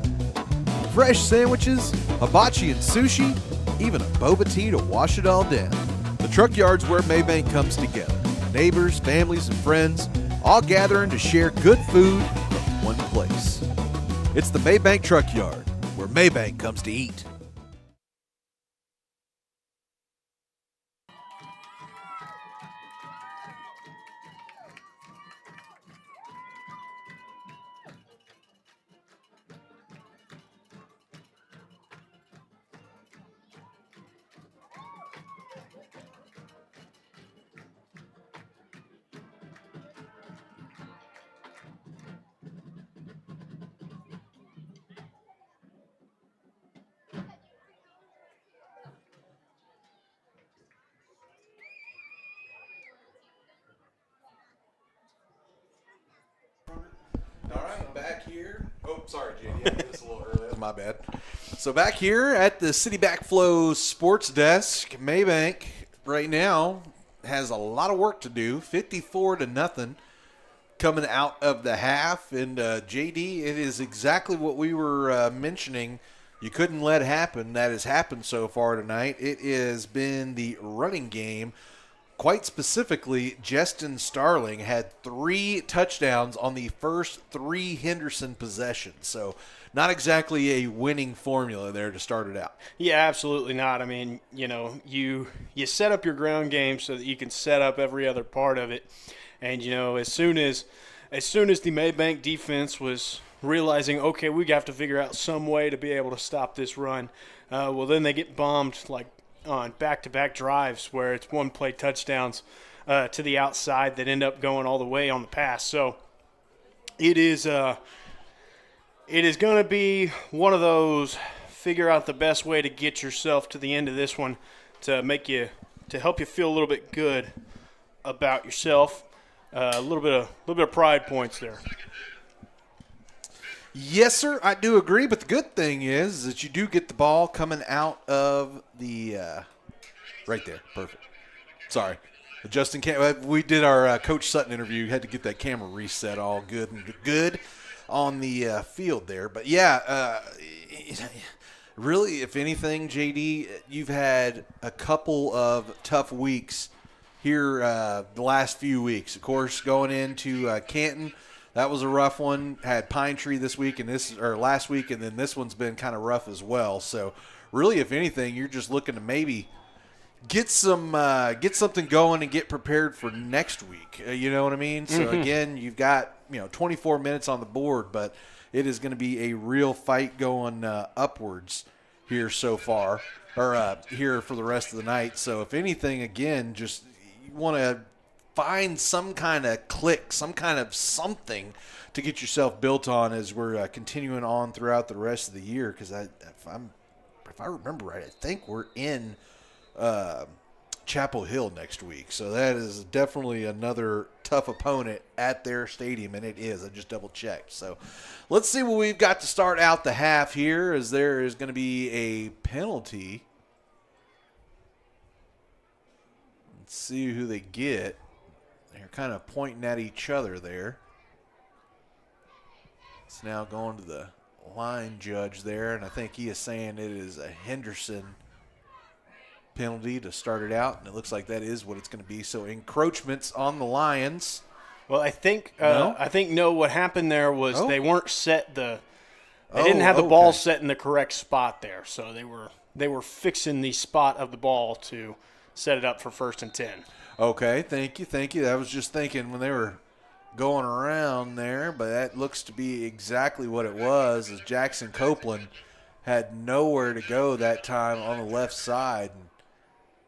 fresh sandwiches, hibachi and sushi, even a boba tea to wash it all down. The truck yard's where Mabank comes together. Neighbors, families, and friends all gathering to share good food from one place. It's the Mabank Truck Yard, where Mabank comes to eat. All right, back here. Oh, sorry, JD. I did this a little early. That's my bad. So back here at the City Backflow Sports Desk, Mabank right now has a lot of work to do. 54-0 coming out of the half. And JD, it is exactly what we were mentioning. You couldn't let happen. That has happened so far tonight. It has been the running game. Quite specifically, Justin Starling had 3 touchdowns on the first 3 Henderson possessions. So not exactly a winning formula there to start it out. Yeah, absolutely not. I mean, you set up your ground game so that you can set up every other part of it. And, as soon as the Mabank defense was realizing, okay, we have to figure out some way to be able to stop this run, well, then they get bombed on back-to-back drives where it's one-play touchdowns to the outside that end up going all the way on the pass. So it is going to be one of those figure out the best way to get yourself to the end of this one to help you feel a little bit good about yourself. A little bit of pride points there. Yes, sir, I do agree, but the good thing is that you do get the ball coming out of the right there. Perfect. Sorry. Justin, we did our Coach Sutton interview. Had to get that camera reset all good and good on the field there. But, yeah, really, if anything, JD, you've had a couple of tough weeks here the last few weeks. Of course, going into Canton, that was a rough one. Had Pine Tree this week last week, and then this one's been kind of rough as well. So, really, if anything, you're just looking to maybe get something going and get prepared for next week. You know what I mean? So again, you've got 24 minutes on the board, but it is going to be a real fight going upwards here so far, or here for the rest of the night. So, if anything, again, just you want to find some kind of click, some kind of something to get yourself built on as we're continuing on throughout the rest of the year. Because if I remember right, I think we're in Chapel Hill next week. So that is definitely another tough opponent at their stadium, and it is. I just double-checked. So let's see what we've got to start out the half here, as there is going to be a penalty. Let's see who they get. They're kind of pointing at each other there. It's now going to the line judge there, and I think he is saying it is a Henderson penalty to start it out, and it looks like that is what it's going to be. So encroachments on the Lions. Well, I think what happened there was they weren't set they didn't have the ball set in the correct spot there, so they were fixing the spot of the ball to set it up for 1st and 10. Okay, thank you. I was just thinking when they were going around there, but that looks to be exactly what it was, as Jackson Copeland had nowhere to go that time on the left side and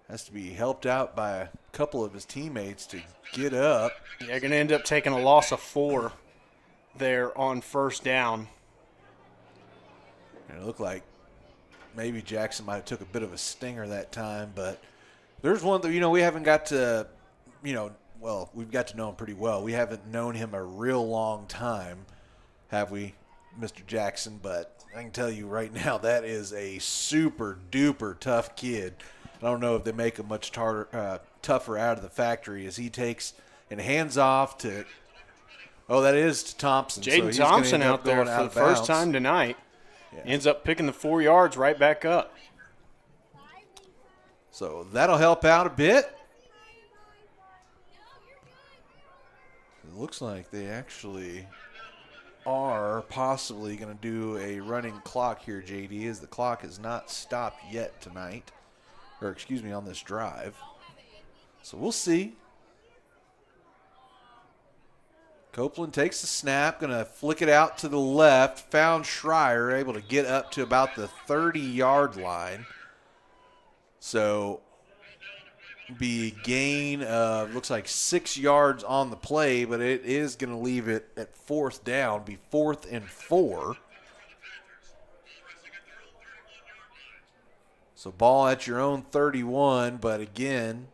has to be helped out by a couple of his teammates to get up. They're going to end up taking a loss of 4 there on 1st down. And it looked like maybe Jackson might have took a bit of a stinger that time, but there's one that, we haven't got to, we've got to know him pretty well. We haven't known him a real long time, have we, Mr. Jackson? But I can tell you right now, that is a super duper tough kid. I don't know if they make him much tougher out of the factory as he takes and hands off to, that is to Thompson. Jaden Thompson out there for the first time tonight. Yeah. Ends up picking the 4 yards right back up. So that'll help out a bit. It looks like they actually are possibly going to do a running clock here, JD, as the clock has not stopped yet tonight. Or, on this drive. So we'll see. Copeland takes the snap, going to flick it out to the left. Found Schreier, able to get up to about the 30-yard line. So be a gain of, looks like 6 yards on the play, but it is going to leave it at 4th down, be 4th and 4. So ball at your own 31, but again,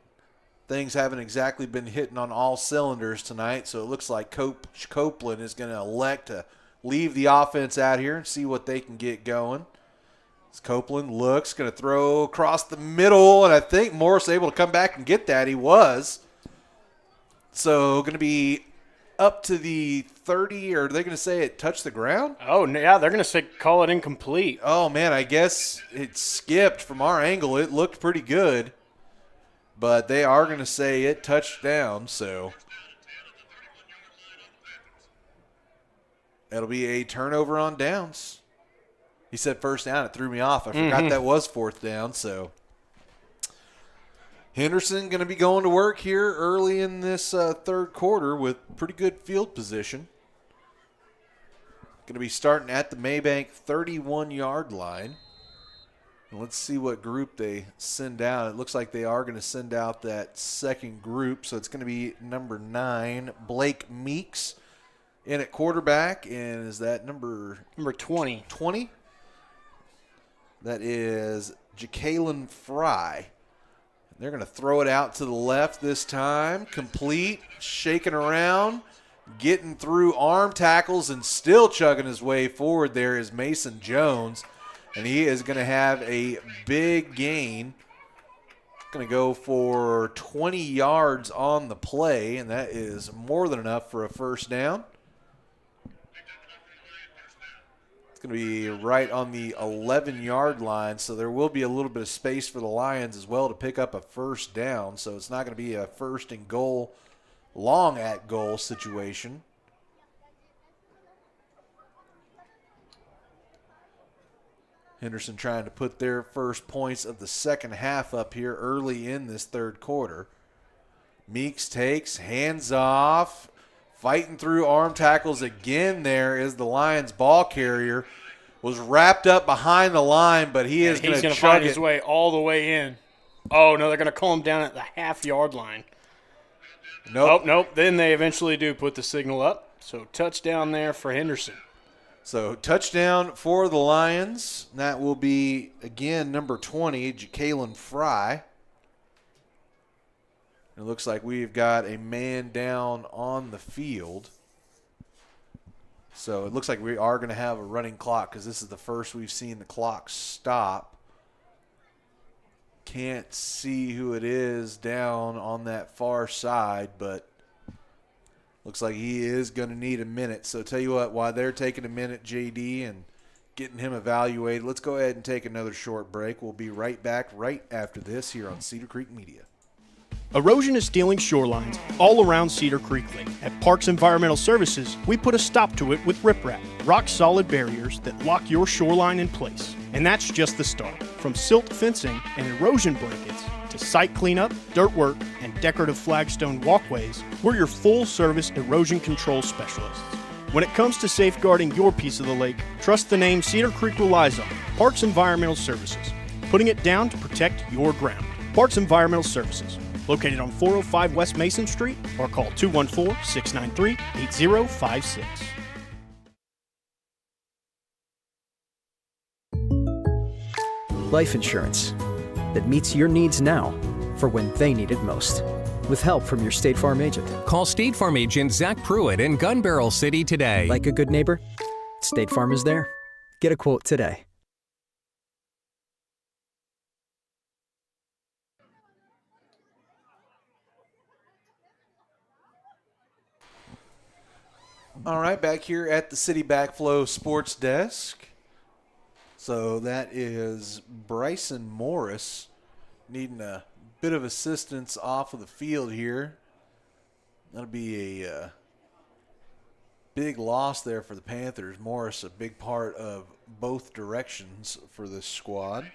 things haven't exactly been hitting on all cylinders tonight, so it looks like Coach Copeland is going to elect to leave the offense out here and see what they can get going. As Copeland looks, going to throw across the middle, and I think Morris able to come back and get that. He was. So going to be up to the 30, or are they going to say it touched the ground? Oh, yeah, they're going to say call it incomplete. Oh, man, I guess it skipped from our angle. It looked pretty good, but they are going to say it touched down, so it'll be a turnover on downs. He said 1st down. It threw me off. I forgot that was 4th down, so Henderson going to be going to work here early in this 3rd quarter with pretty good field position. Going to be starting at the Mabank 31-yard line. And let's see what group they send out. It looks like they are going to send out that second group. So it's going to be number 9, Blake Meeks in at quarterback. And is that number 20? 20? That is Jacalen Fry. They're going to throw it out to the left this time. Complete, shaking around, getting through arm tackles and still chugging his way forward there is Mason Jones. And he is going to have a big gain. Going to go for 20 yards on the play, and that is more than enough for a 1st down. It's going to be right on the 11-yard line, so there will be a little bit of space for the Lions as well to pick up a 1st down. So it's not going to be a 1st and goal, long at goal situation. Henderson trying to put their first points of the second half up here early in this 3rd quarter. Meeks takes, hands off, fighting through arm tackles again. There is the Lions ball carrier. Was wrapped up behind the line, but he's going to find his way all the way in. Oh, no, they're going to call him down at the half-yard line. Nope. Then they eventually do put the signal up. So touchdown there for Henderson. So touchdown for the Lions. That will be, again, number 20, Jacalen Fry. It looks like we've got a man down on the field. So it looks like we are going to have a running clock because this is the first we've seen the clock stop. Can't see who it is down on that far side, but looks like he is going to need a minute. So tell you what, while they're taking a minute, JD, and getting him evaluated, let's go ahead and take another short break. We'll be right back right after this here on Cedar Creek Media. Erosion is stealing shorelines all around Cedar Creek Lake. At Parks Environmental Services, we put a stop to it with riprap, rock-solid barriers that lock your shoreline in place. And that's just the start. From silt fencing and erosion blankets to site cleanup, dirt work, and decorative flagstone walkways, we're your full-service erosion control specialists. When it comes to safeguarding your piece of the lake, trust the name Cedar Creek relies on, Parks Environmental Services, putting it down to protect your ground. Parks Environmental Services, located on 405 West Mason Street, or call 214-693-8056. Life insurance that meets your needs now for when they need it most. With help from your State Farm agent. Call State Farm agent Zach Pruitt in Gun Barrel City today. Like a good neighbor, State Farm is there. Get a quote today. All right, back here at the City Backflow Sports Desk. So that is Bryson Morris needing a bit of assistance off of the field here. That'll be a big loss there for the Panthers. Morris, a big part of both directions for this squad.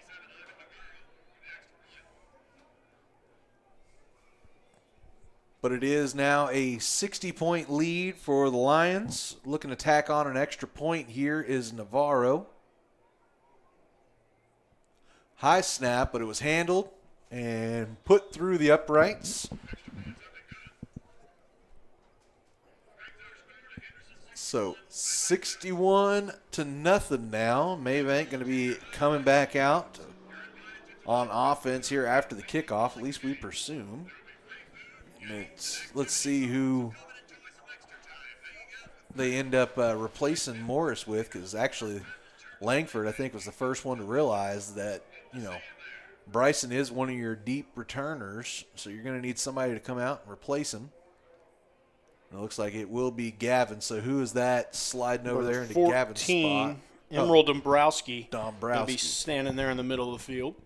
But it is now a 60-point lead for the Lions. Looking to tack on an extra point here is Navarro. High snap, but it was handled and put through the uprights. So 61-0 now. Mabank going to be coming back out on offense here after the kickoff, at least we presume. Let's see who they end up replacing Morris with, because actually Langford, I think, was the first one to realize that, Bryson is one of your deep returners, so you're going to need somebody to come out and replace him. It looks like it will be Gavin. So who is that sliding over there into Gavin's spot? Emerald Dombrowski. Dombrowski. Will be standing there in the middle of the field.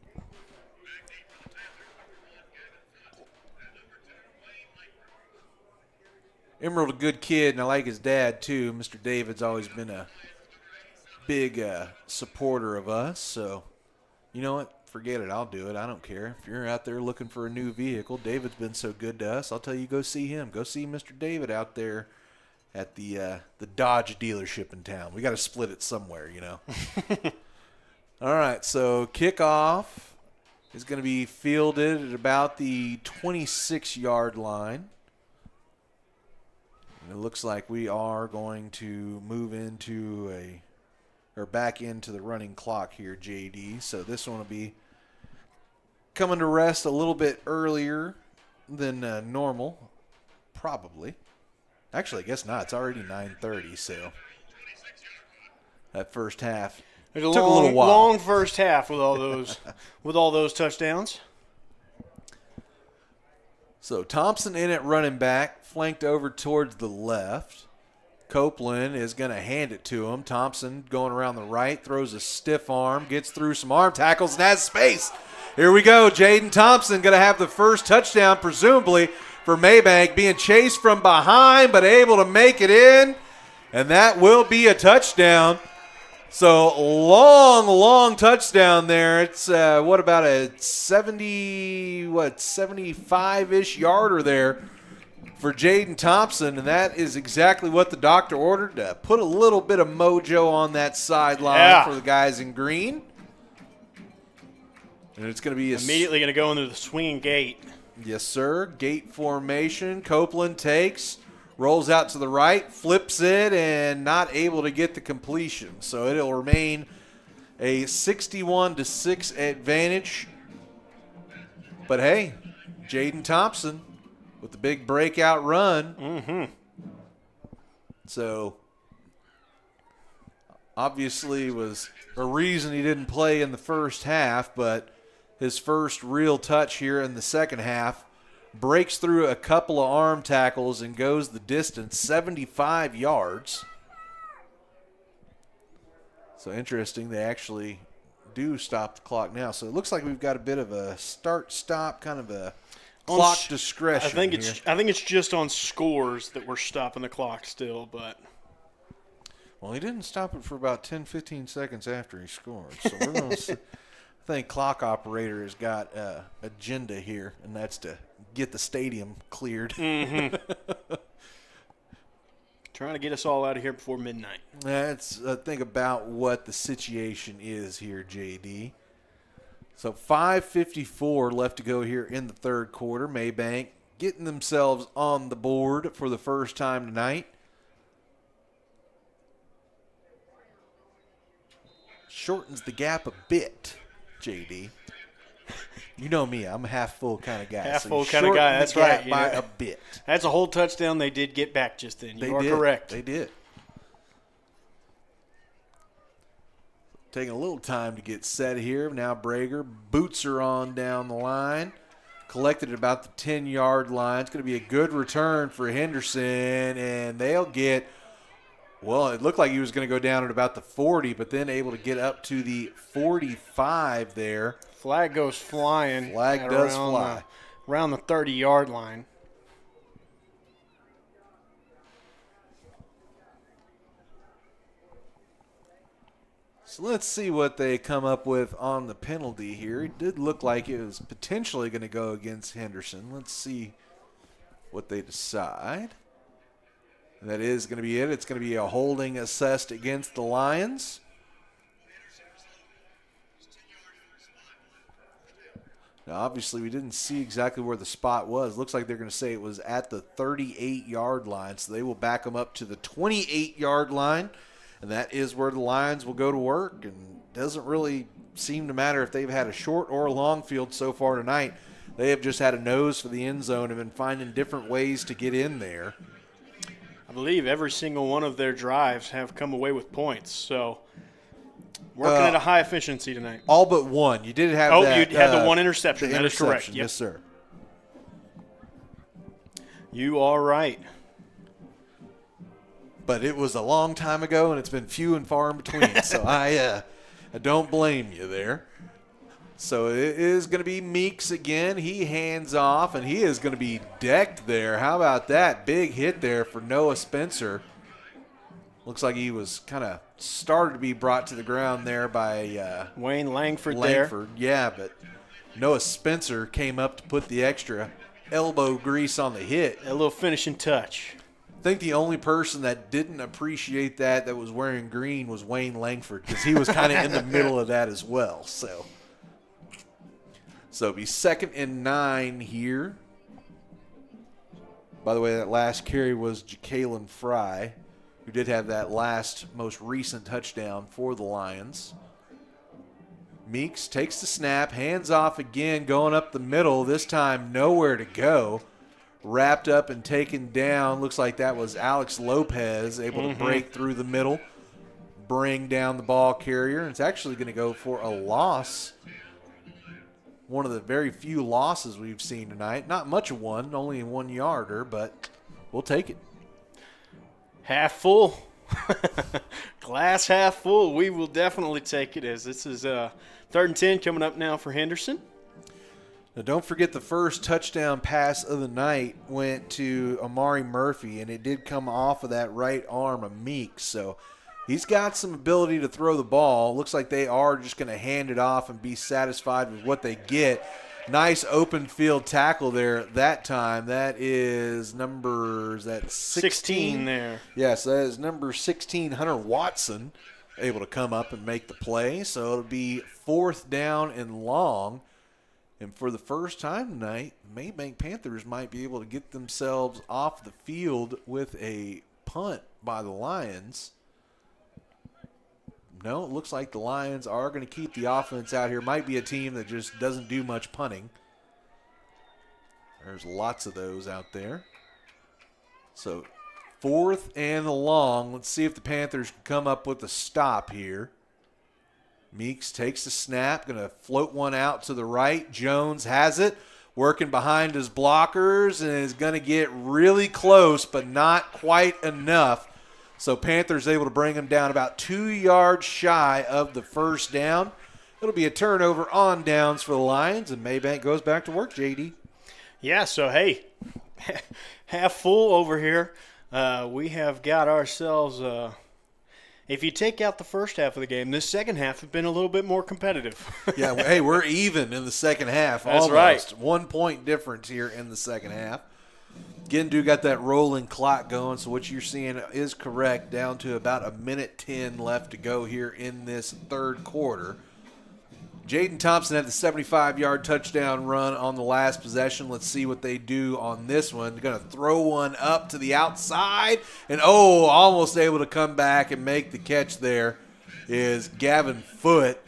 Emerald, a good kid, and I like his dad too. Mr. David's always been a big supporter of us. So, you know what? Forget it. I'll do it. I don't care. If you're out there looking for a new vehicle, David's been so good to us. I'll tell you, go see him. Go see Mr. David out there at the Dodge dealership in town. We got to split it somewhere, All right, so kickoff is going to be fielded at about the 26-yard line. And it looks like we are going to move back into the running clock here, JD. So this one will be coming to rest a little bit earlier than normal, probably. Actually, I guess not. It's already 9:30, so that first half took a little while. Long first half with all those touchdowns. So Thompson in at running back, flanked over towards the left. Copeland is going to hand it to him. Thompson going around the right, throws a stiff arm, gets through some arm tackles, and has space. Here we go. Jaden Thompson going to have the first touchdown, presumably, for Mabank, being chased from behind but able to make it in, and that will be a touchdown. So long touchdown there. It's about a 75-ish yarder there for Jaden Thompson, and that is exactly what the doctor ordered, to put a little bit of mojo on that sideline for the guys in green. And it's going to be immediately going to go into the swinging gate. Yes, sir. Gate formation. Copeland takes, rolls out to the right, flips it, and not able to get the completion. So it'll remain a 61-6 advantage. But hey, Jaden Thompson with the big breakout run. Mm-hmm. So obviously was a reason he didn't play in the first half, but his first real touch here in the second half, breaks through a couple of arm tackles and goes the distance, 75 yards. So interesting, they actually do stop the clock now. So it looks like we've got a bit of a start-stop kind of a clock discretion. I think it's just on scores that we're stopping the clock still, but well, he didn't stop it for about 10, 15 seconds after he scored. So we're going to I think clock operator has got an agenda here, and that's to get the stadium cleared. Mm-hmm. Trying to get us all out of here before midnight. Let's think about what the situation is here, JD. So 5:54 left to go here in the third quarter. Mabank getting themselves on the board for the first time tonight. Shortens the gap a bit, JD. You know me, I'm a half-full kind of guy. Half-full kind of guy, that's right. By a bit. That's a whole touchdown they did get back just then. You are did. correct. They did. Taking a little time to get set here. Now Brager, boots are on down the line. Collected at about the 10-yard line. It's going to be a good return for Henderson, and they'll get, well, it looked like he was going to go down at about the 40, but then able to get up to the 45 there. Flag goes flying. Flag does fly. Around the 30-yard line. So let's see what they come up with on the penalty here. It did look like it was potentially going to go against Henderson. Let's see what they decide. And that is going to be it. It's going to be a holding assessed against the Lions. Now, obviously, we didn't see exactly where the spot was. Looks like they're going to say it was at the 38-yard line, so they will back them up to the 28-yard line, and that is where the Lions will go to work. And doesn't really seem to matter if they've had a short or a long field so far tonight. They have just had a nose for the end zone and been finding different ways to get in there. I believe every single one of their drives have come away with points, so working at a high efficiency tonight. All but one. You did have that. You had the one interception. That is correct. Yep. Yes, sir. You are right. But it was a long time ago, and it's been few and far in between. So I don't blame you there. So it is going to be Meeks again. He hands off, and he is going to be decked there. How about that? Big hit there for Noah Spencer. Looks like he was kind of started to be brought to the ground there by Wayne Langford. Yeah, but Noah Spencer came up to put the extra elbow grease on the hit. A little finishing touch. I think the only person that didn't appreciate that was wearing green was Wayne Langford, because he was kind of in the middle of that as well. So it'll be 2nd and 9 here. By the way, that last carry was Ja'Kalen Fry, who did have that most recent touchdown for the Lions. Meeks takes the snap, hands off again, going up the middle, this time nowhere to go. Wrapped up and taken down. Looks like that was Alex Lopez, able to break through the middle, bring down the ball carrier. And it's actually going to go for a loss. One of the very few losses we've seen tonight. Not much of one, only a 1-yarder, but we'll take it. Half full. Glass half full. We will definitely take it, as this is 3rd and 10 coming up now for Henderson. Now, don't forget the first touchdown pass of the night went to Amari Murphy, and it did come off of that right arm of Meeks. So he's got some ability to throw the ball. Looks like they are just going to hand it off and be satisfied with what they get. Nice open field tackle there that time. That is number 16 there. Yes, that is number 16, Hunter Watson, able to come up and make the play. So it'll be 4th down and long. And for the first time tonight, Mabank Panthers might be able to get themselves off the field with a punt by the Lions. No, it looks like the Lions are going to keep the offense out here. Might be a team that just doesn't do much punting. There's lots of those out there. So 4th and long. Let's see if the Panthers can come up with a stop here. Meeks takes the snap, going to float one out to the right. Jones has it, working behind his blockers, and is going to get really close, but not quite enough. So Panthers able to bring him down about 2 yards shy of the first down. It'll be a turnover on downs for the Lions, and Mabank goes back to work, JD. Yeah, so, hey, half full over here. We have got ourselves if you take out the first half of the game, this second half has been a little bit more competitive. Yeah, hey, we're even in the second half. That's almost. right. 1 point difference here in the second half. Again, do got that rolling clock going, so what you're seeing is correct, down to about 1:10 left to go here in this third quarter. Jaden Thompson had the 75-yard touchdown run on the last possession. Let's see what they do on this one. They're going to throw one up to the outside, and almost able to come back and make the catch there is Gavin Foote.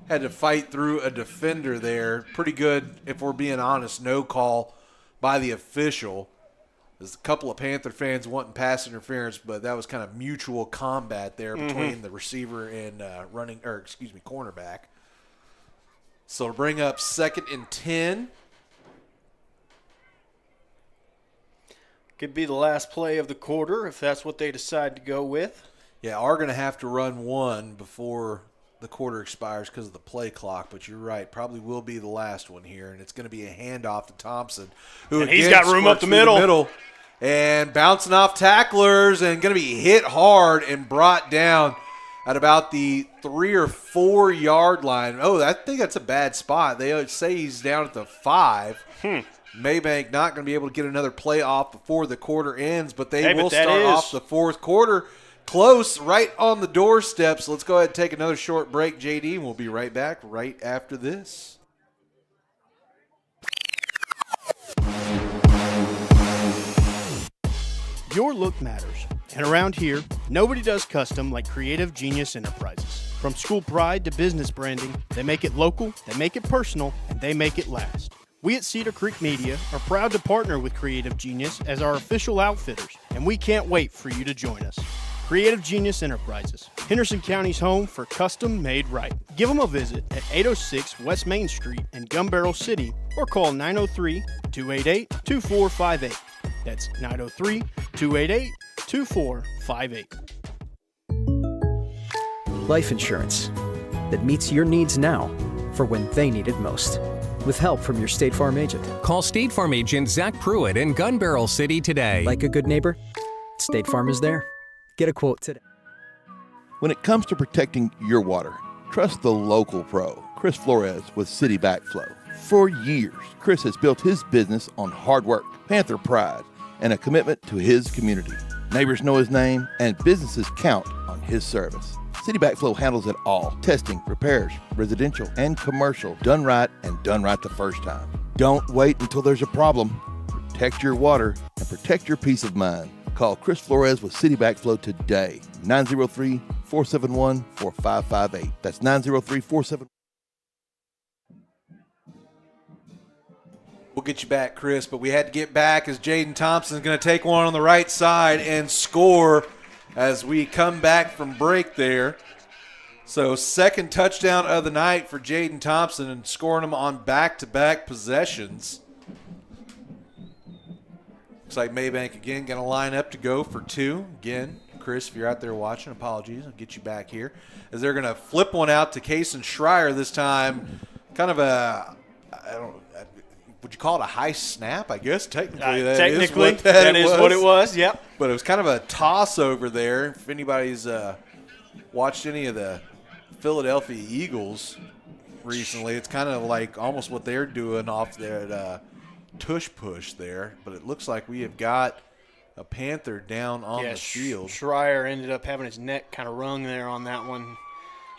Had to fight through a defender there. Pretty good, if we're being honest, no call by the official. There's a couple of Panther fans wanting pass interference, but that was kind of mutual combat there between the receiver and cornerback. So to bring up 2nd and 10. Could be the last play of the quarter if that's what they decide to go with. Yeah, are going to have to run one before the quarter expires because of the play clock, but you're right. Probably will be the last one here, and it's going to be a handoff to Thompson, who and he's got room up the middle. And bouncing off tacklers and going to be hit hard and brought down at about the 3 or 4 yard line. I think that's a bad spot. They say he's down at the 5. Mabank not going to be able to get another play off before the quarter ends, but they will start off the fourth quarter close, right on the doorstep. So let's go ahead and take another short break, JD, and we'll be right back right after this. Your look matters. And around here, nobody does custom like Creative Genius Enterprises. From school pride to business branding, they make it local, they make it personal, and they make it last. We at Cedar Creek Media are proud to partner with Creative Genius as our official outfitters, and we can't wait for you to join us. Creative Genius Enterprises, Henderson County's home for custom made right. Give them a visit at 806 West Main Street in Gun Barrel City or call 903-288-2458. That's 903-288-2458. Life insurance that meets your needs now for when they need it most. With help from your State Farm agent. Call State Farm agent Zach Pruitt in Gun Barrel City today. Like a good neighbor, State Farm is there. Get a quote today. When it comes to protecting your water, trust the local pro, Chris Flores with City Backflow. For years, Chris has built his business on hard work, Panther pride, and a commitment to his community. Neighbors know his name, and businesses count on his service. City Backflow handles it all. Testing, repairs, residential and commercial, done right and done right the first time. Don't wait until there's a problem. Protect your water and protect your peace of mind. Call Chris Flores with City Backflow today. 903-471-4558. That's 903-471. We'll get you back, Chris, but we had to get back as Jaden Thompson's going to take one on the right side and score as we come back from break there. So 2nd touchdown of the night for Jaden Thompson and scoring them on back-to-back possessions. Looks like Mabank again going to line up to go for 2. Again, Chris, if you're out there watching, apologies. I'll get you back here. As they're going to flip one out to Kason Schreier this time. Kind of a, would you call it a high snap? I guess technically that is what it was. Yep. But it was kind of a toss over there. If anybody's watched any of the Philadelphia Eagles recently, it's kind of like almost what they're doing off their tush push there. But it looks like we have got a Panther down on the field. Schreier ended up having his neck kind of wrung there on that one.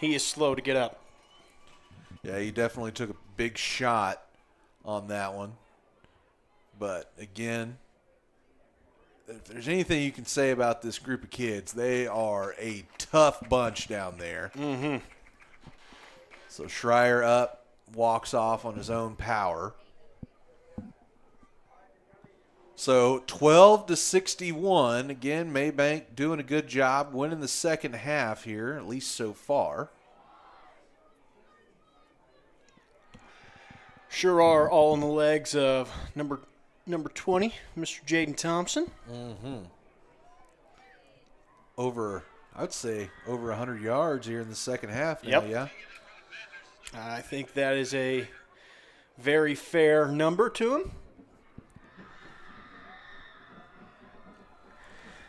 He is slow to get up. Yeah, he definitely took a big shot on that one. But again, if there's anything you can say about this group of kids, they are a tough bunch down there. Mm-hmm. So Schreier up, walks off on his own power. So 12-61. Again, Mabank doing a good job winning the second half here, at least so far. Sure are all in the legs of number 20, Mr. Jaden Thompson. Mm-hmm. I would say over 100 yards here in the second half now, yeah? I think that is a very fair number to him.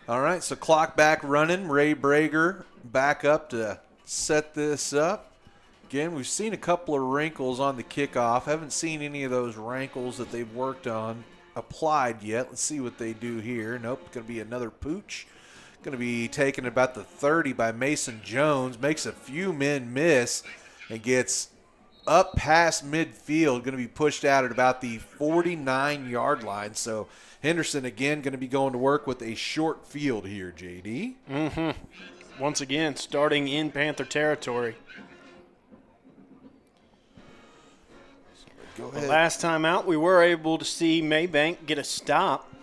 All right, so clock back running. Ray Brager back up to set this up. Again, we've seen a couple of wrinkles on the kickoff. Haven't seen any of those wrinkles that they've worked on applied yet. Let's see what they do here. Nope, going to be another pooch. Going to be taken about the 30 by Mason Jones. Makes a few men miss and gets up past midfield. Going to be pushed out at about the 49-yard line. So Henderson, again, going to be going to work with a short field here, JD. Once again, starting in Panther territory. Go The ahead. last time out, we were able to see Mabank get a stop.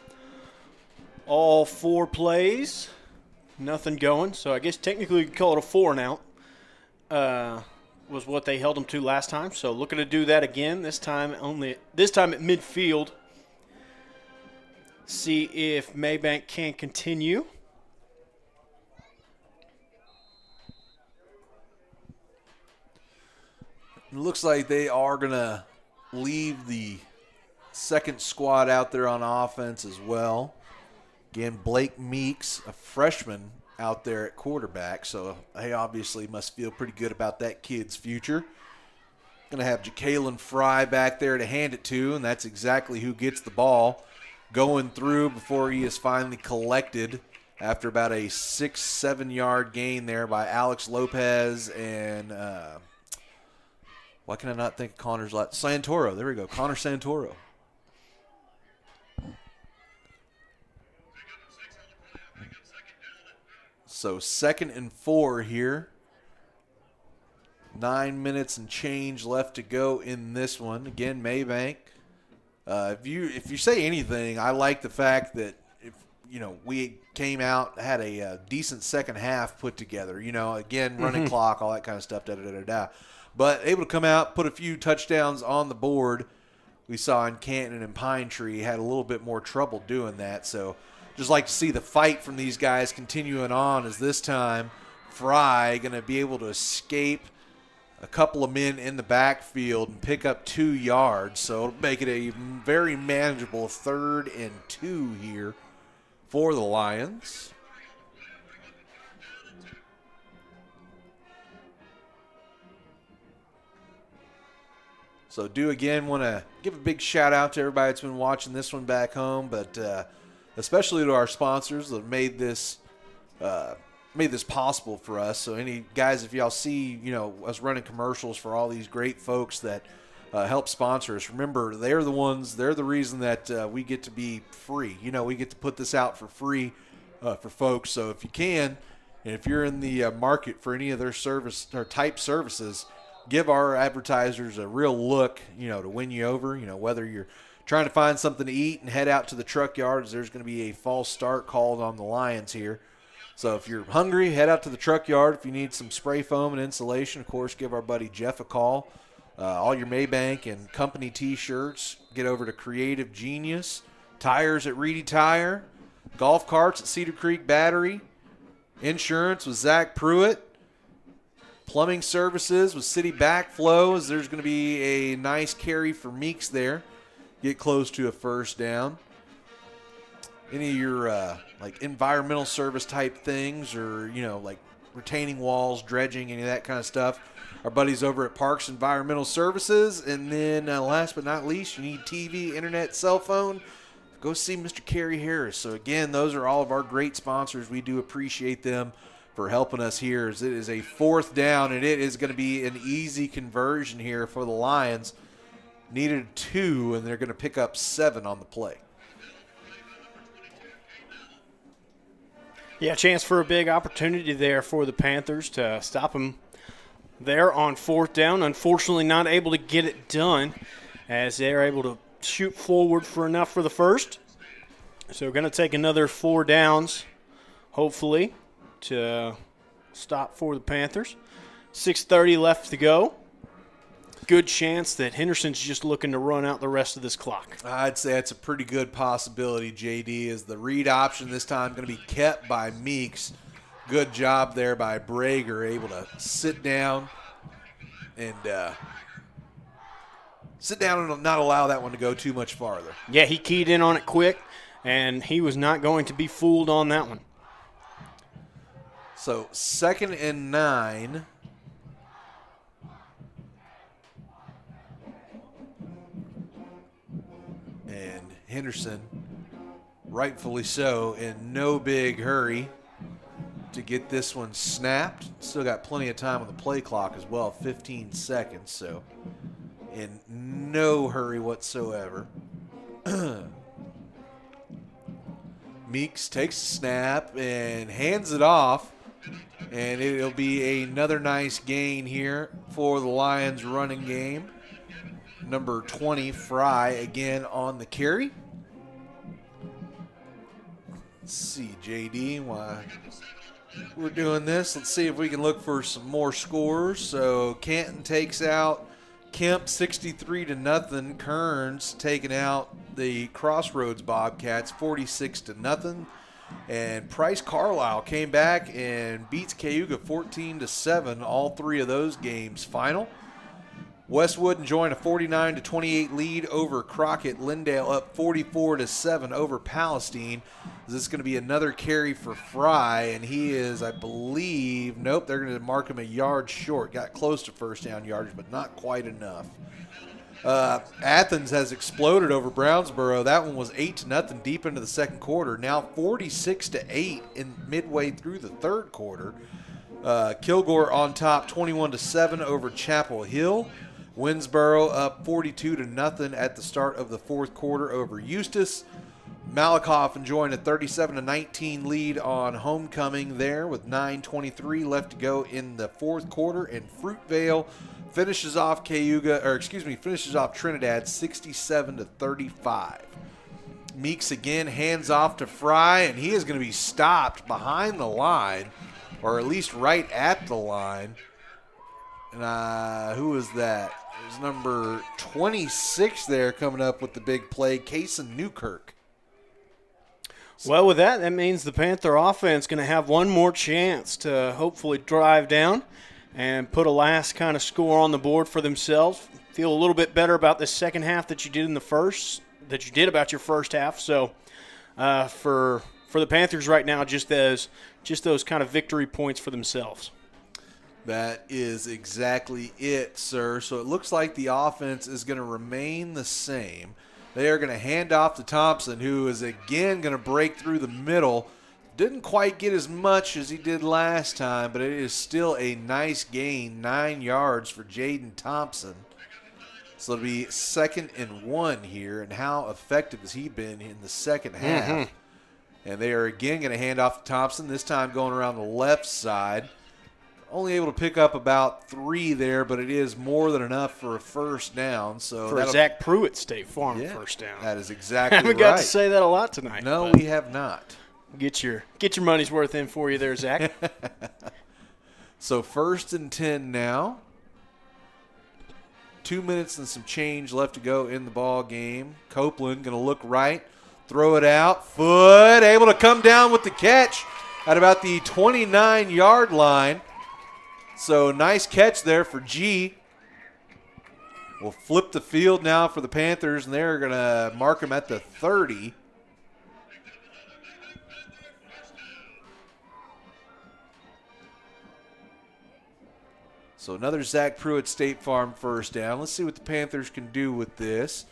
All 4 plays, nothing going. So I guess technically you could call it a 4-and-out. Was what they held them to last time. So looking to do that again. This time at midfield. See if Mabank can continue. It looks like they are going to leave the second squad out there on offense as well. Again, Blake Meeks, a freshman, out there at quarterback, so they obviously must feel pretty good about that kid's future. Going to have Ja'Kalen Fry back there to hand it to, and that's exactly who gets the ball going through before he is finally collected after about a 6-7 yard gain there by Alex Lopez and why can I not think of Connor's last? Santoro. There we go. Connor Santoro. So 2nd and 4 here. 9 minutes and change left to go in this one. Again, Mabank. If you say anything, I like the fact that we came out, had a decent second half put together. Again, running clock, all that kind of stuff. But able to come out, put a few touchdowns on the board. We saw in Canton and Pine Tree had a little bit more trouble doing that. So just like to see the fight from these guys continuing on, as this time Fry going to be able to escape a couple of men in the backfield and pick up 2 yards. So it'll make it a very manageable 3rd and 2 here for the Lions. So do again want to give a big shout out to everybody that's been watching this one back home, but especially to our sponsors that made this possible for us. So any guys, if y'all see us running commercials for all these great folks that help sponsor us, remember they're the reason that we get to be free. We get to put this out for free for folks. So if you can, and if you're in the market for any of their service or type services, give our advertisers a real look, to win you over. Whether you're trying to find something to eat and head out to the truck yards, there's going to be a false start called on the Lions here. So if you're hungry, head out to the truck yard. If you need some spray foam and insulation, of course, give our buddy Jeff a call. All your Mabank and company T-shirts, get over to Creative Genius. Tires at Reedy Tire. Golf carts at Cedar Creek Battery. Insurance with Zach Pruitt. Plumbing services with City Backflow, as there's going to be a nice carry for Meeks there. Get close to a first down. Any of your like environmental service type things, or like retaining walls, dredging, any of that kind of stuff, our buddies over at Parks Environmental Services. And then last but not least, you need TV, internet, cell phone, go see Mr. Kerry Harris. So again, those are all of our great sponsors. We do appreciate them for helping us here, as it is a 4th down, and it is going to be an easy conversion here for the Lions. Needed 2, and they're going to pick up 7 on the play. Yeah, chance for a big opportunity there for the Panthers to stop them there on 4th down. Unfortunately, not able to get it done, as they're able to shoot forward for enough for the first. So we're going to take another 4 downs, hopefully, to stop for the Panthers. 6:30 left to go. Good chance that Henderson's just looking to run out the rest of this clock. I'd say that's a pretty good possibility, JD, is the read option this time going to be kept by Meeks. Good job there by Brager, able to sit down and not allow that one to go too much farther. Yeah, he keyed in on it quick, and he was not going to be fooled on that one. So 2nd and 9. And Henderson, rightfully so, in no big hurry to get this one snapped. Still got plenty of time on the play clock as well, 15 seconds, so in no hurry whatsoever. Meeks takes the snap and hands it off, and it'll be another nice gain here for the Lions running game. Number 20, Fry, again on the carry. Let's see, JD, why we're doing this. Let's see if we can look for some more scores. So Canton takes out Kemp 63-0. Kearns taking out the Crossroads Bobcats 46-0. And Price Carlisle came back and beats Cayuga 14-7. All three of those games final. Westwood enjoying a 49-28 lead over Crockett. Lindale up 44-7 over Palestine. This is going to be another carry for Fry, and he is, I believe, nope, they're going to mark him a yard short. Got close to first down yardage, but not quite enough. Athens has exploded over Brownsboro. That one was 8-0 deep into the second quarter. Now 46-8 in midway through the third quarter. Kilgore on top, 21-7 over Chapel Hill. Winsboro up 42-0 at the start of the fourth quarter over Eustis. Malakoff enjoying a 37-19 lead on Homecoming there with 9:23 left to go in the fourth quarter. And Fruitvale finishes off Trinidad 67-35. Meeks again hands off to Fry, and he is going to be stopped behind the line, or at least right at the line. And who is that? There's number 26 there coming up with the big play, Kaysen Newkirk. Well, with that means the Panther offense going to have one more chance to hopefully drive down and put a last kind of score on the board for themselves. Feel a little bit better about the second half that you did about your first half. So for the Panthers right now, just those kind of victory points for themselves. That is exactly it, sir. So it looks like the offense is going to remain the same. They are going to hand off to Thompson, who is again going to break through the middle. Didn't quite get as much as he did last time, but it is still a nice gain, 9 yards for Jaden Thompson. So it'll be 2nd and 1 here, and how effective has he been in the second half? Mm-hmm. And they are again going to hand off to Thompson, this time going around the left side. Only able to pick up about 3 there, but it is more than enough for a first down. So for Zach Pruitt State Farm first down. That is exactly right. Haven't got to say that a lot tonight. No, we have not. Get your money's worth in for you there, Zach. So 1st and 10 now. 2 minutes and some change left to go in the ball game. Copeland going to look right, throw it out, foot, able to come down with the catch at about the 29-yard line. So nice catch there for G. We'll flip the field now for the Panthers, and they're going to mark him at the 30. So another Zach Pruitt State Farm first down. Let's see what the Panthers can do with this.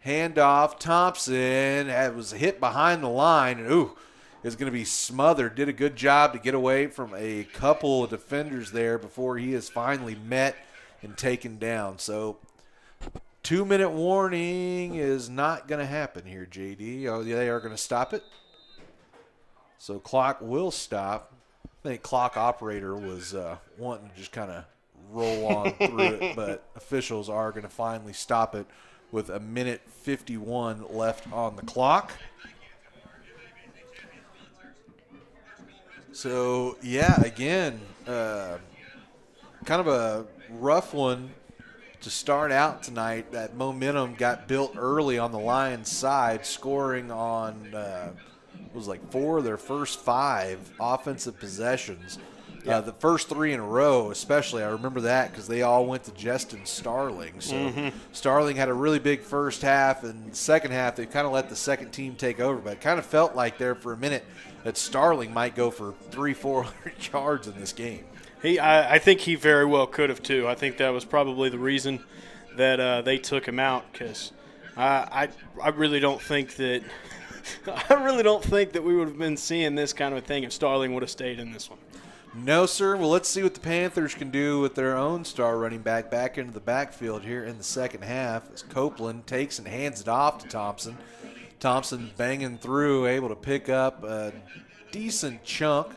Handoff, Thompson was hit behind the line, and is going to be smothered. Did a good job to get away from a couple of defenders there before he is finally met and taken down. So 2-minute warning is not going to happen here, JD. Oh, they are going to stop it. So clock will stop. I think clock operator was wanting to just kind of roll on through it, but officials are going to finally stop it with 1:51 left on the clock. So, again, kind of a rough one to start out tonight. That momentum got built early on the Lions' side, scoring on 4 of their first 5 offensive possessions. The first 3 in a row, especially, I remember that because they all went to Justin Starling. So Starling had a really big first half, and second half they kind of let the second team take over. But it kind of felt like there for a minute that Starling might go for 300-400 yards in this game. I think he very well could have too. I think that was probably the reason that they took him out, because I really don't think that we would have been seeing this kind of a thing if Starling would have stayed in this one. No, sir. Well, let's see what the Panthers can do with their own star running back into the backfield here in the second half as Copeland takes and hands it off to Thompson. Thompson banging through, able to pick up a decent chunk.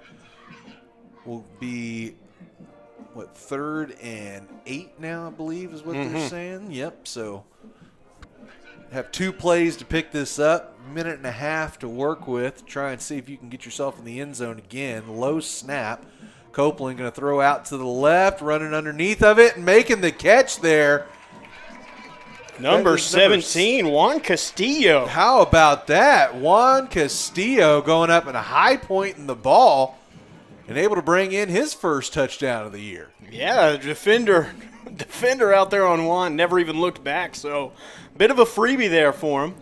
Will be, 3rd and 8 now, I believe is what they're saying. Yep, so have 2 plays to pick this up, minute and a half to work with. Try and see if you can get yourself in the end zone again. Low snap. Copeland going to throw out to the left, running underneath of it and making the catch there. Number 17, Juan Castillo. How about that? Juan Castillo going up and a high point in the ball and able to bring in his first touchdown of the year. Yeah, defender out there on Juan never even looked back, so bit of a freebie there for him.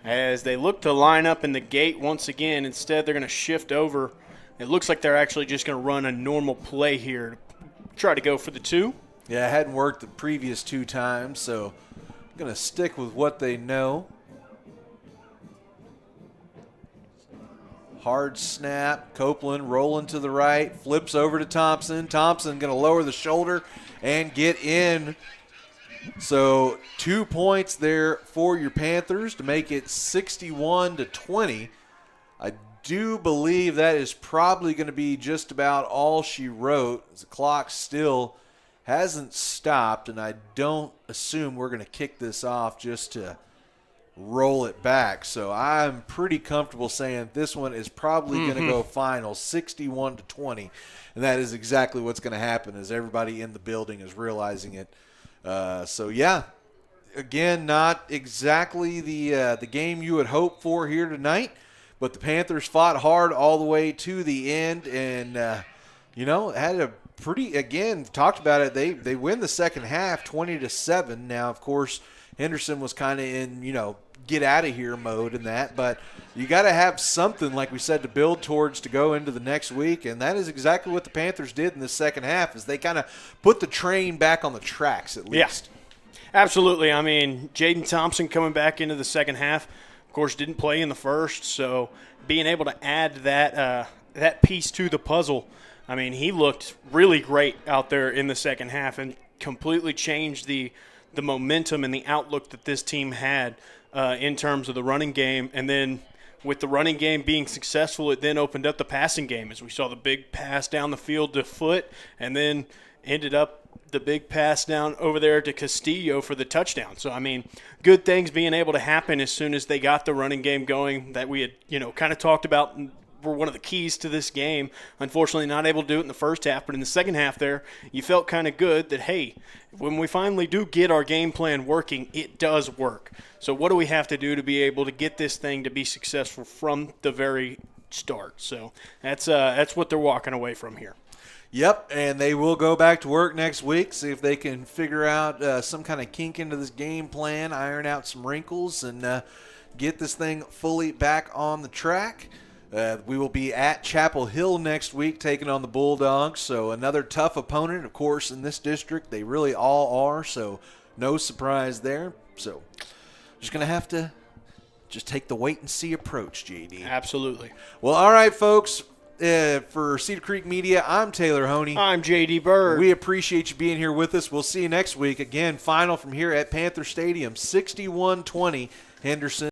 As they look to line up in the gate once again, instead they're going to shift over. It looks like they're actually just going to run a normal play here to try to go for the 2. Yeah, it hadn't worked the previous 2 times, so I'm going to stick with what they know. Hard snap. Copeland rolling to the right, flips over to Thompson. Thompson going to lower the shoulder and get in. So 2 points there for your Panthers to make it 61-20. I do believe that is probably going to be just about all she wrote, as the clock still hasn't stopped, and I don't assume we're going to kick this off just to roll it back. So I'm pretty comfortable saying this one is probably going to go final 61-20, and that is exactly what's going to happen as everybody in the building is realizing it. So yeah, again, not exactly the game you would hope for here tonight, but the Panthers fought hard all the way to the end, and had a pretty, again, talked about it. They win the second half 20-7. Now, of course, Henderson was kind of in get out of here mode in that, but you got to have something, like we said, to build towards to go into the next week, and that is exactly what the Panthers did in the second half, is they kind of put the train back on the tracks at least. Yeah, absolutely. I mean, Jaden Thompson coming back into the second half, of course, didn't play in the first, so being able to add that piece to the puzzle, I mean, he looked really great out there in the second half and completely changed the momentum and the outlook that this team had in terms of the running game. And then with the running game being successful, it then opened up the passing game as we saw the big pass down the field to Foot, and then ended up the big pass down over there to Castillo for the touchdown. So, I mean, good things being able to happen as soon as they got the running game going that we had, kind of talked about were one of the keys to this game. Unfortunately, not able to do it in the first half, but in the second half there, you felt kind of good that, hey, when we finally do get our game plan working, it does work. So what do we have to do to be able to get this thing to be successful from the very start? So that's what they're walking away from here. Yep, and they will go back to work next week, see if they can figure out some kind of kink into this game plan, iron out some wrinkles, and get this thing fully back on the track. We will be at Chapel Hill next week taking on the Bulldogs, so another tough opponent, of course, in this district. They really all are, so no surprise there. So just going to have to just take the wait-and-see approach, JD. Absolutely. Well, all right, folks. For Cedar Creek Media, I'm Taylor Honey. I'm JD Bird. We appreciate you being here with us. We'll see you next week. Again, final from here at Panther Stadium, 61-20, Henderson.